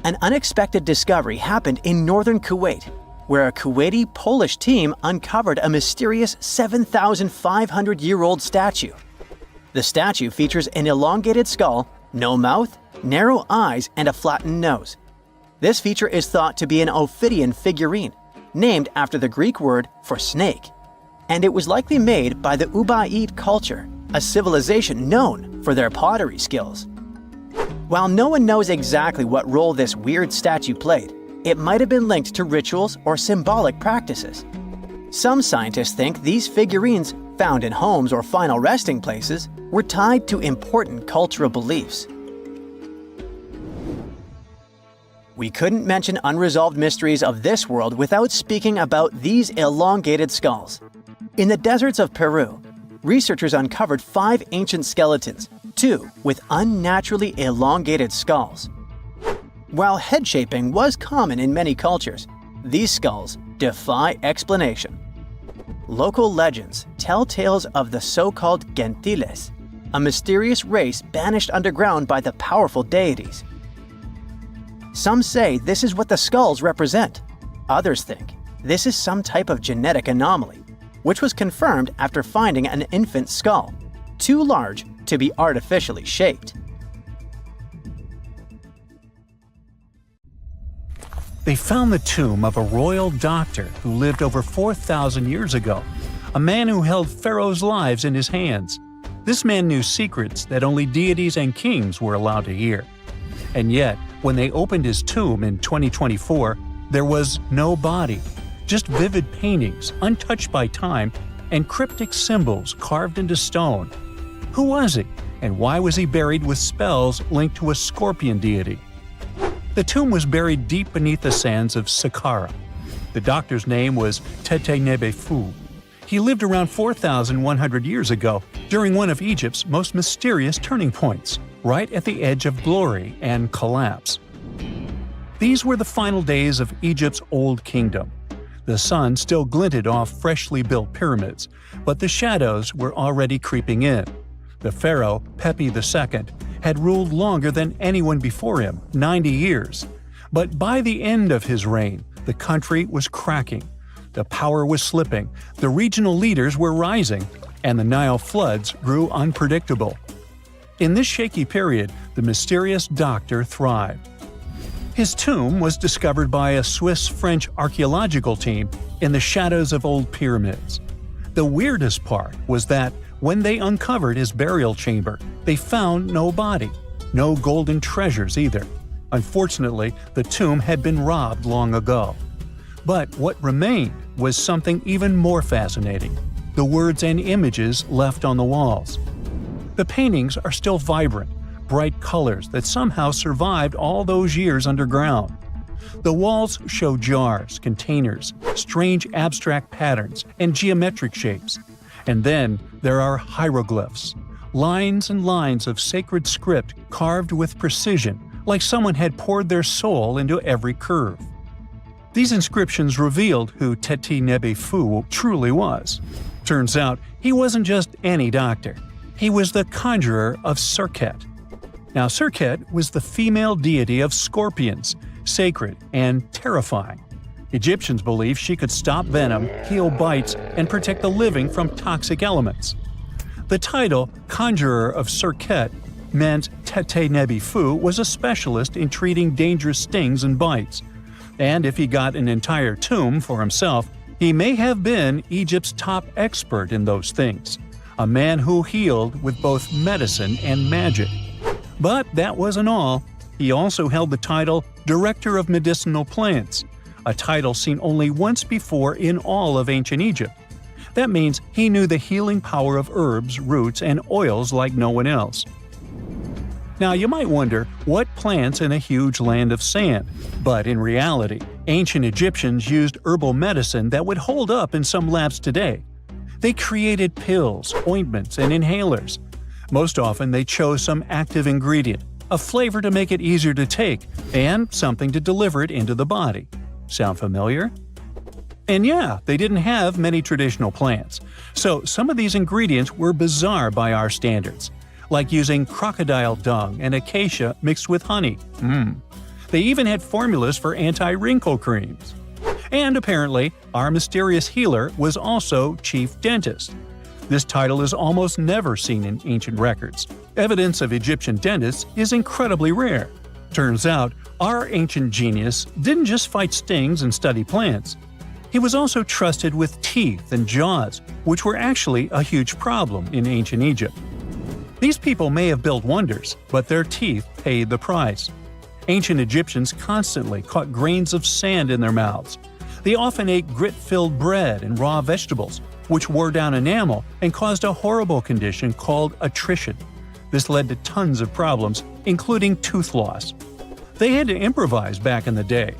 An unexpected discovery happened in northern Kuwait, where a Kuwaiti-Polish team uncovered a mysterious 7,500-year-old statue. The statue features an elongated skull, no mouth, narrow eyes, and a flattened nose. This feature is thought to be an Ophidian figurine, named after the Greek word for snake, and it was likely made by the Ubaid culture, a civilization known for their pottery skills. While no one knows exactly what role this weird statue played, it might have been linked to rituals or symbolic practices. Some scientists think these figurines, found in homes or final resting places, were tied to important cultural beliefs. We couldn't mention unresolved mysteries of this world without speaking about these elongated skulls. In the deserts of Peru, researchers uncovered 5 ancient skeletons, 2 with unnaturally elongated skulls. While head shaping was common in many cultures, these skulls defy explanation. Local legends tell tales of the so-called Gentiles, a mysterious race banished underground by the powerful deities. Some say this is what the skulls represent. Others think this is some type of genetic anomaly, which was confirmed after finding an infant skull, too large to be artificially shaped. They found the tomb of a royal doctor who lived over 4,000 years ago, a man who held pharaohs' lives in his hands. This man knew secrets that only deities and kings were allowed to hear. And yet, when they opened his tomb in 2024, there was no body, just vivid paintings untouched by time and cryptic symbols carved into stone. Who was he, and why was he buried with spells linked to a scorpion deity? The tomb was buried deep beneath the sands of Saqqara. The doctor's name was Tete Nebefu. He lived around 4,100 years ago, during one of Egypt's most mysterious turning points, right at the edge of glory and collapse. These were the final days of Egypt's Old Kingdom. The sun still glinted off freshly built pyramids, but the shadows were already creeping in. The pharaoh, Pepi II, had ruled longer than anyone before him, 90 years. But by the end of his reign, the country was cracking. The power was slipping, the regional leaders were rising, and the Nile floods grew unpredictable. In this shaky period, the mysterious doctor thrived. His tomb was discovered by a Swiss-French archaeological team in the shadows of old pyramids. The weirdest part was that when they uncovered his burial chamber, they found no body, no golden treasures either. Unfortunately, the tomb had been robbed long ago. But what remained was something even more fascinating: the words and images left on the walls. The paintings are still vibrant, bright colors that somehow survived all those years underground. The walls show jars, containers, strange abstract patterns, and geometric shapes. And then there are hieroglyphs, lines and lines of sacred script carved with precision, like someone had poured their soul into every curve. These inscriptions revealed who Teti Nebi Fu truly was. Turns out, he wasn't just any doctor. He was the conjurer of Serket. Now, Serket was the female deity of scorpions, sacred and terrifying. Egyptians believed she could stop venom, heal bites, and protect the living from toxic elements. The title, Conjurer of Serket, meant Teti Nebi Fu was a specialist in treating dangerous stings and bites. And if he got an entire tomb for himself, he may have been Egypt's top expert in those things, a man who healed with both medicine and magic. But that wasn't all. He also held the title Director of Medicinal Plants, a title seen only once before in all of ancient Egypt. That means he knew the healing power of herbs, roots, and oils like no one else. Now, you might wonder, what plants in a huge land of sand? But in reality, ancient Egyptians used herbal medicine that would hold up in some labs today. They created pills, ointments, and inhalers. Most often they chose some active ingredient, a flavor to make it easier to take, and something to deliver it into the body. Sound familiar? And yeah, they didn't have many traditional plants, so some of these ingredients were bizarre by our standards, like using crocodile dung and acacia mixed with honey. They even had formulas for anti-wrinkle creams. And apparently, our mysterious healer was also chief dentist. This title is almost never seen in ancient records. Evidence of Egyptian dentists is incredibly rare. Turns out, our ancient genius didn't just fight stings and study plants. He was also trusted with teeth and jaws, which were actually a huge problem in ancient Egypt. These people may have built wonders, but their teeth paid the price. Ancient Egyptians constantly caught grains of sand in their mouths. They often ate grit-filled bread and raw vegetables, which wore down enamel and caused a horrible condition called attrition. This led to tons of problems, including tooth loss. They had to improvise back in the day.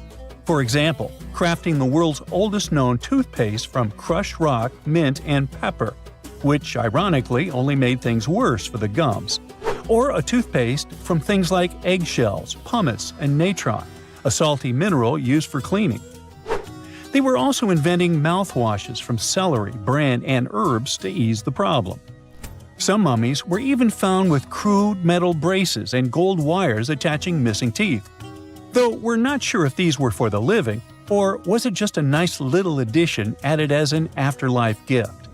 For example, crafting the world's oldest known toothpaste from crushed rock, mint, and pepper, which ironically only made things worse for the gums. Or a toothpaste from things like eggshells, pumice, and natron, a salty mineral used for cleaning. They were also inventing mouthwashes from celery, bran, and herbs to ease the problem. Some mummies were even found with crude metal braces and gold wires attaching missing teeth. Though we're not sure if these were for the living, or was it just a nice little addition added as an afterlife gift.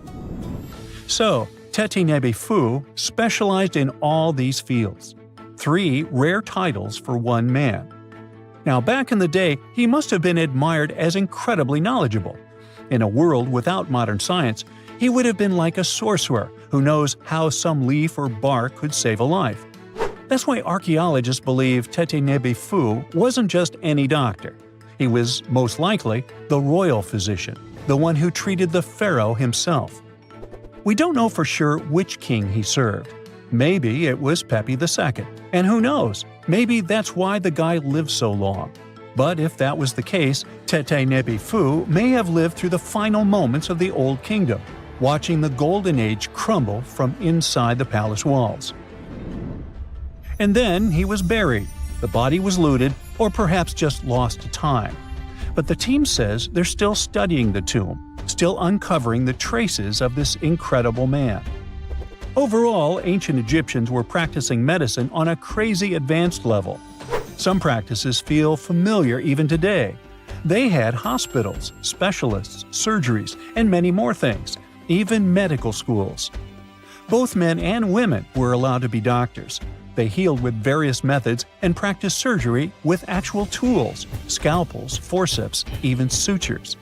So, Teti Nebi Fu specialized in all these fields. 3 rare titles for one man. Now, back in the day, he must have been admired as incredibly knowledgeable. In a world without modern science, he would have been like a sorcerer who knows how some leaf or bark could save a life. That's why archaeologists believe Teti Nebi Fu wasn't just any doctor. He was, most likely, the royal physician, the one who treated the pharaoh himself. We don't know for sure which king he served. Maybe it was Pepi II, and who knows, maybe that's why the guy lived so long. But if that was the case, Teti Nebi Fu may have lived through the final moments of the Old Kingdom. watching the Golden Age crumble from inside the palace walls. And then he was buried. The body was looted, or perhaps just lost to time. But the team says they're still studying the tomb, still uncovering the traces of this incredible man. Overall, ancient Egyptians were practicing medicine on a crazy advanced level. Some practices feel familiar even today. They had hospitals, specialists, surgeries, and many more things, even medical schools. Both men and women were allowed to be doctors. They healed with various methods and practiced surgery with actual tools, scalpels, forceps, even sutures.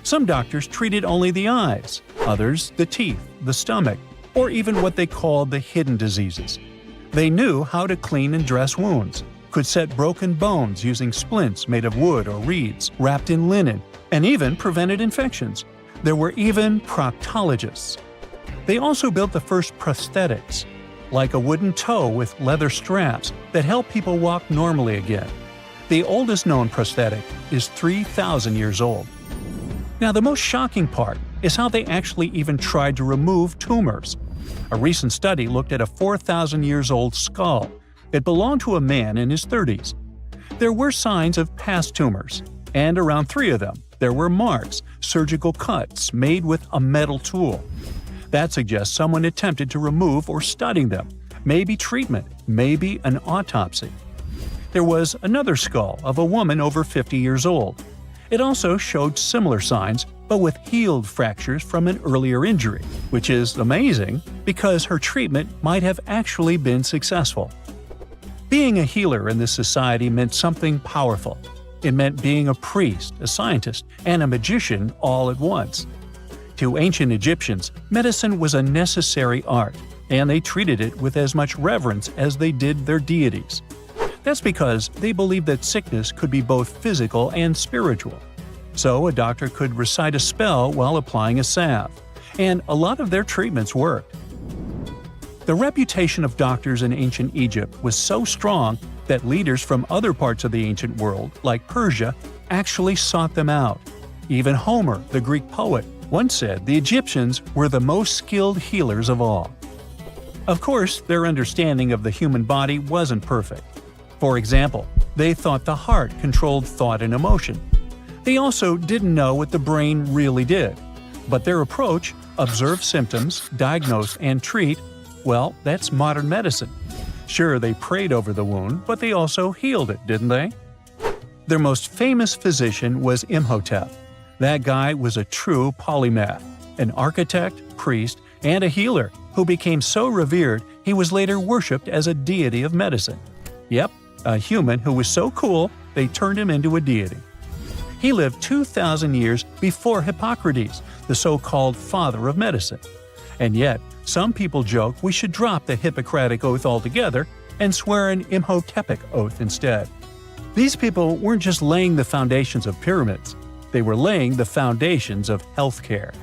Some doctors treated only the eyes, others the teeth, the stomach, or even what they called the hidden diseases. They knew how to clean and dress wounds, could set broken bones using splints made of wood or reeds wrapped in linen, and even prevented infections. There were even proctologists. They also built the first prosthetics, like a wooden toe with leather straps that help people walk normally again. The oldest known prosthetic is 3,000 years old. Now, the most shocking part is how they actually even tried to remove tumors. A recent study looked at a 4,000 years old skull. It belonged to a man in his 30s. There were signs of past tumors, and around 3 of them, there were marks, surgical cuts made with a metal tool. That suggests someone attempted to remove or study them, maybe treatment, maybe an autopsy. There was another skull of a woman over 50 years old. It also showed similar signs, but with healed fractures from an earlier injury, which is amazing because her treatment might have actually been successful. Being a healer in this society meant something powerful. It meant being a priest, a scientist, and a magician all at once. To ancient Egyptians, medicine was a necessary art, and they treated it with as much reverence as they did their deities. That's because they believed that sickness could be both physical and spiritual. So a doctor could recite a spell while applying a salve, and a lot of their treatments worked. The reputation of doctors in ancient Egypt was so strong that leaders from other parts of the ancient world, like Persia, actually sought them out. Even Homer, the Greek poet, once said the Egyptians were the most skilled healers of all. Of course, their understanding of the human body wasn't perfect. For example, they thought the heart controlled thought and emotion. They also didn't know what the brain really did. But their approach, observe symptoms, diagnose, and treat, well, that's modern medicine. Sure, they prayed over the wound, but they also healed it, didn't they? Their most famous physician was Imhotep. That guy was a true polymath, an architect, priest, and a healer who became so revered he was later worshipped as a deity of medicine. Yep, a human who was so cool they turned him into a deity. He lived 2,000 years before Hippocrates, the so-called father of medicine. And yet, some people joke we should drop the Hippocratic Oath altogether and swear an Imhotepic oath instead. These people weren't just laying the foundations of pyramids, they were laying the foundations of healthcare.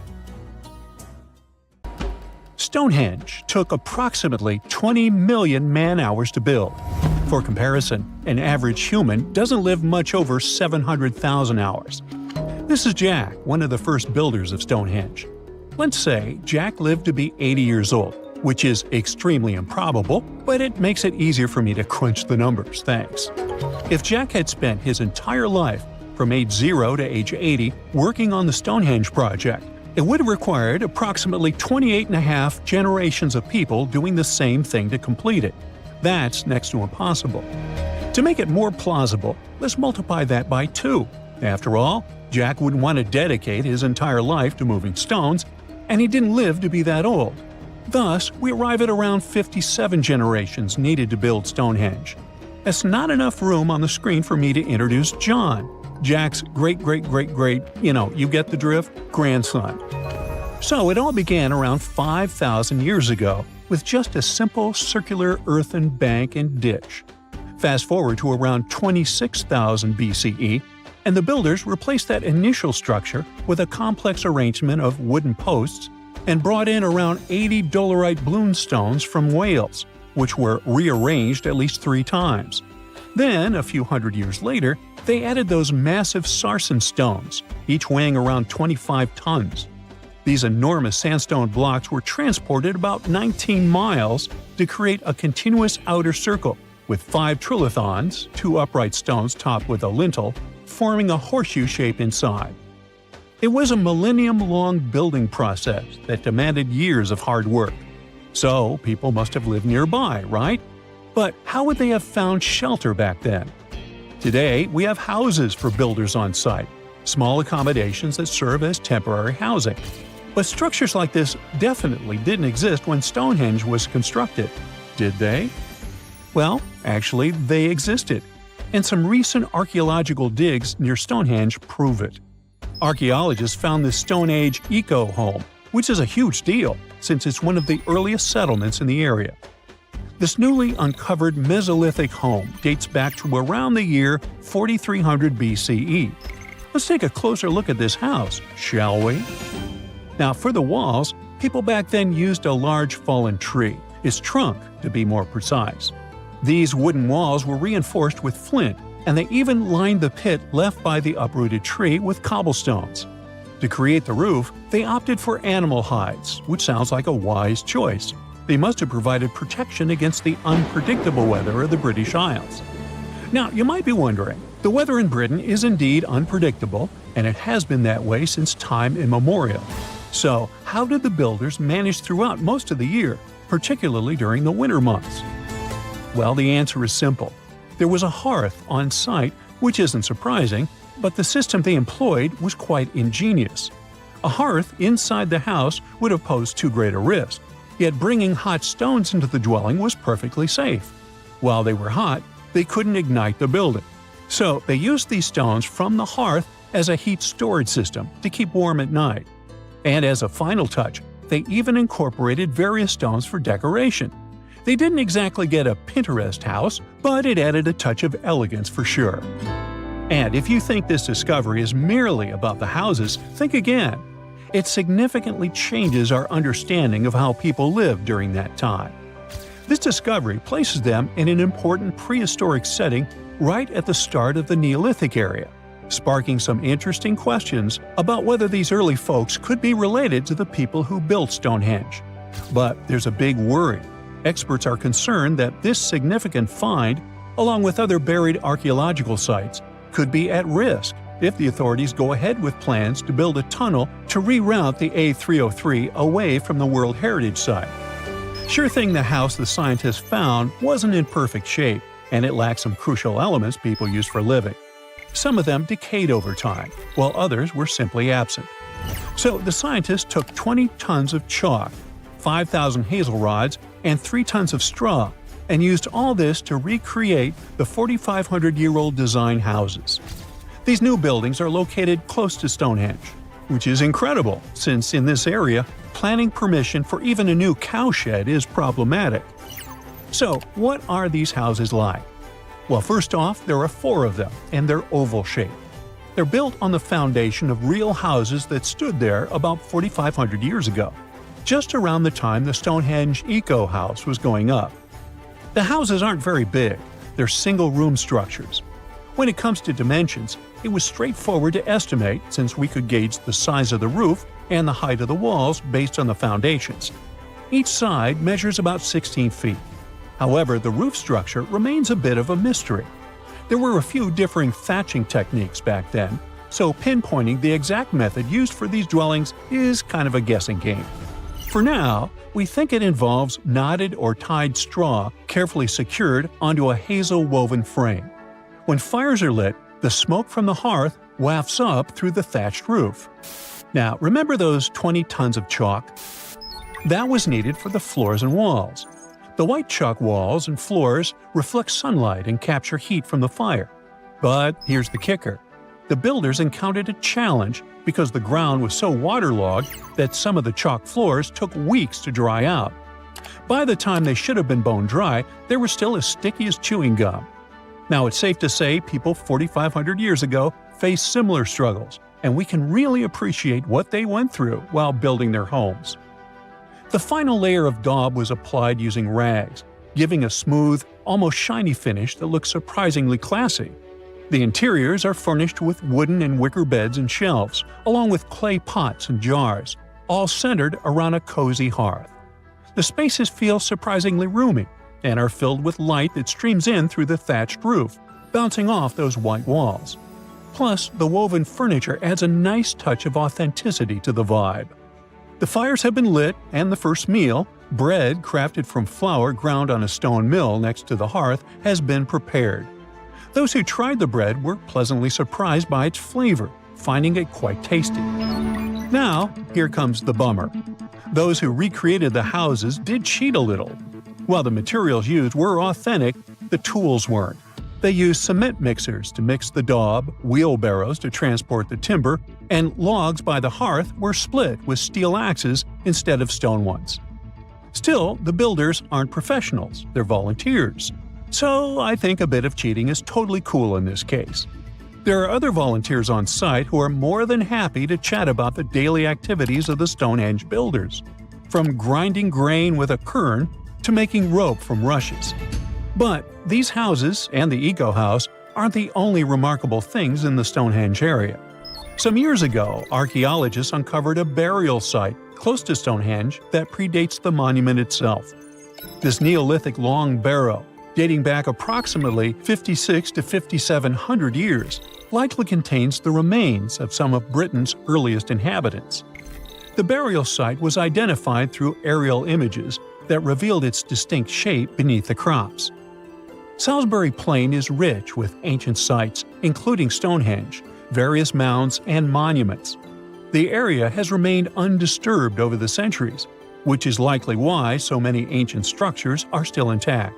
Stonehenge took approximately 20 million man-hours to build. For comparison, an average human doesn't live much over 700,000 hours. This is Jack, one of the first builders of Stonehenge. Let's say Jack lived to be 80 years old, which is extremely improbable, but it makes it easier for me to crunch the numbers, thanks. If Jack had spent his entire life, from age 0 to age 80, working on the Stonehenge project, it would have required approximately 28.5 generations of people doing the same thing to complete it. That's next to impossible. To make it more plausible, let's multiply that by 2. After all, Jack wouldn't want to dedicate his entire life to moving stones, and he didn't live to be that old. Thus, we arrive at around 57 generations needed to build Stonehenge. That's not enough room on the screen for me to introduce John, Jack's great-great-great-great, you get the drift, grandson. So it all began around 5,000 years ago with just a simple circular earthen bank and ditch. Fast forward to around 26,000 BCE, and the builders replaced that initial structure with a complex arrangement of wooden posts and brought in around 80 dolerite bloom stones from Wales, which were rearranged at least 3 times. Then, a few hundred years later, they added those massive sarsen stones, each weighing around 25 tons. These enormous sandstone blocks were transported about 19 miles to create a continuous outer circle, with 5 trilithons, 2 upright stones topped with a lintel, forming a horseshoe shape inside. It was a millennium-long building process that demanded years of hard work. So, people must have lived nearby, right? But how would they have found shelter back then? Today, we have houses for builders on site, small accommodations that serve as temporary housing. But structures like this definitely didn't exist when Stonehenge was constructed. Did they? Well, actually, they existed. And some recent archaeological digs near Stonehenge prove it. Archaeologists found this Stone Age eco-home, which is a huge deal since it's one of the earliest settlements in the area. This newly uncovered Mesolithic home dates back to around the year 4300 BCE. Let's take a closer look at this house, shall we? Now, for the walls, people back then used a large fallen tree, its trunk to be more precise. These wooden walls were reinforced with flint, and they even lined the pit left by the uprooted tree with cobblestones. To create the roof, they opted for animal hides, which sounds like a wise choice. They must have provided protection against the unpredictable weather of the British Isles. Now, you might be wondering, the weather in Britain is indeed unpredictable, and it has been that way since time immemorial. So, how did the builders manage throughout most of the year, particularly during the winter months? Well, the answer is simple. There was a hearth on site, which isn't surprising, but the system they employed was quite ingenious. A hearth inside the house would have posed too great a risk, yet bringing hot stones into the dwelling was perfectly safe. While they were hot, they couldn't ignite the building. So they used these stones from the hearth as a heat storage system to keep warm at night. And as a final touch, they even incorporated various stones for decoration. They didn't exactly get a Pinterest house, but it added a touch of elegance for sure. And if you think this discovery is merely about the houses, think again. It significantly changes our understanding of how people lived during that time. This discovery places them in an important prehistoric setting right at the start of the Neolithic area, sparking some interesting questions about whether these early folks could be related to the people who built Stonehenge. But there's a big worry. Experts are concerned that this significant find, along with other buried archaeological sites, could be at risk if the authorities go ahead with plans to build a tunnel to reroute the A303 away from the World Heritage Site. Sure thing, the house the scientists found wasn't in perfect shape, and it lacked some crucial elements people use for living. Some of them decayed over time, while others were simply absent. So the scientists took 20 tons of chalk, 5,000 hazel rods, and 3 tons of straw, and used all this to recreate the 4,500-year-old design houses. These new buildings are located close to Stonehenge, which is incredible since in this area, planning permission for even a new cowshed is problematic. So, what are these houses like? Well, first off, there are 4 of them, and they're oval-shaped. They're built on the foundation of real houses that stood there about 4,500 years ago, just around the time the Stonehenge Eco House was going up. The houses aren't very big, they're single-room structures. When it comes to dimensions, it was straightforward to estimate since we could gauge the size of the roof and the height of the walls based on the foundations. Each side measures about 16 feet. However, the roof structure remains a bit of a mystery. There were a few differing thatching techniques back then, so pinpointing the exact method used for these dwellings is kind of a guessing game. For now, we think it involves knotted or tied straw carefully secured onto a hazel-woven frame. When fires are lit, the smoke from the hearth wafts up through the thatched roof. Now, remember those 20 tons of chalk? That was needed for the floors and walls. The white chalk walls and floors reflect sunlight and capture heat from the fire. But here's the kicker. The builders encountered a challenge because the ground was so waterlogged that some of the chalk floors took weeks to dry out. By the time they should have been bone dry, they were still as sticky as chewing gum. Now, it's safe to say people 4,500 years ago faced similar struggles, and we can really appreciate what they went through while building their homes. The final layer of daub was applied using rags, giving a smooth, almost shiny finish that looks surprisingly classy. The interiors are furnished with wooden and wicker beds and shelves, along with clay pots and jars. all centered around a cozy hearth. The spaces feel surprisingly roomy and are filled with light that streams in through the thatched roof, bouncing off those white walls. Plus, the woven furniture adds a nice touch of authenticity to the vibe. The fires have been lit, and the first meal, bread crafted from flour ground on a stone mill next to the hearth, has been prepared. Those who tried the bread were pleasantly surprised by its flavor, finding it quite tasty. Now, here comes the bummer. Those who recreated the houses did cheat a little. While the materials used were authentic, the tools weren't. They used cement mixers to mix the daub, wheelbarrows to transport the timber, and logs by the hearth were split with steel axes instead of stone ones. Still, the builders aren't professionals, they're volunteers. So I think a bit of cheating is totally cool in this case. There are other volunteers on site who are more than happy to chat about the daily activities of the Stonehenge builders, from grinding grain with a quern to making rope from rushes. But these houses and the Eco House aren't the only remarkable things in the Stonehenge area. Some years ago, archaeologists uncovered a burial site close to Stonehenge that predates the monument itself. This Neolithic long barrow, dating back approximately 56 to 5,700 years, likely contains the remains of some of Britain's earliest inhabitants. The burial site was identified through aerial images that revealed its distinct shape beneath the crops. Salisbury Plain is rich with ancient sites, including Stonehenge, various mounds, and monuments. The area has remained undisturbed over the centuries, which is likely why so many ancient structures are still intact.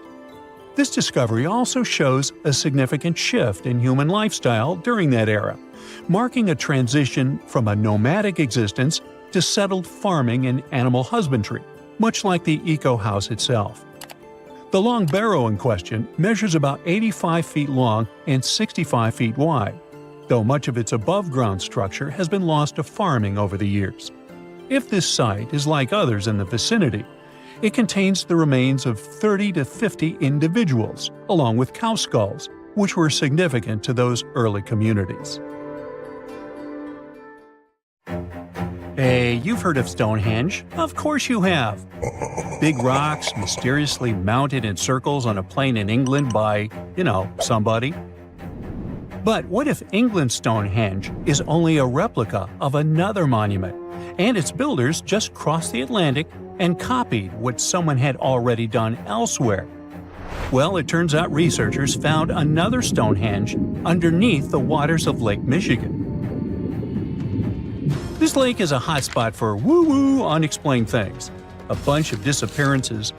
This discovery also shows a significant shift in human lifestyle during that era, marking a transition from a nomadic existence to settled farming and animal husbandry, much like the Eco House itself. The long barrow in question measures about 85 feet long and 65 feet wide, though much of its above-ground structure has been lost to farming over the years. If this site is like others in the vicinity, it contains the remains of 30 to 50 individuals, along with cow skulls, which were significant to those early communities. Hey, you've heard of Stonehenge. Of course you have. Big rocks mysteriously mounted in circles on a plain in England by, somebody. But what if England's Stonehenge is only a replica of another monument, and its builders just crossed the Atlantic and copied what someone had already done elsewhere? Well, it turns out researchers found another Stonehenge underneath the waters of Lake Michigan. This lake is a hotspot for woo-woo unexplained things. A bunch of disappearances,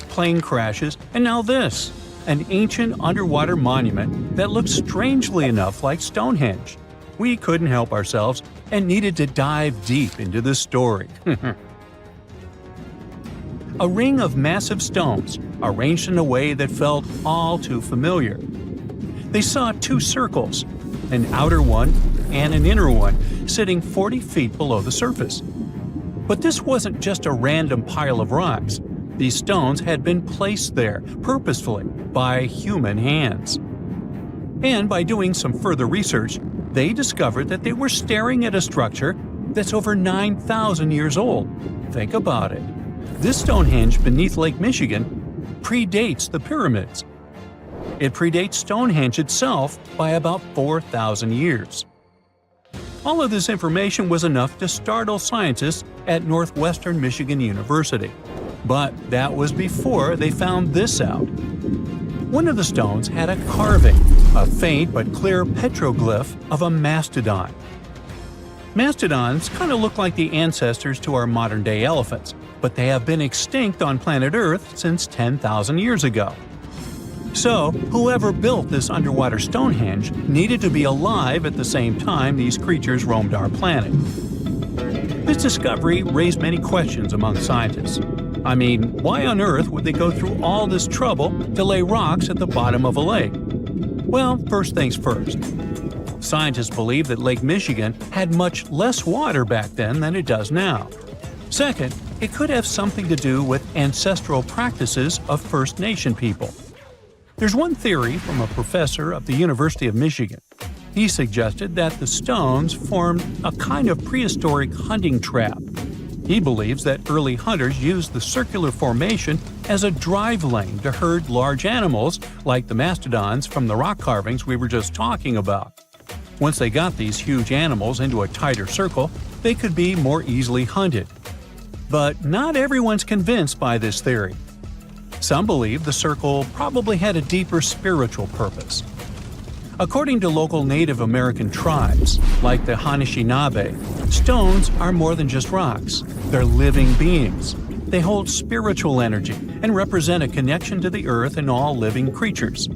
plane crashes, and now this, an ancient underwater monument that looks strangely enough like Stonehenge. We couldn't help ourselves and needed to dive deep into this story. A ring of massive stones, arranged in a way that felt all too familiar. They saw two circles, an outer one and an inner one, sitting 40 feet below the surface. But this wasn't just a random pile of rocks. These stones had been placed there, purposefully, by human hands. And by doing some further research, they discovered that they were staring at a structure that's over 9,000 years old. Think about it. This Stonehenge beneath Lake Michigan predates the pyramids. It predates Stonehenge itself by about 4,000 years. All of this information was enough to startle scientists at Northwestern Michigan University. But that was before they found this out. One of the stones had a carving, a faint but clear petroglyph of a mastodon. Mastodons kind of look like the ancestors to our modern-day elephants, but they have been extinct on planet Earth since 10,000 years ago. So, whoever built this underwater Stonehenge needed to be alive at the same time these creatures roamed our planet. This discovery raised many questions among scientists. I mean, why on earth would they go through all this trouble to lay rocks at the bottom of a lake? Well, first things first. Scientists believe that Lake Michigan had much less water back then than it does now. Second, it could have something to do with ancestral practices of First Nation people. There's one theory from a professor of the University of Michigan. He suggested that the stones formed a kind of prehistoric hunting trap, He believes that early hunters used the circular formation as a drive lane to herd large animals like the mastodons from the rock carvings we were just talking about. Once they got these huge animals into a tighter circle, they could be more easily hunted. But not everyone's convinced by this theory. Some believe the circle probably had a deeper spiritual purpose. According to local Native American tribes, like the Anishinaabe, stones are more than just rocks. They're living beings. They hold spiritual energy and represent a connection to the earth and all living creatures.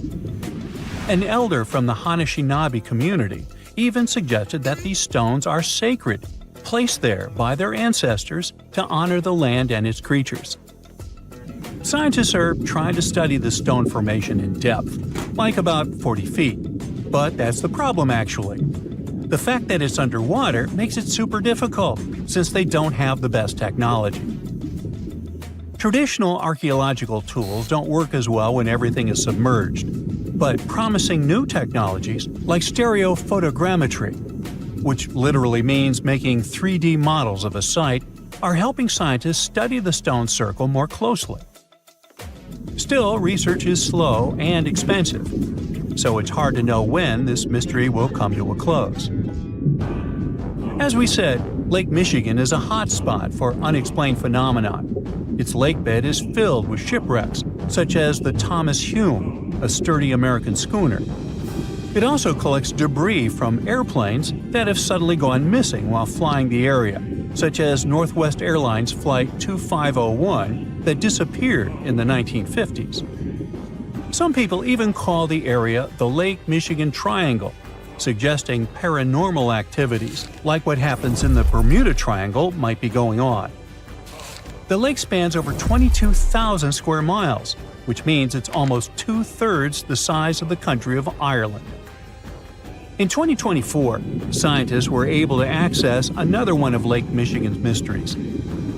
An elder from the Anishinaabe community even suggested that these stones are sacred, placed there by their ancestors to honor the land and its creatures. Scientists are trying to study the stone formation in depth, like about 40 feet. But that's the problem, actually. The fact that it's underwater makes it super difficult, since they don't have the best technology. Traditional archaeological tools don't work as well when everything is submerged, but promising new technologies like stereophotogrammetry, which literally means making 3D models of a site, are helping scientists study the stone circle more closely. Still, research is slow and expensive, so it's hard to know when this mystery will come to a close. As we said, Lake Michigan is a hot spot for unexplained phenomena. Its lakebed is filled with shipwrecks, such as the Thomas Hume, a sturdy American schooner. It also collects debris from airplanes that have suddenly gone missing while flying the area, such as Northwest Airlines Flight 2501 that disappeared in the 1950s. Some people even call the area the Lake Michigan Triangle, suggesting paranormal activities like what happens in the Bermuda Triangle might be going on. The lake spans over 22,000 square miles, which means it's almost two-thirds the size of the country of Ireland. In 2024, scientists were able to access another one of Lake Michigan's mysteries,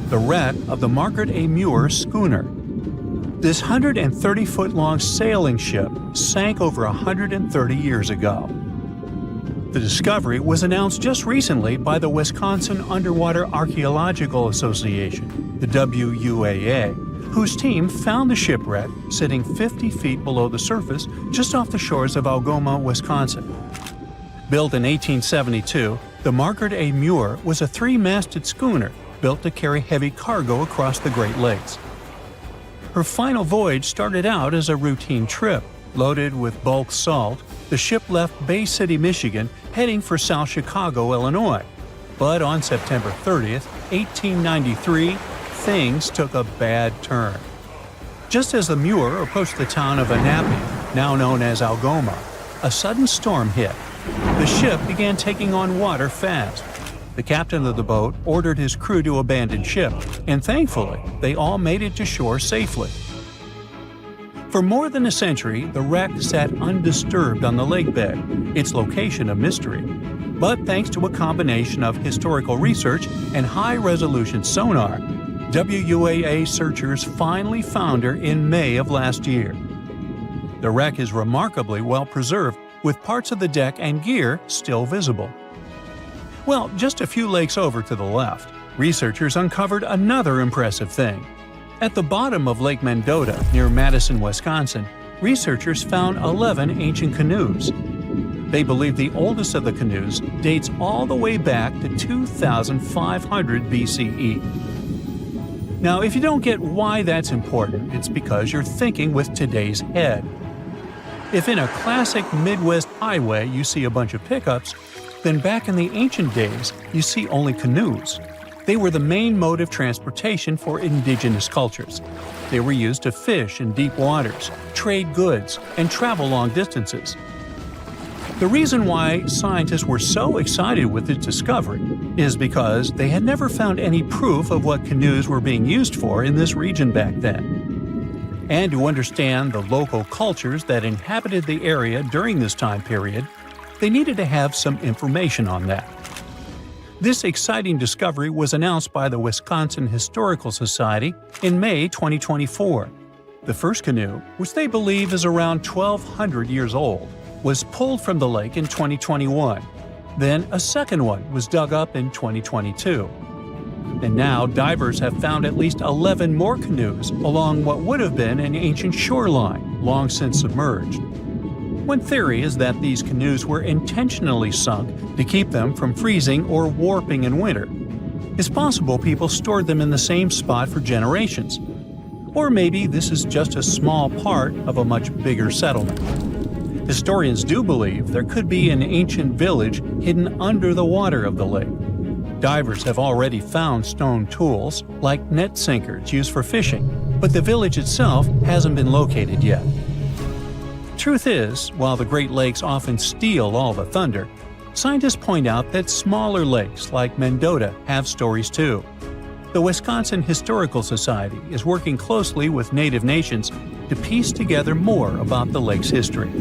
the wreck of the Margaret A. Muir schooner. This 130-foot-long sailing ship sank over 130 years ago. The discovery was announced just recently by the Wisconsin Underwater Archaeological Association, the WUAA, whose team found the shipwreck sitting 50 feet below the surface just off the shores of Algoma, Wisconsin. Built in 1872, the Margaret A. Muir was a three-masted schooner built to carry heavy cargo across the Great Lakes. Her final voyage started out as a routine trip. Loaded with bulk salt, the ship left Bay City, Michigan, heading for South Chicago, Illinois. But on September 30th, 1893, things took a bad turn. Just as the Muir approached the town of Annapolis, now known as Algoma, a sudden storm hit. The ship began taking on water fast. The captain of the boat ordered his crew to abandon ship, and thankfully, they all made it to shore safely. For more than a century, the wreck sat undisturbed on the lakebed, its location a mystery. But thanks to a combination of historical research and high-resolution sonar, WUAA searchers finally found her in May of last year. The wreck is remarkably well preserved, with parts of the deck and gear still visible. Well, just a few lakes over to the left, researchers uncovered another impressive thing. At the bottom of Lake Mendota, near Madison, Wisconsin, researchers found 11 ancient canoes. They believe the oldest of the canoes dates all the way back to 2500 BCE. Now, if you don't get why that's important, it's because you're thinking with today's head. If in a classic Midwest highway you see a bunch of pickups, then back in the ancient days you see only canoes. They were the main mode of transportation for indigenous cultures. They were used to fish in deep waters, trade goods, and travel long distances. The reason why scientists were so excited with its discovery is because they had never found any proof of what canoes were being used for in this region back then. And to understand the local cultures that inhabited the area during this time period, they needed to have some information on that. This exciting discovery was announced by the Wisconsin Historical Society in May 2024. The first canoe, which they believe is around 1,200 years old, was pulled from the lake in 2021. Then a second one was dug up in 2022. And now divers have found at least 11 more canoes along what would have been an ancient shoreline, long since submerged. One theory is that these canoes were intentionally sunk to keep them from freezing or warping in winter. It's possible people stored them in the same spot for generations. Or maybe this is just a small part of a much bigger settlement. Historians do believe there could be an ancient village hidden under the water of the lake. Divers have already found stone tools, like net sinkers used for fishing, but the village itself hasn't been located yet. Truth is, while the Great Lakes often steal all the thunder, scientists point out that smaller lakes like Mendota have stories too. The Wisconsin Historical Society is working closely with Native nations to piece together more about the lake's history.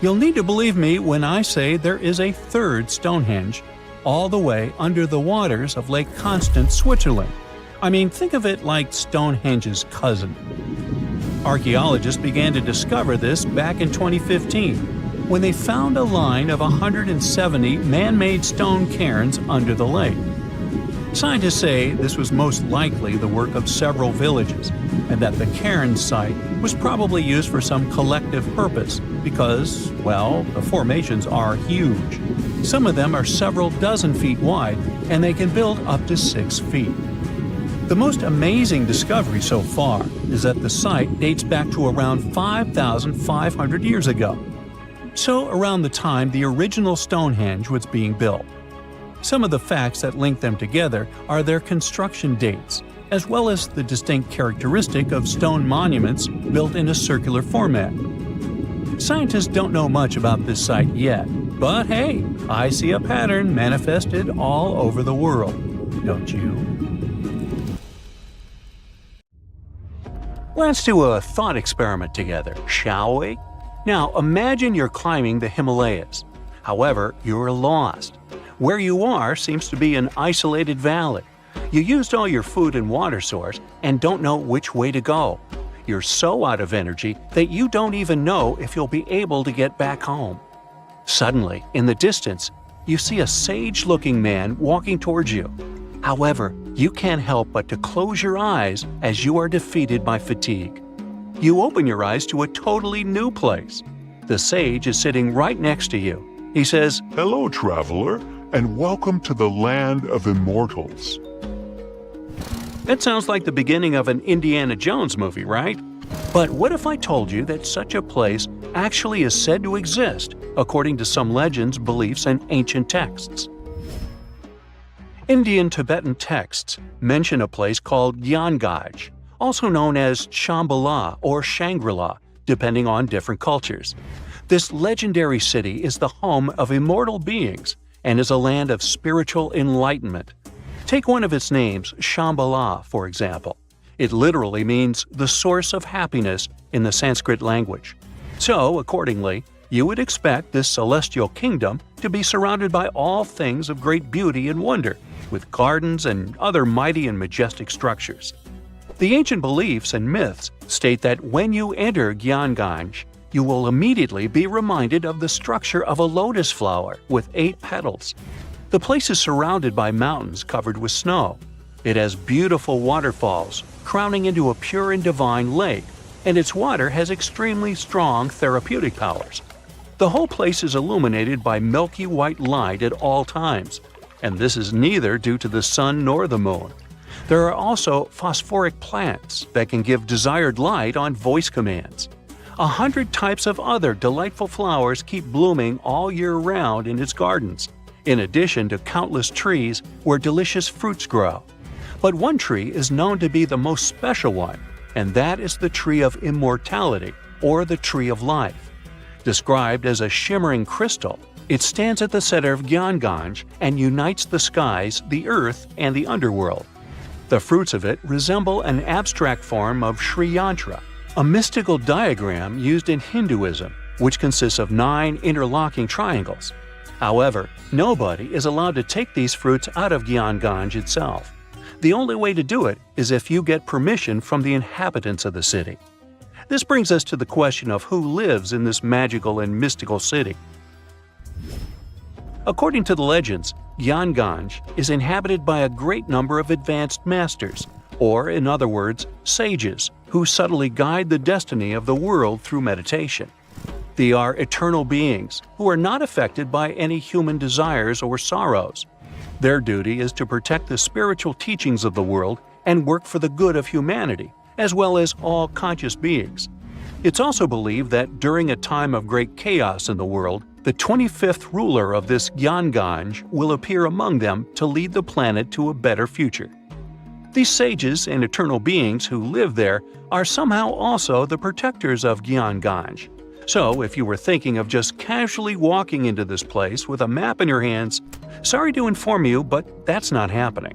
You'll need to believe me when I say there is a third Stonehenge, all the way under the waters of Lake Constance, Switzerland. I mean, think of it like Stonehenge's cousin. Archaeologists began to discover this back in 2015, when they found a line of 170 man-made stone cairns under the lake. Scientists say this was most likely the work of several villages, and that the cairn site was probably used for some collective purpose because, well, the formations are huge. Some of them are several dozen feet wide, and they can build up to 6 feet. The most amazing discovery so far is that the site dates back to around 5,500 years ago. So around the time the original Stonehenge was being built. Some of the facts that link them together are their construction dates, as well as the distinct characteristic of stone monuments built in a circular format. Scientists don't know much about this site yet, but hey, I see a pattern manifested all over the world, don't you? Let's do a thought experiment together, shall we? Now imagine you're climbing the Himalayas. However, you're lost. Where you are seems to be an isolated valley. You used all your food and water source and don't know which way to go. You're so out of energy that you don't even know if you'll be able to get back home. Suddenly, in the distance, you see a sage-looking man walking towards you. However, you can't help but to close your eyes as you are defeated by fatigue. You open your eyes to a totally new place. The sage is sitting right next to you. He says, "Hello, traveler, and welcome to the land of immortals." That sounds like the beginning of an Indiana Jones movie, right? But what if I told you that such a place actually is said to exist, according to some legends, beliefs, and ancient texts? Indian Tibetan texts mention a place called Gyanghaj, also known as Shambhala or Shangri-La, depending on different cultures. This legendary city is the home of immortal beings and is a land of spiritual enlightenment. Take one of its names, Shambhala, for example. It literally means the source of happiness in the Sanskrit language. So, accordingly, you would expect this celestial kingdom to be surrounded by all things of great beauty and wonder, with gardens and other mighty and majestic structures. The ancient beliefs and myths state that when you enter Gyanghaj, you will immediately be reminded of the structure of a lotus flower with 8 petals. The place is surrounded by mountains covered with snow. It has beautiful waterfalls, crowning into a pure and divine lake, and its water has extremely strong therapeutic powers. The whole place is illuminated by milky white light at all times, and this is neither due to the sun nor the moon. There are also phosphoric plants that can give desired light on voice commands. 100 types of other delightful flowers keep blooming all year round in its gardens, in addition to countless trees where delicious fruits grow. But one tree is known to be the most special one, and that is the tree of immortality, or the tree of life. Described as a shimmering crystal, it stands at the center of Gyanghaj and unites the skies, the earth, and the underworld. The fruits of it resemble an abstract form of Sri Yantra, a mystical diagram used in Hinduism, which consists of 9 interlocking triangles. However, nobody is allowed to take these fruits out of Gyanghaj itself. The only way to do it is if you get permission from the inhabitants of the city. This brings us to the question of who lives in this magical and mystical city. According to the legends, Gyanganj is inhabited by a great number of advanced masters, or in other words, sages, who subtly guide the destiny of the world through meditation. They are eternal beings who are not affected by any human desires or sorrows. Their duty is to protect the spiritual teachings of the world and work for the good of humanity, as well as all conscious beings. It's also believed that during a time of great chaos in the world, the 25th ruler of this Gyanganj will appear among them to lead the planet to a better future. These sages and eternal beings who live there are somehow also the protectors of Gyanganj. So, if you were thinking of just casually walking into this place with a map in your hands, sorry to inform you, but that's not happening.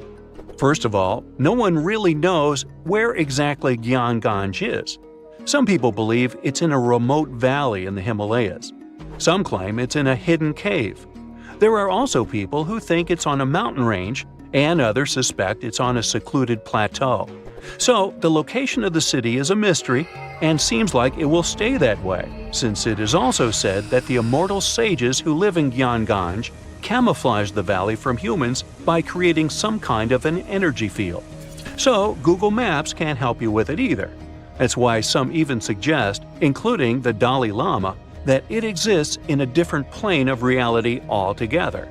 First of all, no one really knows where exactly Gyanganj is. Some people believe it's in a remote valley in the Himalayas. Some claim it's in a hidden cave. There are also people who think it's on a mountain range, and others suspect it's on a secluded plateau. So, the location of the city is a mystery and seems like it will stay that way, since it is also said that the immortal sages who live in Gyanganj camouflage the valley from humans by creating some kind of an energy field. So, Google Maps can't help you with it either. That's why some even suggest, including the Dalai Lama, that it exists in a different plane of reality altogether.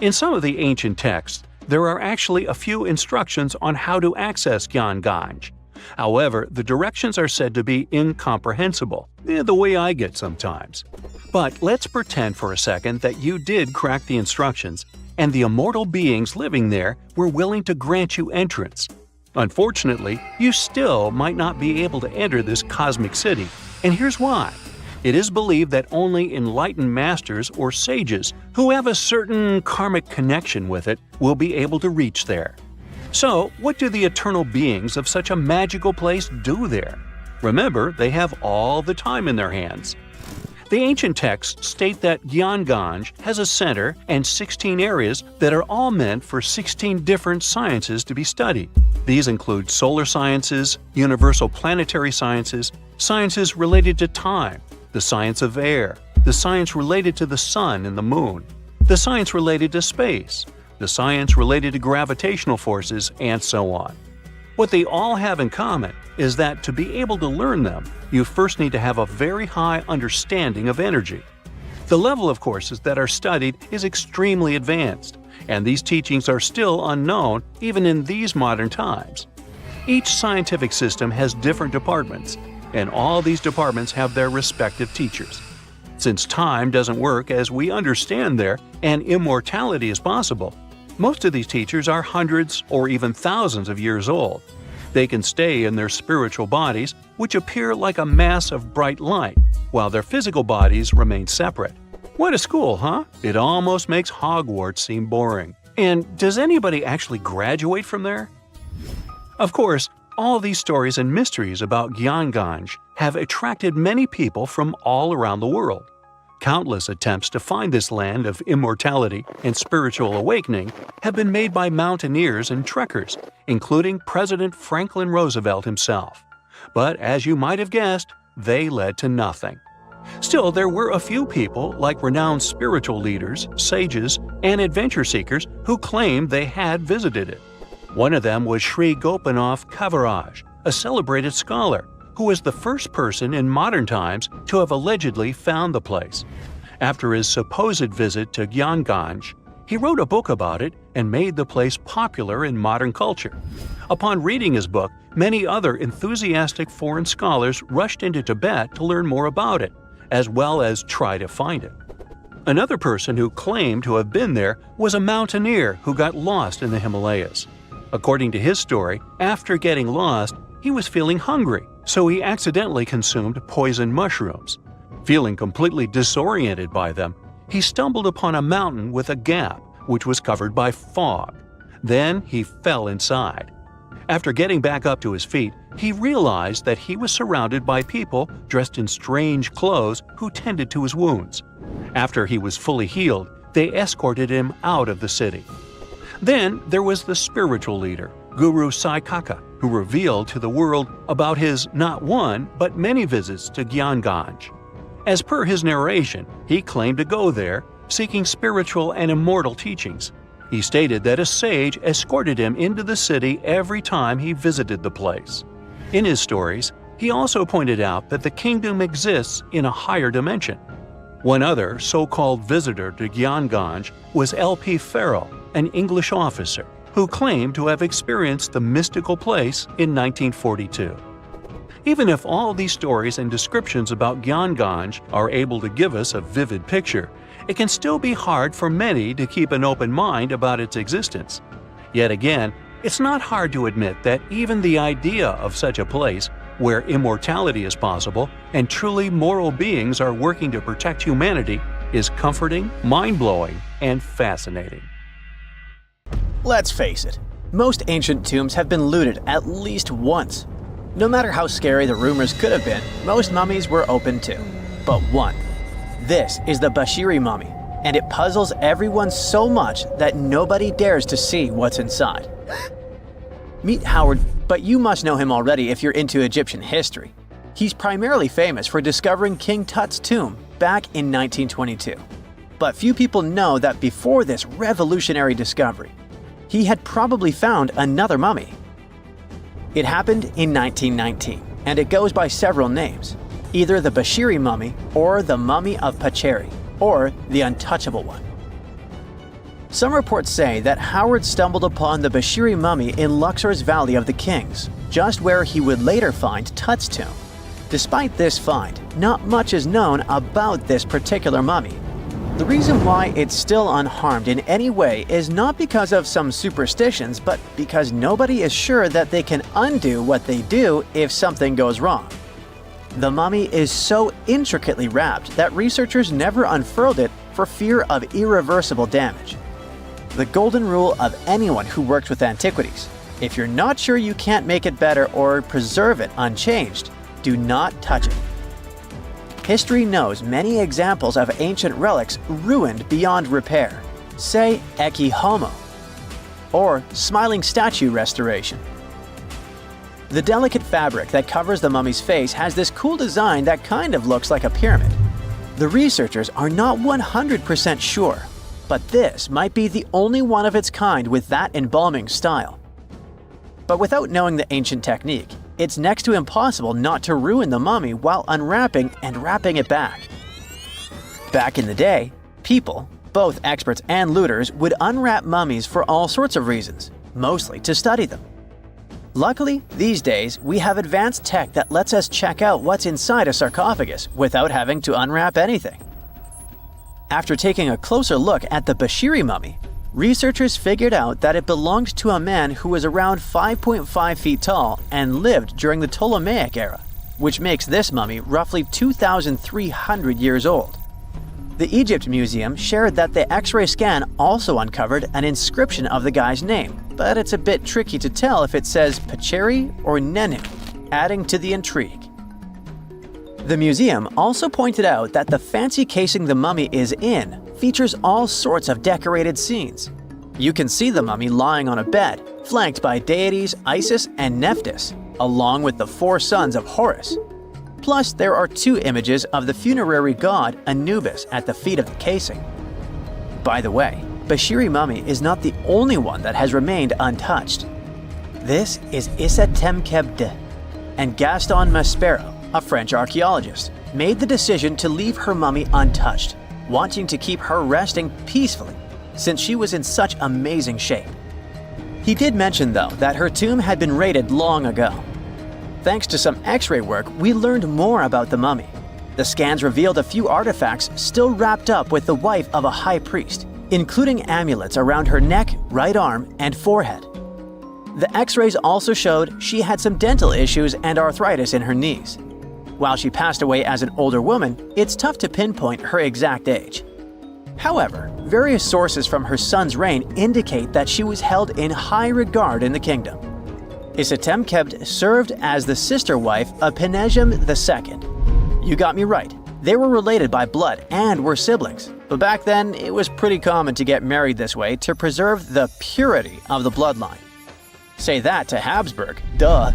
In some of the ancient texts, there are actually a few instructions on how to access Gyanganj. However, the directions are said to be incomprehensible, the way I get sometimes. But let's pretend for a second that you did crack the instructions, and the immortal beings living there were willing to grant you entrance. Unfortunately, you still might not be able to enter this cosmic city, and here's why. It is believed that only enlightened masters or sages who have a certain karmic connection with it will be able to reach there. So, what do the eternal beings of such a magical place do there? Remember, they have all the time in their hands. The ancient texts state that Gyanganj has a center and 16 areas that are all meant for 16 different sciences to be studied. These include solar sciences, universal planetary sciences, sciences related to time, the science of air, the science related to the sun and the moon, the science related to space, the science related to gravitational forces, and so on. What they all have in common is that to be able to learn them, you first need to have a very high understanding of energy. The level of courses that are studied is extremely advanced, and these teachings are still unknown even in these modern times. Each scientific system has different departments, and all these departments have their respective teachers. Since time doesn't work as we understand there, and immortality is possible, most of these teachers are hundreds or even thousands of years old. They can stay in their spiritual bodies, which appear like a mass of bright light, while their physical bodies remain separate. What a school, huh? It almost makes Hogwarts seem boring. And does anybody actually graduate from there? Of course, all these stories and mysteries about Gyanganj have attracted many people from all around the world. Countless attempts to find this land of immortality and spiritual awakening have been made by mountaineers and trekkers, including President Franklin Roosevelt himself. But as you might have guessed, they led to nothing. Still, there were a few people, like renowned spiritual leaders, sages, and adventure seekers, who claimed they had visited it. One of them was Sri Gopinath Kaviraj, a celebrated scholar, who was the first person in modern times to have allegedly found the place. After his supposed visit to Gyanganj, he wrote a book about it and made the place popular in modern culture. Upon reading his book, many other enthusiastic foreign scholars rushed into Tibet to learn more about it, as well as try to find it. Another person who claimed to have been there was a mountaineer who got lost in the Himalayas. According to his story, after getting lost, he was feeling hungry, so he accidentally consumed poison mushrooms. Feeling completely disoriented by them, he stumbled upon a mountain with a gap, which was covered by fog. Then he fell inside. After getting back up to his feet, he realized that he was surrounded by people dressed in strange clothes who tended to his wounds. After he was fully healed, they escorted him out of the city. Then there was the spiritual leader, Guru Sai Kaka, who revealed to the world about his not one, but many visits to Gyanganj. As per his narration, he claimed to go there, seeking spiritual and immortal teachings. He stated that a sage escorted him into the city every time he visited the place. In his stories, he also pointed out that the kingdom exists in a higher dimension. One other so-called visitor to Gyanganj was L.P. Farrell, an English officer, who claimed to have experienced the mystical place in 1942. Even if all these stories and descriptions about Gyanganj are able to give us a vivid picture, it can still be hard for many to keep an open mind about its existence. Yet again, it's not hard to admit that even the idea of such a place, where immortality is possible and truly moral beings are working to protect humanity, is comforting, mind-blowing, and fascinating. Let's face it, most ancient tombs have been looted at least once. No matter how scary the rumors could have been, most mummies were open too. But one. This is the Bashiri mummy, and it puzzles everyone so much that nobody dares to see what's inside. Meet Howard, but you must know him already if you're into Egyptian history. He's primarily famous for discovering King Tut's tomb back in 1922. But few people know that before this revolutionary discovery, he had probably found another mummy. It happened in 1919, and it goes by several names, either the Bashiri mummy or the Mummy of Pacheri, or the Untouchable One. Some reports say that Howard stumbled upon the Bashiri mummy in Luxor's Valley of the Kings, just where he would later find Tut's tomb. Despite this find, not much is known about this particular mummy. The reason why it's still unharmed in any way is not because of some superstitions, but because nobody is sure that they can undo what they do if something goes wrong. The mummy is so intricately wrapped that researchers never unfurled it for fear of irreversible damage. The golden rule of anyone who works with antiquities: if you're not sure you can't make it better or preserve it unchanged, do not touch it. History knows many examples of ancient relics ruined beyond repair, say Ecce Homo, or smiling statue restoration. The delicate fabric that covers the mummy's face has this cool design that kind of looks like a pyramid. The researchers are not 100% sure, but this might be the only one of its kind with that embalming style. But without knowing the ancient technique, it's next to impossible not to ruin the mummy while unwrapping and wrapping it back. Back in the day, people, both experts and looters, would unwrap mummies for all sorts of reasons, mostly to study them. Luckily, these days, we have advanced tech that lets us check out what's inside a sarcophagus without having to unwrap anything. After taking a closer look at the Bashiri mummy, researchers figured out that it belonged to a man who was around 5.5 feet tall and lived during the Ptolemaic era, which makes this mummy roughly 2,300 years old. The Egypt Museum shared that the X-ray scan also uncovered an inscription of the guy's name, but it's a bit tricky to tell if it says Pacheri or Nenu, adding to the intrigue. The museum also pointed out that the fancy casing the mummy is in features all sorts of decorated scenes. You can see the mummy lying on a bed, flanked by deities Isis and Nephthys, along with the 4 sons of Horus. Plus, there are 2 images of the funerary god Anubis at the feet of the casing. By the way, Bashiri mummy is not the only one that has remained untouched. This is Issa Temkebde, and Gaston Maspero, a French archaeologist, made the decision to leave her mummy untouched, wanting to keep her resting peacefully since she was in such amazing shape. He did mention, though, that her tomb had been raided long ago. Thanks to some X-ray work, we learned more about the mummy. The scans revealed a few artifacts still wrapped up with the wife of a high priest, including amulets around her neck, right arm, and forehead. The X-rays also showed she had some dental issues and arthritis in her knees. While she passed away as an older woman, it's tough to pinpoint her exact age. However, various sources from her son's reign indicate that she was held in high regard in the kingdom. Isatemkebd served as the sister wife of Penejam II. You got me right, they were related by blood and were siblings, but back then it was pretty common to get married this way to preserve the purity of the bloodline. Say that to Habsburg, duh.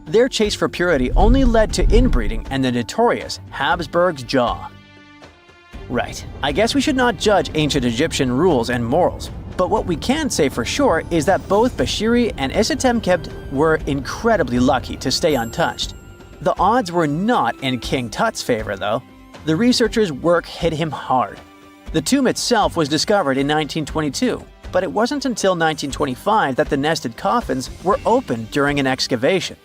Their chase for purity only led to inbreeding and the notorious Habsburg's jaw. Right, I guess we should not judge ancient Egyptian rules and morals, but what we can say for sure is that both Bashiri and Isitemkebt were incredibly lucky to stay untouched. The odds were not in King Tut's favor, though. The researchers' work hit him hard. The tomb itself was discovered in 1922, but it wasn't until 1925 that the nested coffins were opened during an excavation.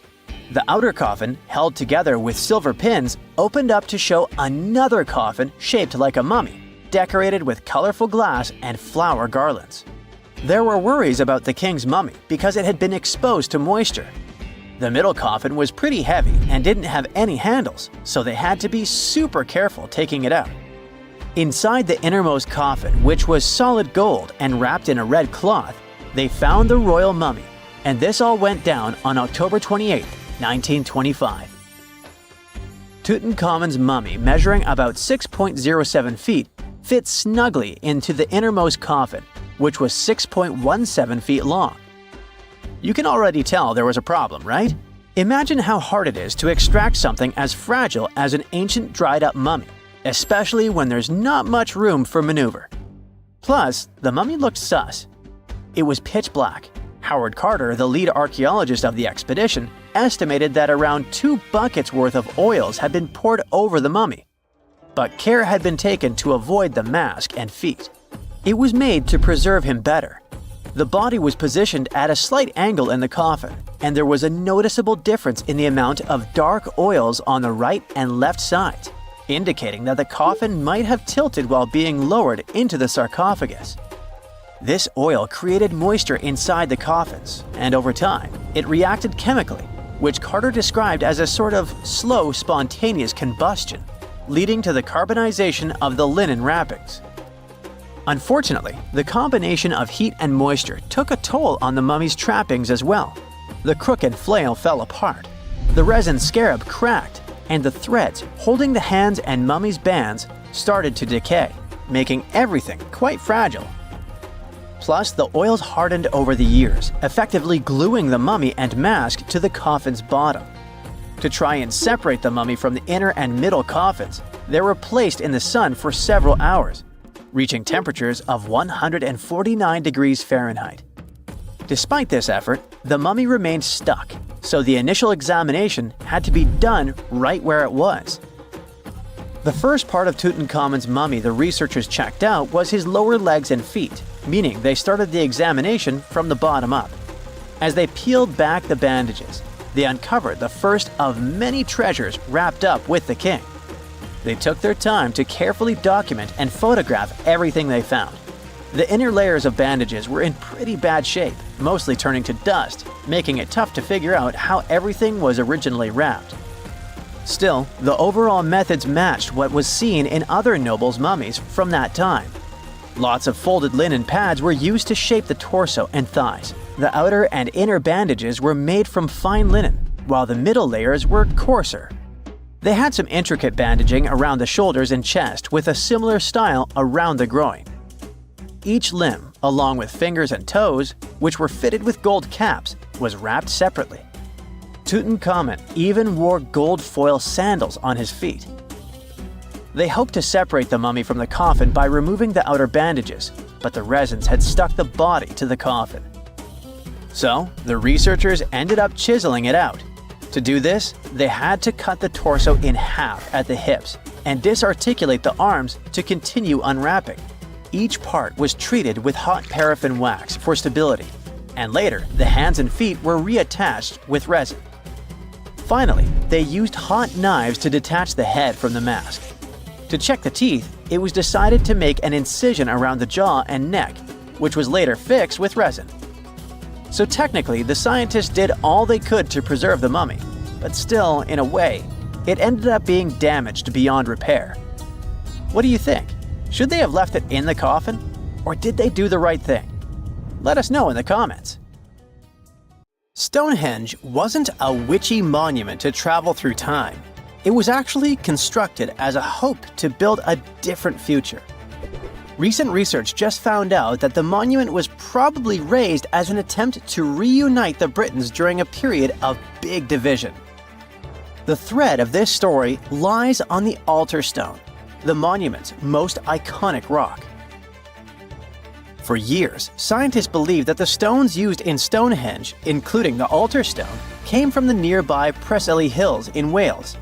The outer coffin, held together with silver pins, opened up to show another coffin shaped like a mummy, decorated with colorful glass and flower garlands. There were worries about the king's mummy because it had been exposed to moisture. The middle coffin was pretty heavy and didn't have any handles, so they had to be super careful taking it out. Inside the innermost coffin, which was solid gold and wrapped in a red cloth, they found the royal mummy, and this all went down on October 28, 1925. Tutankhamun's mummy, measuring about 6.07 feet, fit snugly into the innermost coffin, which was 6.17 feet long. You can already tell there was a problem, right? Imagine how hard it is to extract something as fragile as an ancient dried-up mummy, especially when there's not much room for maneuver. Plus, the mummy looked sus. It was pitch black. Howard Carter, the lead archaeologist of the expedition, estimated that around 2 buckets worth of oils had been poured over the mummy. But care had been taken to avoid the mask and feet. It was made to preserve him better. The body was positioned at a slight angle in the coffin, and there was a noticeable difference in the amount of dark oils on the right and left sides, indicating that the coffin might have tilted while being lowered into the sarcophagus. This oil created moisture inside the coffins, and over time, it reacted chemically, which Carter described as a sort of slow, spontaneous combustion, leading to the carbonization of the linen wrappings. Unfortunately, the combination of heat and moisture took a toll on the mummy's trappings as well. The crook and flail fell apart, the resin scarab cracked, and the threads holding the hands and mummy's bands started to decay, making everything quite fragile. Plus, the oils hardened over the years, effectively gluing the mummy and mask to the coffin's bottom. To try and separate the mummy from the inner and middle coffins, they were placed in the sun for several hours, reaching temperatures of 149 degrees Fahrenheit. Despite this effort, the mummy remained stuck, so the initial examination had to be done right where it was. The first part of Tutankhamun's mummy the researchers checked out was his lower legs and feet, meaning they started the examination from the bottom up. As they peeled back the bandages, they uncovered the first of many treasures wrapped up with the king. They took their time to carefully document and photograph everything they found. The inner layers of bandages were in pretty bad shape, mostly turning to dust, making it tough to figure out how everything was originally wrapped. Still, the overall methods matched what was seen in other nobles' mummies from that time. Lots of folded linen pads were used to shape the torso and thighs. The outer and inner bandages were made from fine linen, while the middle layers were coarser. They had some intricate bandaging around the shoulders and chest with a similar style around the groin. Each limb, along with fingers and toes, which were fitted with gold caps, was wrapped separately. Tutankhamun even wore gold foil sandals on his feet. They hoped to separate the mummy from the coffin by removing the outer bandages, but the resins had stuck the body to the coffin. So, the researchers ended up chiseling it out. To do this, they had to cut the torso in half at the hips and disarticulate the arms to continue unwrapping. Each part was treated with hot paraffin wax for stability, and later the hands and feet were reattached with resin. Finally, they used hot knives to detach the head from the mask. To check the teeth, it was decided to make an incision around the jaw and neck, which was later fixed with resin. So technically, the scientists did all they could to preserve the mummy, but still, in a way, it ended up being damaged beyond repair. What do you think? Should they have left it in the coffin? Or did they do the right thing? Let us know in the comments. Stonehenge wasn't a witchy monument to travel through time. It was actually constructed as a hope to build a different future. Recent research just found out that the monument was probably raised as an attempt to reunite the Britons during a period of big division. The thread of this story lies on the altar stone. the monument's most iconic rock. For years, scientists believed that the stones used in Stonehenge, including the altar stone, came from the nearby Preseli Hills in Wales.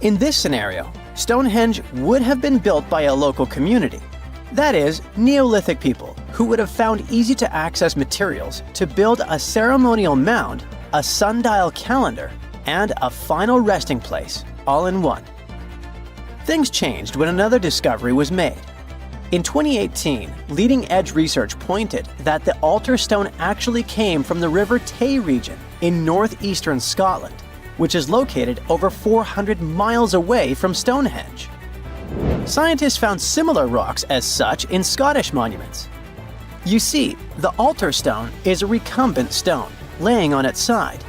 In this scenario, Stonehenge would have been built by a local community. That is, Neolithic people who would have found easy-to-access materials to build a ceremonial mound, a sundial calendar, and a final resting place, all in one. Things changed when another discovery was made. In 2018, leading-edge research pointed that the altar stone actually came from the River Tay region in northeastern Scotland, which is located over 400 miles away from Stonehenge. Scientists found similar rocks as such in Scottish monuments. You see, the altar stone is a recumbent stone, laying on its side.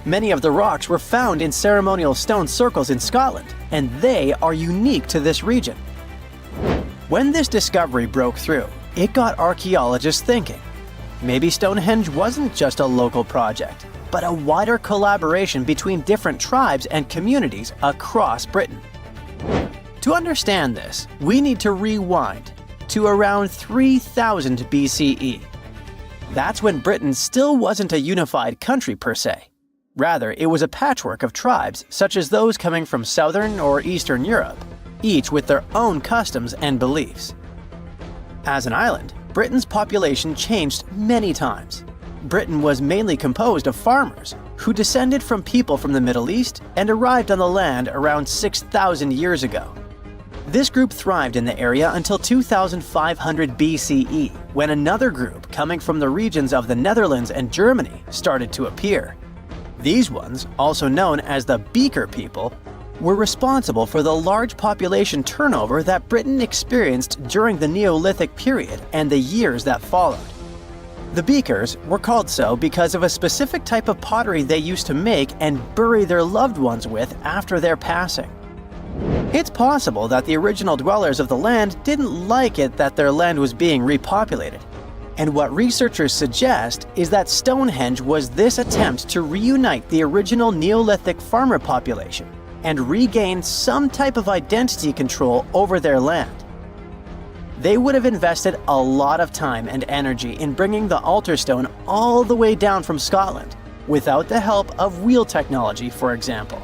Many of the rocks were found in ceremonial stone circles in Scotland, and they are unique to this region. When this discovery broke through, it got archaeologists thinking. Maybe Stonehenge wasn't just a local project, but a wider collaboration between different tribes and communities across Britain. To understand this, we need to rewind to around 3000 BCE. That's when Britain still wasn't a unified country per se. Rather, it was a patchwork of tribes such as those coming from southern or eastern Europe, each with their own customs and beliefs. As an island, Britain's population changed many times. Britain was mainly composed of farmers who descended from people from the Middle East and arrived on the land around 6,000 years ago. This group thrived in the area until 2500 BCE, when another group coming from the regions of the Netherlands and Germany started to appear. These ones, also known as the Beaker people, were responsible for the large population turnover that Britain experienced during the Neolithic period and the years that followed. The Beakers were called so because of a specific type of pottery they used to make and bury their loved ones with after their passing. It's possible that the original dwellers of the land didn't like it that their land was being repopulated. And what researchers suggest is that Stonehenge was this attempt to reunite the original Neolithic farmer population and regain some type of identity control over their land. They would have invested a lot of time and energy in bringing the altar stone all the way down from Scotland, without the help of wheel technology, for example.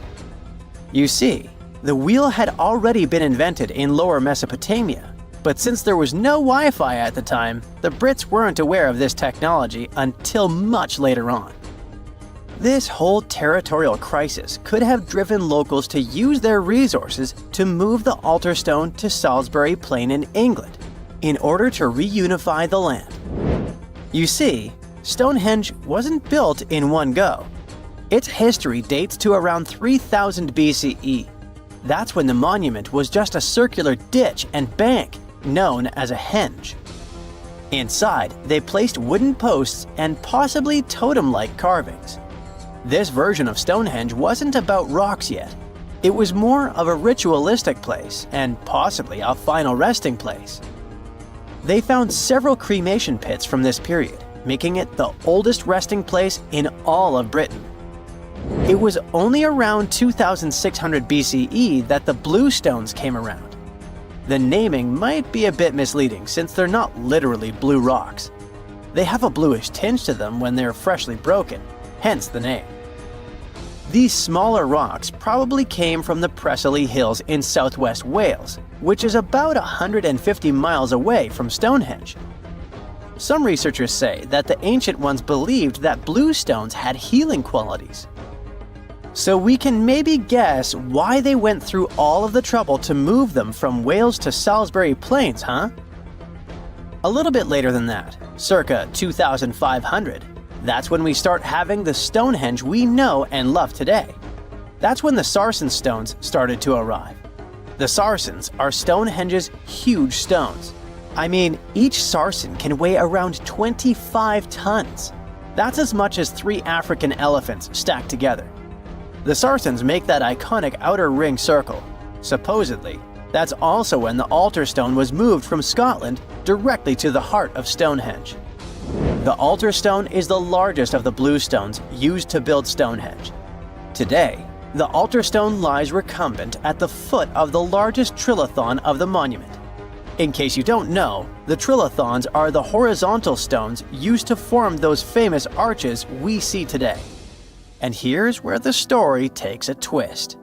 You see, the wheel had already been invented in Lower Mesopotamia, but since there was no Wi-Fi at the time, the Brits weren't aware of this technology until much later on. This whole territorial crisis could have driven locals to use their resources to move the altar stone to Salisbury Plain in England, in order to reunify the land. You see, Stonehenge wasn't built in one go. Its history dates to around 3000 BCE. That's when the monument was just a circular ditch and bank, known as a henge. Inside, they placed wooden posts and possibly totem-like carvings. This version of Stonehenge wasn't about rocks yet. It was more of a ritualistic place and possibly a final resting place. They found several cremation pits from this period, making it the oldest resting place in all of Britain. It was only around 2600 BCE that the blue stones came around. The naming might be a bit misleading since they're not literally blue rocks. They have a bluish tinge to them when they're freshly broken, hence the name. These smaller rocks probably came from the Preseli Hills in southwest Wales, which is about 150 miles away from Stonehenge. Some researchers say that the ancient ones believed that blue stones had healing qualities. So we can maybe guess why they went through all of the trouble to move them from Wales to Salisbury Plains, huh? A little bit later than that, circa 2500, that's when we start having the Stonehenge we know and love today. That's when the Sarsen stones started to arrive. The Sarsens are Stonehenge's huge stones. I mean, each Sarsen can weigh around 25 tons. That's as much as 3 African elephants stacked together. The Sarsens make that iconic outer ring circle. Supposedly, that's also when the altar stone was moved from Scotland directly to the heart of Stonehenge. The altar stone is the largest of the blue stones used to build Stonehenge. Today, The altar stone lies recumbent at the foot of the largest trilithon of the monument. In case you don't know, the trilithons are the horizontal stones used to form those famous arches we see today. And here's where the story takes a twist.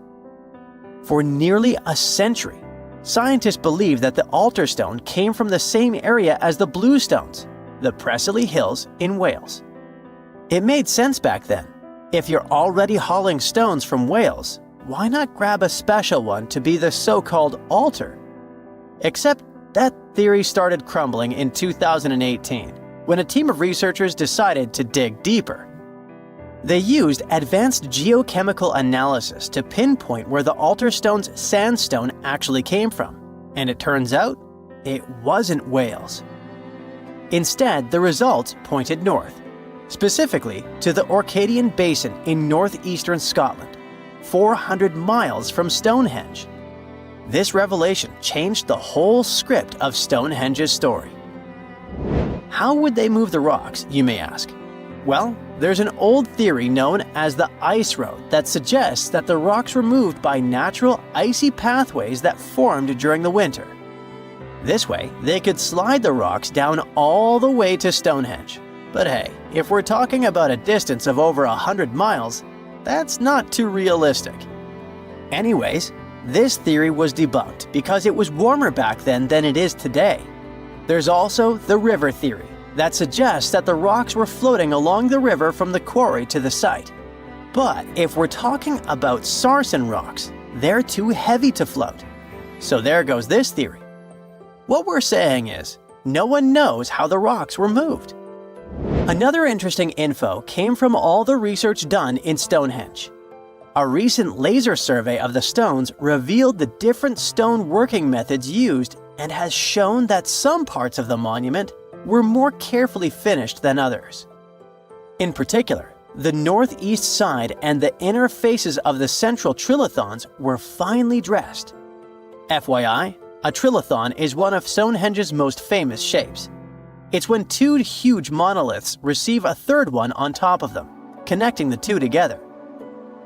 For nearly a century, scientists believed that the altar stone came from the same area as the Blue Stones, the Preseli Hills in Wales. It made sense back then. If you're already hauling stones from Wales, why not grab a special one to be the so-called altar? Except that theory started crumbling in 2018, when a team of researchers decided to dig deeper. They used advanced geochemical analysis to pinpoint where the altar stone's sandstone actually came from, and it turns out it wasn't Wales. Instead, the results pointed north, specifically to the Orcadian Basin in northeastern Scotland, 400 miles from Stonehenge. This revelation changed the whole script of Stonehenge's story. How would they move the rocks, you may ask? Well, there's an old theory known as the ice road that suggests that the rocks were moved by natural icy pathways that formed during the winter. This way, they could slide the rocks down all the way to Stonehenge. But hey, if we're talking about a distance of over 100 miles, that's not too realistic. Anyways, this theory was debunked because it was warmer back then than it is today. There's also the river theory that suggests that the rocks were floating along the river from the quarry to the site. But if we're talking about sarsen rocks, they're too heavy to float. So there goes this theory. What we're saying is, no one knows how the rocks were moved. Another interesting info came from all the research done in Stonehenge. A recent laser survey of the stones revealed the different stone working methods used and has shown that some parts of the monument were more carefully finished than others. In particular, the northeast side and the inner faces of the central trilithons were finely dressed. FYI, a trilithon is one of Stonehenge's most famous shapes. It's when two huge monoliths receive a third one on top of them, connecting the two together.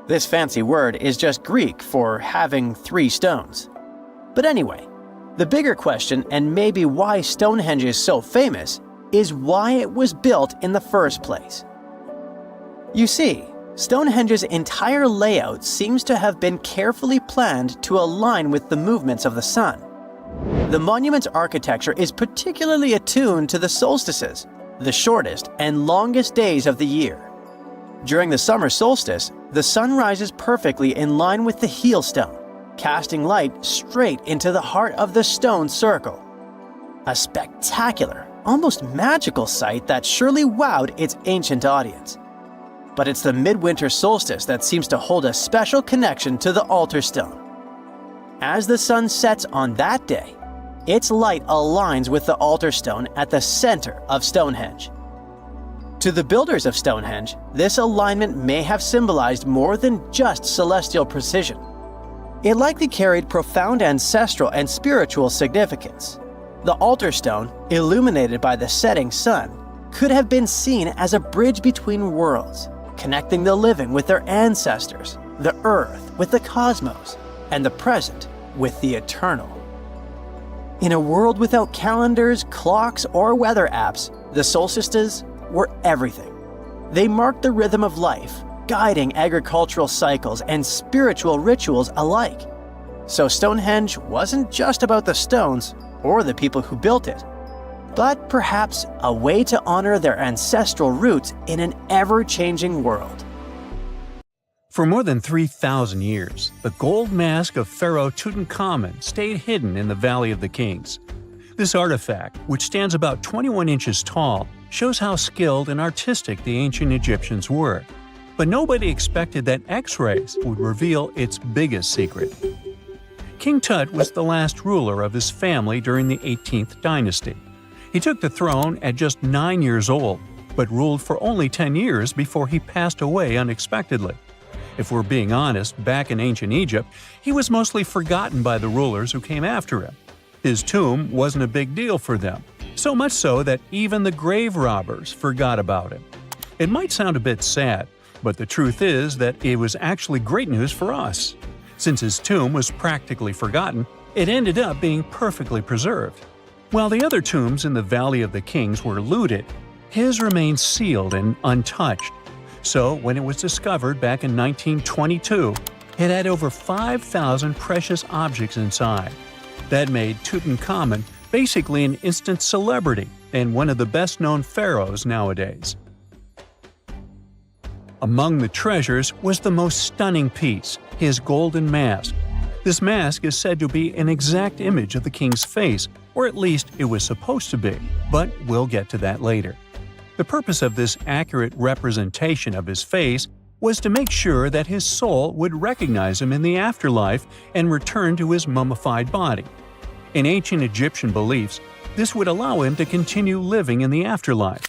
This fancy word is just Greek for having three stones. But anyway, the bigger question, and maybe why Stonehenge is so famous, is why it was built in the first place. You see, Stonehenge's entire layout seems to have been carefully planned to align with the movements of the sun. The monument's architecture is particularly attuned to the solstices, the shortest and longest days of the year. During the summer solstice, the sun rises perfectly in line with the heel stone, casting light straight into the heart of the stone circle. A spectacular, almost magical sight that surely wowed its ancient audience. But it's the midwinter solstice that seems to hold a special connection to the altar stone. As the sun sets on that day, its light aligns with the altar stone at the center of Stonehenge. To the builders of Stonehenge, this alignment may have symbolized more than just celestial precision. It likely carried profound ancestral and spiritual significance. The altar stone, illuminated by the setting sun, could have been seen as a bridge between worlds, connecting the living with their ancestors, the earth with the cosmos, and the present with the eternal. In a world without calendars, clocks, or weather apps, the solstices were everything. They marked the rhythm of life, guiding agricultural cycles and spiritual rituals alike. So Stonehenge wasn't just about the stones or the people who built it, but perhaps a way to honor their ancestral roots in an ever-changing world. For more than 3,000 years, the gold mask of Pharaoh Tutankhamun stayed hidden in the Valley of the Kings. This artifact, which stands about 21 inches tall, shows how skilled and artistic the ancient Egyptians were. But nobody expected that X-rays would reveal its biggest secret. King Tut was the last ruler of his family during the 18th dynasty. He took the throne at just 9 years old, but ruled for only 10 years before he passed away unexpectedly. If we're being honest, back in ancient Egypt, he was mostly forgotten by the rulers who came after him. His tomb wasn't a big deal for them, so much so that even the grave robbers forgot about him. It might sound a bit sad, But the truth is that it was actually great news for us. Since his tomb was practically forgotten, it ended up being perfectly preserved. While the other tombs in the Valley of the Kings were looted, his remained sealed and untouched. So when it was discovered back in 1922, it had over 5,000 precious objects inside. That made Tutankhamun basically an instant celebrity and one of the best-known pharaohs nowadays. Among the treasures was the most stunning piece, his golden mask. This mask is said to be an exact image of the king's face, or at least it was supposed to be, but we'll get to that later. The purpose of this accurate representation of his face was to make sure that his soul would recognize him in the afterlife and return to his mummified body. In ancient Egyptian beliefs, this would allow him to continue living in the afterlife.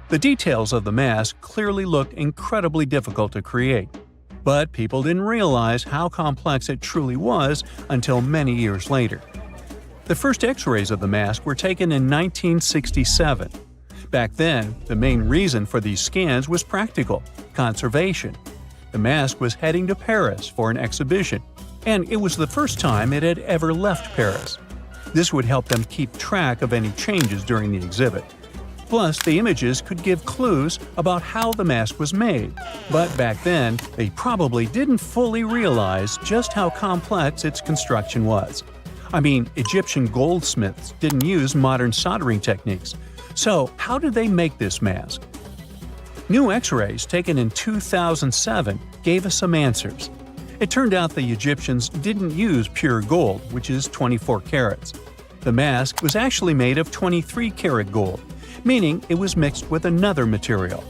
The details of the mask clearly looked incredibly difficult to create, but people didn't realize how complex it truly was until many years later. The first X-rays of the mask were taken in 1967. Back then, the main reason for these scans was practical – conservation. The mask was heading to Paris for an exhibition, and it was the first time it had ever left Paris. This would help them keep track of any changes during the exhibit. Plus, the images could give clues about how the mask was made, but back then, they probably didn't fully realize just how complex its construction was. I mean, Egyptian goldsmiths didn't use modern soldering techniques. So, how did they make this mask? New X-rays taken in 2007 gave us some answers. It turned out the Egyptians didn't use pure gold, which is 24 carats. The mask was actually made of 23-karat gold, meaning it was mixed with another material.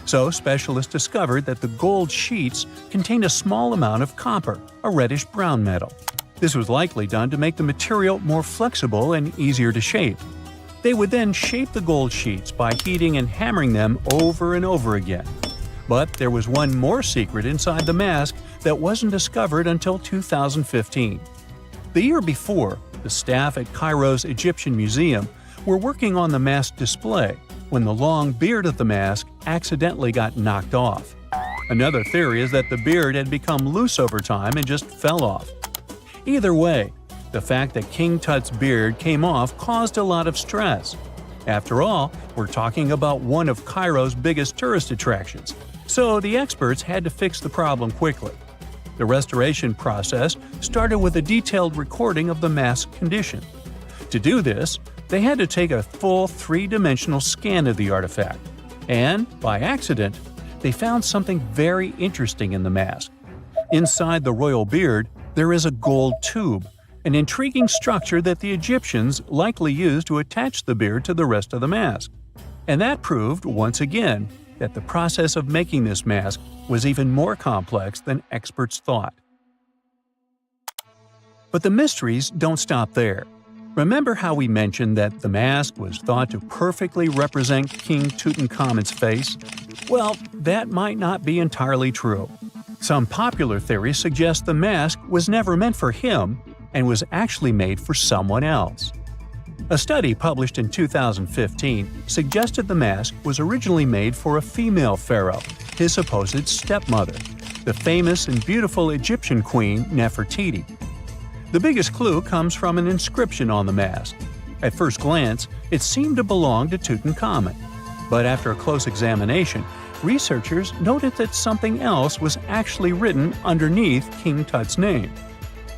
So specialists discovered that the gold sheets contained a small amount of copper, a reddish-brown metal. This was likely done to make the material more flexible and easier to shape. They would then shape the gold sheets by heating and hammering them over and over again. But there was one more secret inside the mask that wasn't discovered until 2015. The year before, the staff at Cairo's Egyptian Museum were working on the mask display when the long beard of the mask accidentally got knocked off. Another theory is that the beard had become loose over time and just fell off. Either way, the fact that King Tut's beard came off caused a lot of stress. After all, we're talking about one of Cairo's biggest tourist attractions, so the experts had to fix the problem quickly. The restoration process started with a detailed recording of the mask's condition. To do this, they had to take a full three-dimensional scan of the artifact. And, by accident, they found something very interesting in the mask. Inside the royal beard, there is a gold tube, an intriguing structure that the Egyptians likely used to attach the beard to the rest of the mask. And that proved, once again, that the process of making this mask was even more complex than experts thought. But the mysteries don't stop there. Remember how we mentioned that the mask was thought to perfectly represent King Tutankhamun's face? Well, that might not be entirely true. Some popular theories suggest the mask was never meant for him and was actually made for someone else. A study published in 2015 suggested the mask was originally made for a female pharaoh, his supposed stepmother, the famous and beautiful Egyptian queen Nefertiti. The biggest clue comes from an inscription on the mask. At first glance, it seemed to belong to Tutankhamun, but after a close examination, researchers noted that something else was actually written underneath King Tut's name.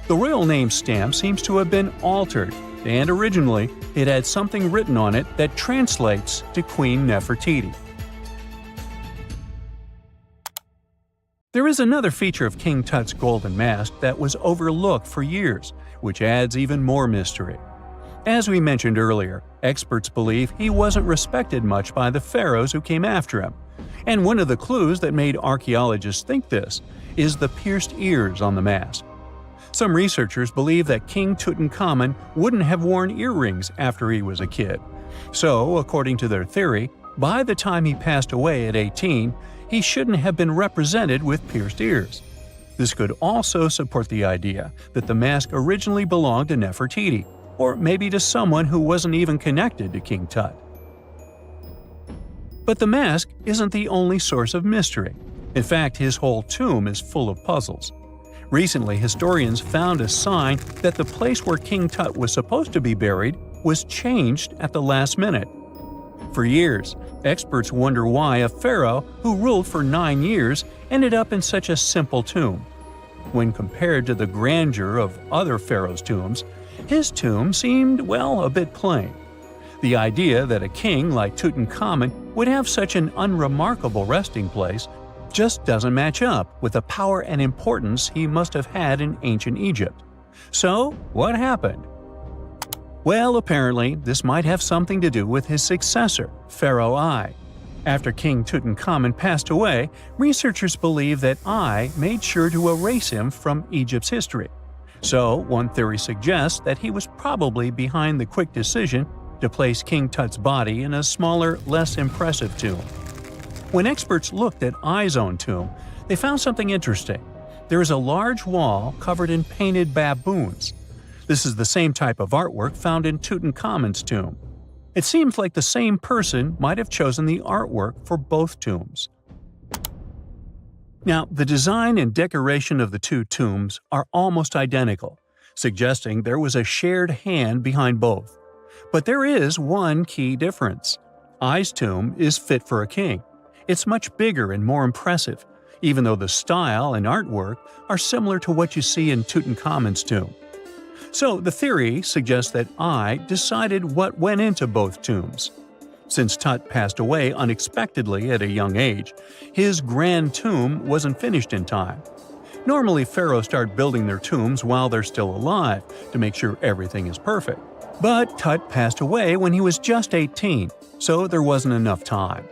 The royal name stamp seems to have been altered, and originally it had something written on it that translates to Queen Nefertiti. There is another feature of King Tut's golden mask that was overlooked for years, which adds even more mystery. As we mentioned earlier, experts believe he wasn't respected much by the pharaohs who came after him. And one of the clues that made archaeologists think this is the pierced ears on the mask. Some researchers believe that King Tutankhamun wouldn't have worn earrings after he was a kid. So, according to their theory, by the time he passed away at 18, he shouldn't have been represented with pierced ears. This could also support the idea that the mask originally belonged to Nefertiti, or maybe to someone who wasn't even connected to King Tut. But the mask isn't the only source of mystery. In fact, his whole tomb is full of puzzles. Recently, historians found a sign that the place where King Tut was supposed to be buried was changed at the last minute. For years, experts wonder why a pharaoh who ruled for 9 years ended up in such a simple tomb. When compared to the grandeur of other pharaohs' tombs, his tomb seemed, well, a bit plain. The idea that a king like Tutankhamun would have such an unremarkable resting place just doesn't match up with the power and importance he must have had in ancient Egypt. So, what happened? Well, apparently, this might have something to do with his successor, Pharaoh I. After King Tutankhamun passed away, researchers believe that I made sure to erase him from Egypt's history. So, one theory suggests that he was probably behind the quick decision to place King Tut's body in a smaller, less impressive tomb. When experts looked at I's own tomb, they found something interesting. There is a large wall covered in painted baboons. This is the same type of artwork found in Tutankhamun's tomb. It seems like the same person might have chosen the artwork for both tombs. Now, the design and decoration of the two tombs are almost identical, suggesting there was a shared hand behind both. But there is one key difference. I's tomb is fit for a king. It's much bigger and more impressive, even though the style and artwork are similar to what you see in Tutankhamun's tomb. So the theory suggests that I decided what went into both tombs. Since Tut passed away unexpectedly at a young age, his grand tomb wasn't finished in time. Normally, pharaohs start building their tombs while they're still alive to make sure everything is perfect. But Tut passed away when he was just 18, so there wasn't enough time.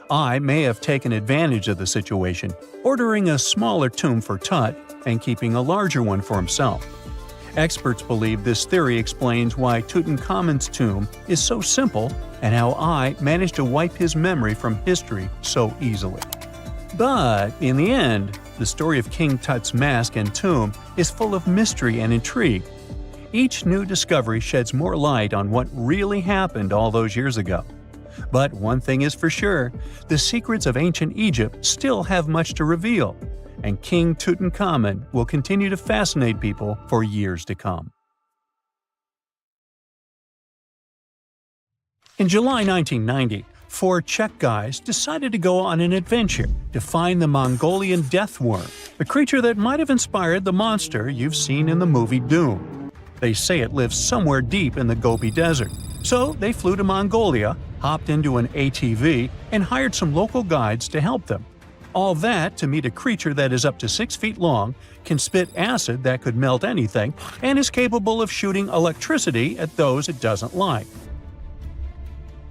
I may have taken advantage of the situation, ordering a smaller tomb for Tut and keeping a larger one for himself. Experts believe this theory explains why Tutankhamun's tomb is so simple and how I managed to wipe his memory from history so easily. But in the end, the story of King Tut's mask and tomb is full of mystery and intrigue. Each new discovery sheds more light on what really happened all those years ago. But one thing is for sure, the secrets of ancient Egypt still have much to reveal, and King Tutankhamun will continue to fascinate people for years to come. In July 1990, 4 Czech guys decided to go on an adventure to find the Mongolian death worm, a creature that might have inspired the monster you've seen in the movie Dune. They say it lives somewhere deep in the Gobi Desert, so they flew to Mongolia, hopped into an ATV, and hired some local guides to help them. All that to meet a creature that is up to 6 feet long, can spit acid that could melt anything, and is capable of shooting electricity at those it doesn't like.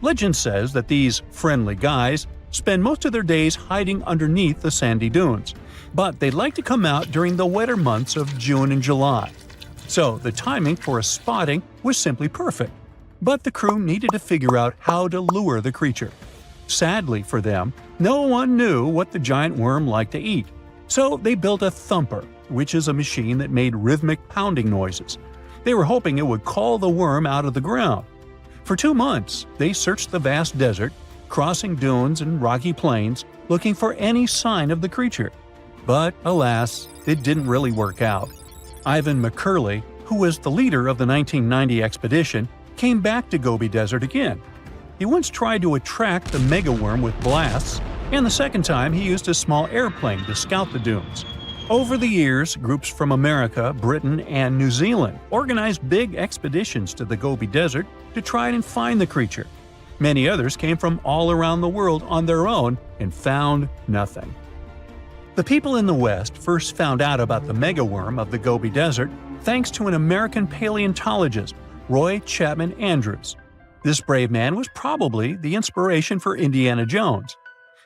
Legend says that these friendly guys spend most of their days hiding underneath the sandy dunes, but they'd like to come out during the wetter months of June and July. So the timing for a spotting was simply perfect. But the crew needed to figure out how to lure the creature. Sadly for them, no one knew what the giant worm liked to eat. So they built a thumper, which is a machine that made rhythmic pounding noises. They were hoping it would call the worm out of the ground. For 2 months, they searched the vast desert, crossing dunes and rocky plains, looking for any sign of the creature. But alas, it didn't really work out. Ivan McCurley, who was the leader of the 1990 expedition, came back to Gobi Desert again. He once tried to attract the megaworm with blasts, and the second time he used a small airplane to scout the dunes. Over the years, groups from America, Britain, and New Zealand organized big expeditions to the Gobi Desert to try and find the creature. Many others came from all around the world on their own and found nothing. The people in the West first found out about the megaworm of the Gobi Desert thanks to an American paleontologist, Roy Chapman Andrews. This brave man was probably the inspiration for Indiana Jones.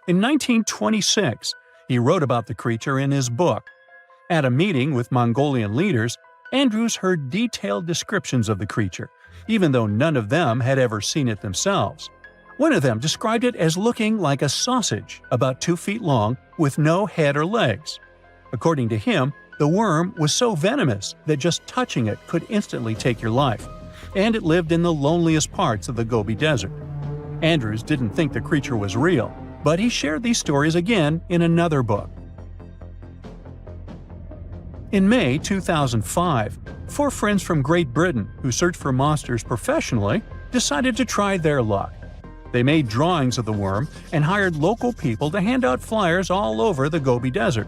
In 1926, he wrote about the creature in his book. At a meeting with Mongolian leaders, Andrews heard detailed descriptions of the creature, even though none of them had ever seen it themselves. One of them described it as looking like a sausage, about 2 feet long, with no head or legs. According to him, the worm was so venomous that just touching it could instantly take your life, and it lived in the loneliest parts of the Gobi Desert. Andrews didn't think the creature was real. but he shared these stories again in another book. In May 2005, 4 friends from Great Britain who search for monsters professionally decided to try their luck. They made drawings of the worm and hired local people to hand out flyers all over the Gobi Desert.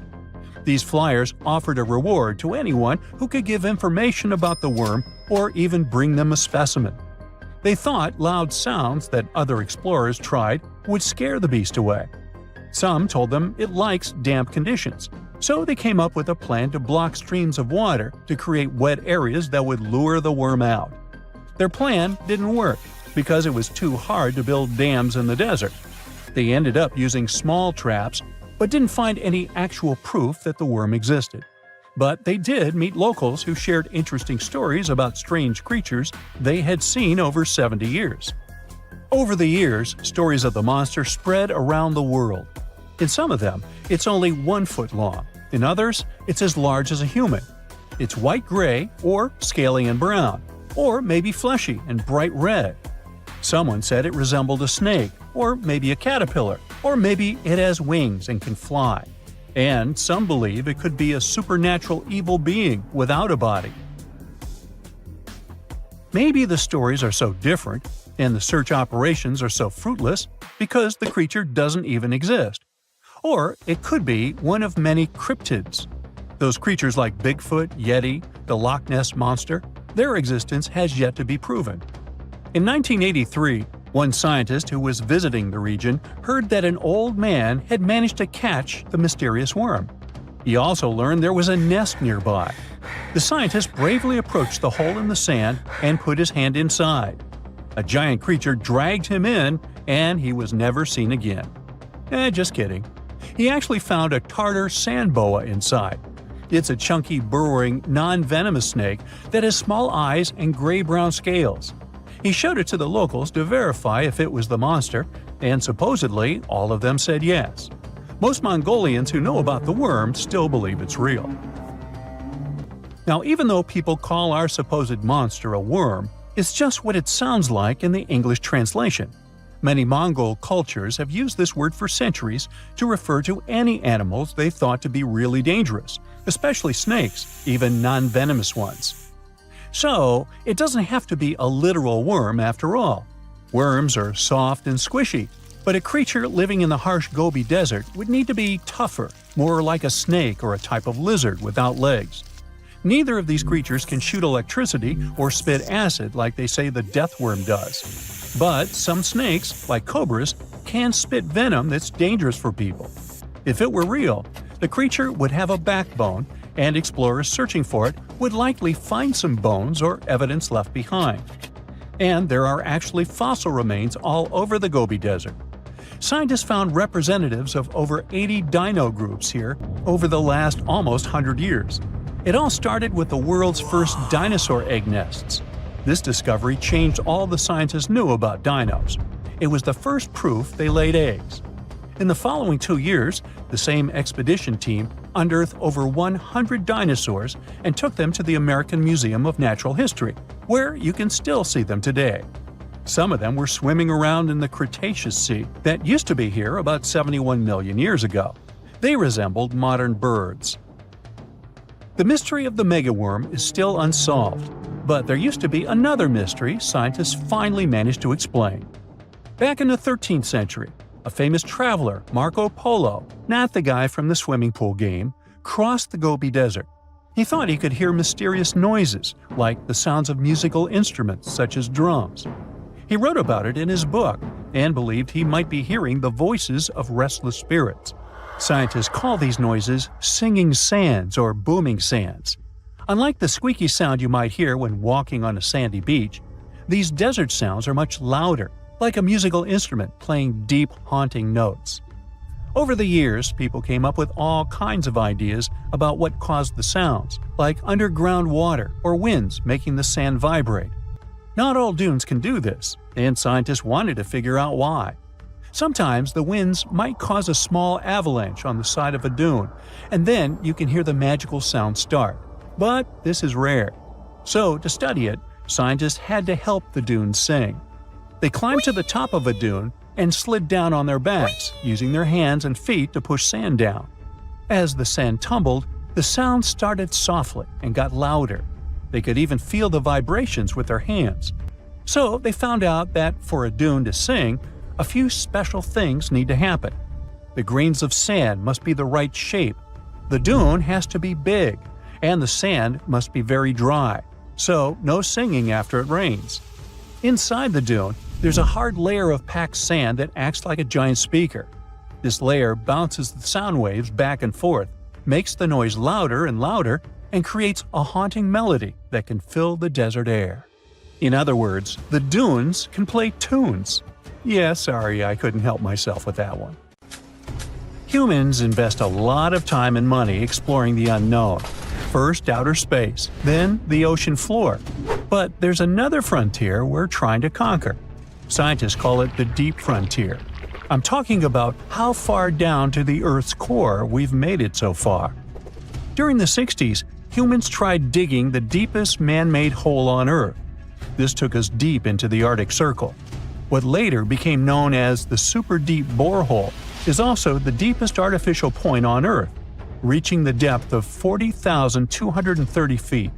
These flyers offered a reward to anyone who could give information about the worm or even bring them a specimen. They thought loud sounds that other explorers tried would scare the beast away. Some told them it likes damp conditions, so they came up with a plan to block streams of water to create wet areas that would lure the worm out. Their plan didn't work because it was too hard to build dams in the desert. They ended up using small traps, but didn't find any actual proof that the worm existed. But they did meet locals who shared interesting stories about strange creatures they had seen over 70 years. Over the years, stories of the monster spread around the world. In some of them, it's only 1 foot long. In others, it's as large as a human. It's white-gray or scaly and brown, or maybe fleshy and bright red. Someone said it resembled a snake, or maybe a caterpillar, or maybe it has wings and can fly. And some believe it could be a supernatural evil being without a body. Maybe the stories are so different, and the search operations are so fruitless, because the creature doesn't even exist. Or it could be one of many cryptids. Those creatures like Bigfoot, Yeti, the Loch Ness Monster, their existence has yet to be proven. In 1983, one scientist who was visiting the region heard that an old man had managed to catch the mysterious worm. He also learned there was a nest nearby. The scientist bravely approached the hole in the sand and put his hand inside. A giant creature dragged him in, and he was never seen again. Just kidding. He actually found a Tartar sand boa inside. It's a chunky, burrowing, non-venomous snake that has small eyes and gray-brown scales. He showed it to the locals to verify if it was the monster, and supposedly all of them said yes. Most Mongolians who know about the worm still believe it's real. Now, even though people call our supposed monster a worm, it's just what it sounds like in the English translation. Many Mongol cultures have used this word for centuries to refer to any animals they thought to be really dangerous, especially snakes, even non-venomous ones. So, it doesn't have to be a literal worm after all. Worms are soft and squishy, but a creature living in the harsh Gobi Desert would need to be tougher, more like a snake or a type of lizard without legs. Neither of these creatures can shoot electricity or spit acid like they say the death worm does. But some snakes, like cobras, can spit venom that's dangerous for people. If it were real, the creature would have a backbone, and explorers searching for it would likely find some bones or evidence left behind. And there are actually fossil remains all over the Gobi Desert. Scientists found representatives of over 80 dino groups here over the last almost 100 years. It all started with the world's first dinosaur egg nests. This discovery changed all the scientists knew about dinos. It was the first proof they laid eggs. In the following 2 years, the same expedition team unearthed over 100 dinosaurs and took them to the American Museum of Natural History, where you can still see them today. Some of them were swimming around in the Cretaceous Sea that used to be here about 71 million years ago. They resembled modern birds. The mystery of the megaworm is still unsolved, but there used to be another mystery scientists finally managed to explain. Back in the 13th century, a famous traveler, Marco Polo, not the guy from the swimming pool game, crossed the Gobi Desert. He thought he could hear mysterious noises, like the sounds of musical instruments such as drums. He wrote about it in his book and believed he might be hearing the voices of restless spirits. Scientists call these noises singing sands or booming sands. Unlike the squeaky sound you might hear when walking on a sandy beach, these desert sounds are much louder, like a musical instrument playing deep, haunting notes. Over the years, people came up with all kinds of ideas about what caused the sounds, like underground water or winds making the sand vibrate. Not all dunes can do this, and scientists wanted to figure out why. Sometimes the winds might cause a small avalanche on the side of a dune, and then you can hear the magical sound start. But this is rare. So, to study it, scientists had to help the dunes sing. They climbed to the top of a dune and slid down on their backs, using their hands and feet to push sand down. As the sand tumbled, the sound started softly and got louder. They could even feel the vibrations with their hands. So they found out that for a dune to sing, a few special things need to happen. The grains of sand must be the right shape. The dune has to be big, and the sand must be very dry, so no singing after it rains. Inside the dune, there's a hard layer of packed sand that acts like a giant speaker. This layer bounces the sound waves back and forth, makes the noise louder and louder, and creates a haunting melody that can fill the desert air. In other words, the dunes can play tunes. Yeah, sorry, I couldn't help myself with that one. Humans invest a lot of time and money exploring the unknown. First outer space, then the ocean floor. But there's another frontier we're trying to conquer. Scientists call it the deep frontier. I'm talking about how far down to the Earth's core we've made it so far. During the 60s, humans tried digging the deepest man-made hole on Earth. This took us deep into the Arctic Circle. What later became known as the super deep borehole is also the deepest artificial point on Earth, reaching the depth of 40,230 feet.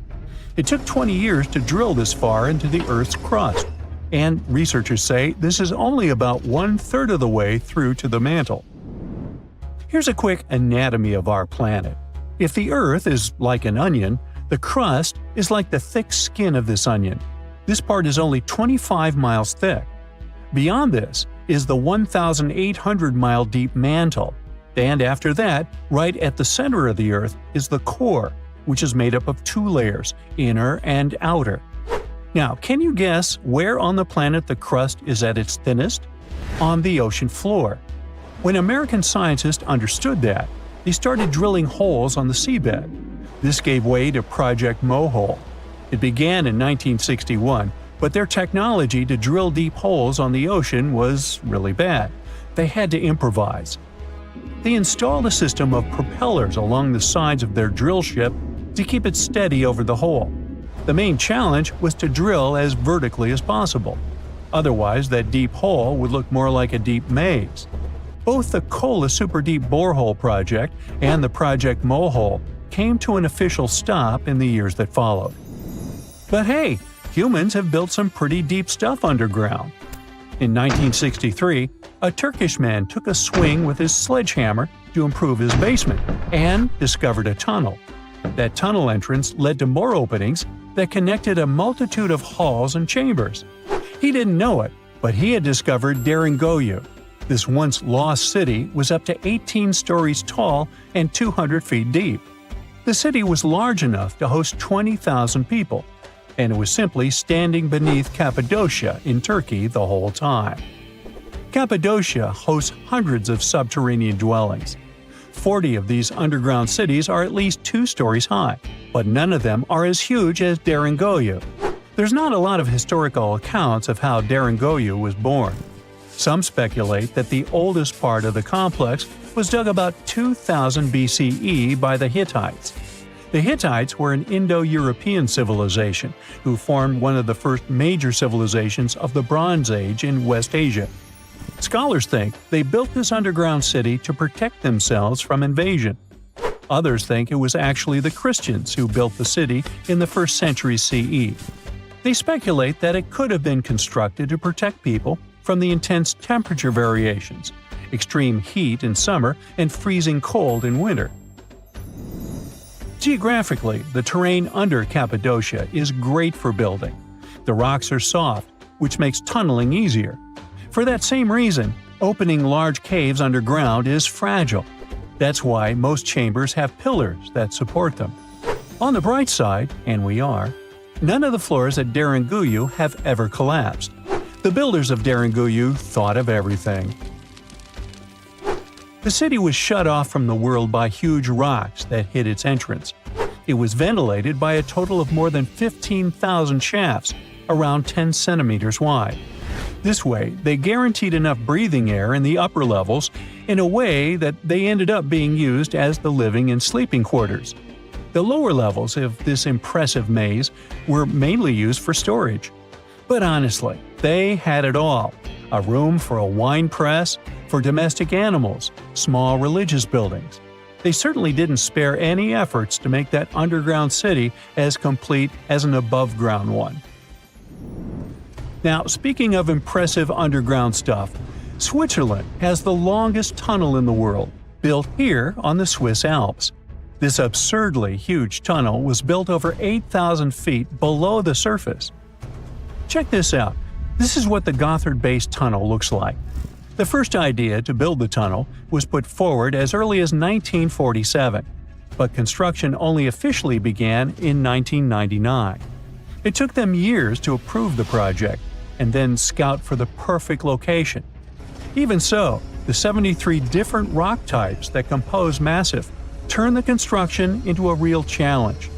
It took 20 years to drill this far into the Earth's crust, and researchers say this is only about 1/3 of the way through to the mantle. Here's a quick anatomy of our planet. If the Earth is like an onion, the crust is like the thick skin of this onion. This part is only 25 miles thick. Beyond this is the 1,800-mile deep mantle, and after that, right at the center of the Earth, is the core, which is made up of 2 layers, inner and outer. Now, can you guess where on the planet the crust is at its thinnest? On the ocean floor. When American scientists understood that, they started drilling holes on the seabed. This gave way to Project Mohole. It began in 1961, but their technology to drill deep holes on the ocean was really bad. They had to improvise. They installed a system of propellers along the sides of their drill ship to keep it steady over the hole. The main challenge was to drill as vertically as possible. Otherwise, that deep hole would look more like a deep maze. Both the Kola Super Deep Borehole project and the Project Mohole came to an official stop in the years that followed. But hey, humans have built some pretty deep stuff underground. In 1963, a Turkish man took a swing with his sledgehammer to improve his basement and discovered a tunnel. That tunnel entrance led to more openings that connected a multitude of halls and chambers. He didn't know it, but he had discovered Deringoyu. This once lost city was up to 18 stories tall and 200 feet deep. The city was large enough to host 20,000 people, and it was simply standing beneath Cappadocia in Turkey the whole time. Cappadocia hosts hundreds of subterranean dwellings. 40 of these underground cities are at least 2 stories high, but none of them are as huge as Deringoyu. There's not a lot of historical accounts of how Deringoyu was born. Some speculate that the oldest part of the complex was dug about 2000 BCE by the Hittites. The Hittites were an Indo-European civilization who formed one of the first major civilizations of the Bronze Age in West Asia. Scholars think they built this underground city to protect themselves from invasion. Others think it was actually the Christians who built the city in the 1st century CE. They speculate that it could have been constructed to protect people from the intense temperature variations, extreme heat in summer and freezing cold in winter. Geographically, the terrain under Cappadocia is great for building. The rocks are soft, which makes tunneling easier. For that same reason, opening large caves underground is fragile. That's why most chambers have pillars that support them. On the bright side, and we are, none of the floors at Deringoyu have ever collapsed. The builders of Deringoyu thought of everything. The city was shut off from the world by huge rocks that hid its entrance. It was ventilated by a total of more than 15,000 shafts, around 10 centimeters wide. This way, they guaranteed enough breathing air in the upper levels in a way that they ended up being used as the living and sleeping quarters. The lower levels of this impressive maze were mainly used for storage. But honestly, they had it all: a room for a wine press, for domestic animals, small religious buildings. They certainly didn't spare any efforts to make that underground city as complete as an above-ground one. Now, speaking of impressive underground stuff, Switzerland has the longest tunnel in the world, built here on the Swiss Alps. This absurdly huge tunnel was built over 8,000 feet below the surface. Check this out. This is what the Gotthard-based tunnel looks like. The first idea to build the tunnel was put forward as early as 1947, but construction only officially began in 1999. It took them years to approve the project and then scout for the perfect location. Even so, the 73 different rock types that compose Massif turned the construction into a real challenge.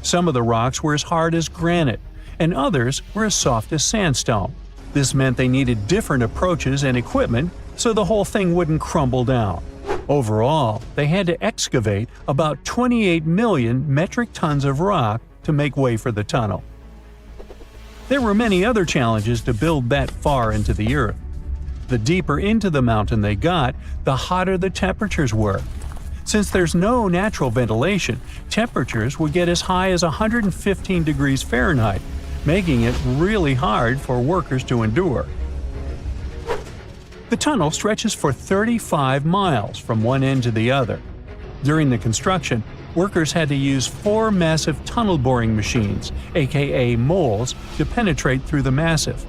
Some of the rocks were as hard as granite, and others were as soft as sandstone. This meant they needed different approaches and equipment so the whole thing wouldn't crumble down. Overall, they had to excavate about 28 million metric tons of rock to make way for the tunnel. There were many other challenges to build that far into the earth. The deeper into the mountain they got, the hotter the temperatures were. Since there's no natural ventilation, temperatures would get as high as 115 degrees Fahrenheit, making it really hard for workers to endure. The tunnel stretches for 35 miles from one end to the other. During the construction, workers had to use 4 massive tunnel boring machines, aka moles, to penetrate through the massif.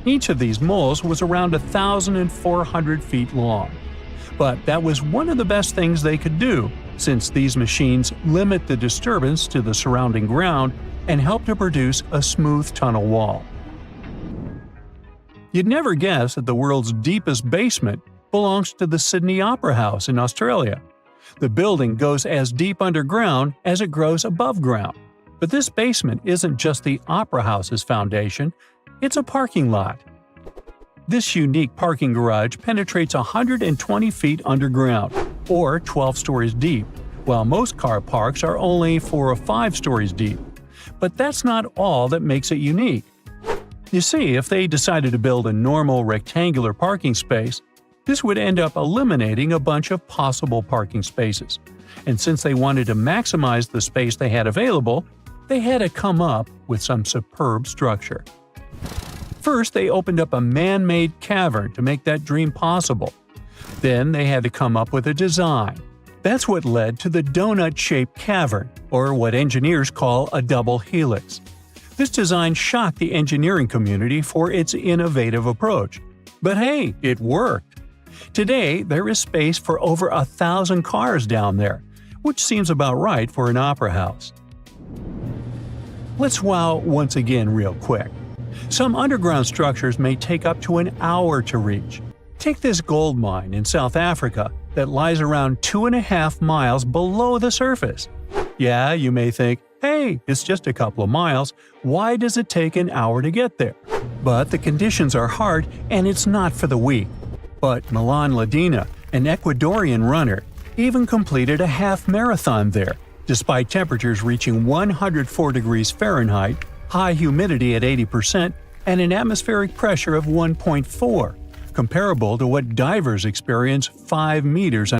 Each of these moles was around 1,400 feet long. But that was one of the best things they could do, since these machines limit the disturbance to the surrounding ground and help to produce a smooth tunnel wall. You'd never guess that the world's deepest basement belongs to the Sydney Opera House in Australia. The building goes as deep underground as it grows above ground. But this basement isn't just the Opera House's foundation, it's a parking lot. This unique parking garage penetrates 120 feet underground, or 12 stories deep, while most car parks are only 4 or 5 stories deep. But that's not all that makes it unique. You see, if they decided to build a normal rectangular parking space, this would end up eliminating a bunch of possible parking spaces. And since they wanted to maximize the space they had available, they had to come up with some superb structure. First, they opened up a man-made cavern to make that dream possible. Then they had to come up with a design. That's what led to the donut-shaped cavern, or what engineers call a double helix. This design shocked the engineering community for its innovative approach. But hey, it worked. Today, there is space for over 1,000 cars down there, which seems about right for an opera house. Let's wow once again real quick. Some underground structures may take up to an hour to reach. Take this gold mine in South Africa that lies around 2.5 miles below the surface. Yeah, you may think, hey, it's just a couple of miles, why does it take an hour to get there? But the conditions are hard and it's not for the weak. But Milan Ladina, an Ecuadorian runner, even completed a half marathon there, despite temperatures reaching 104 degrees Fahrenheit, high humidity at 80%, and an atmospheric pressure of 1.4, comparable to what divers experience 5 meters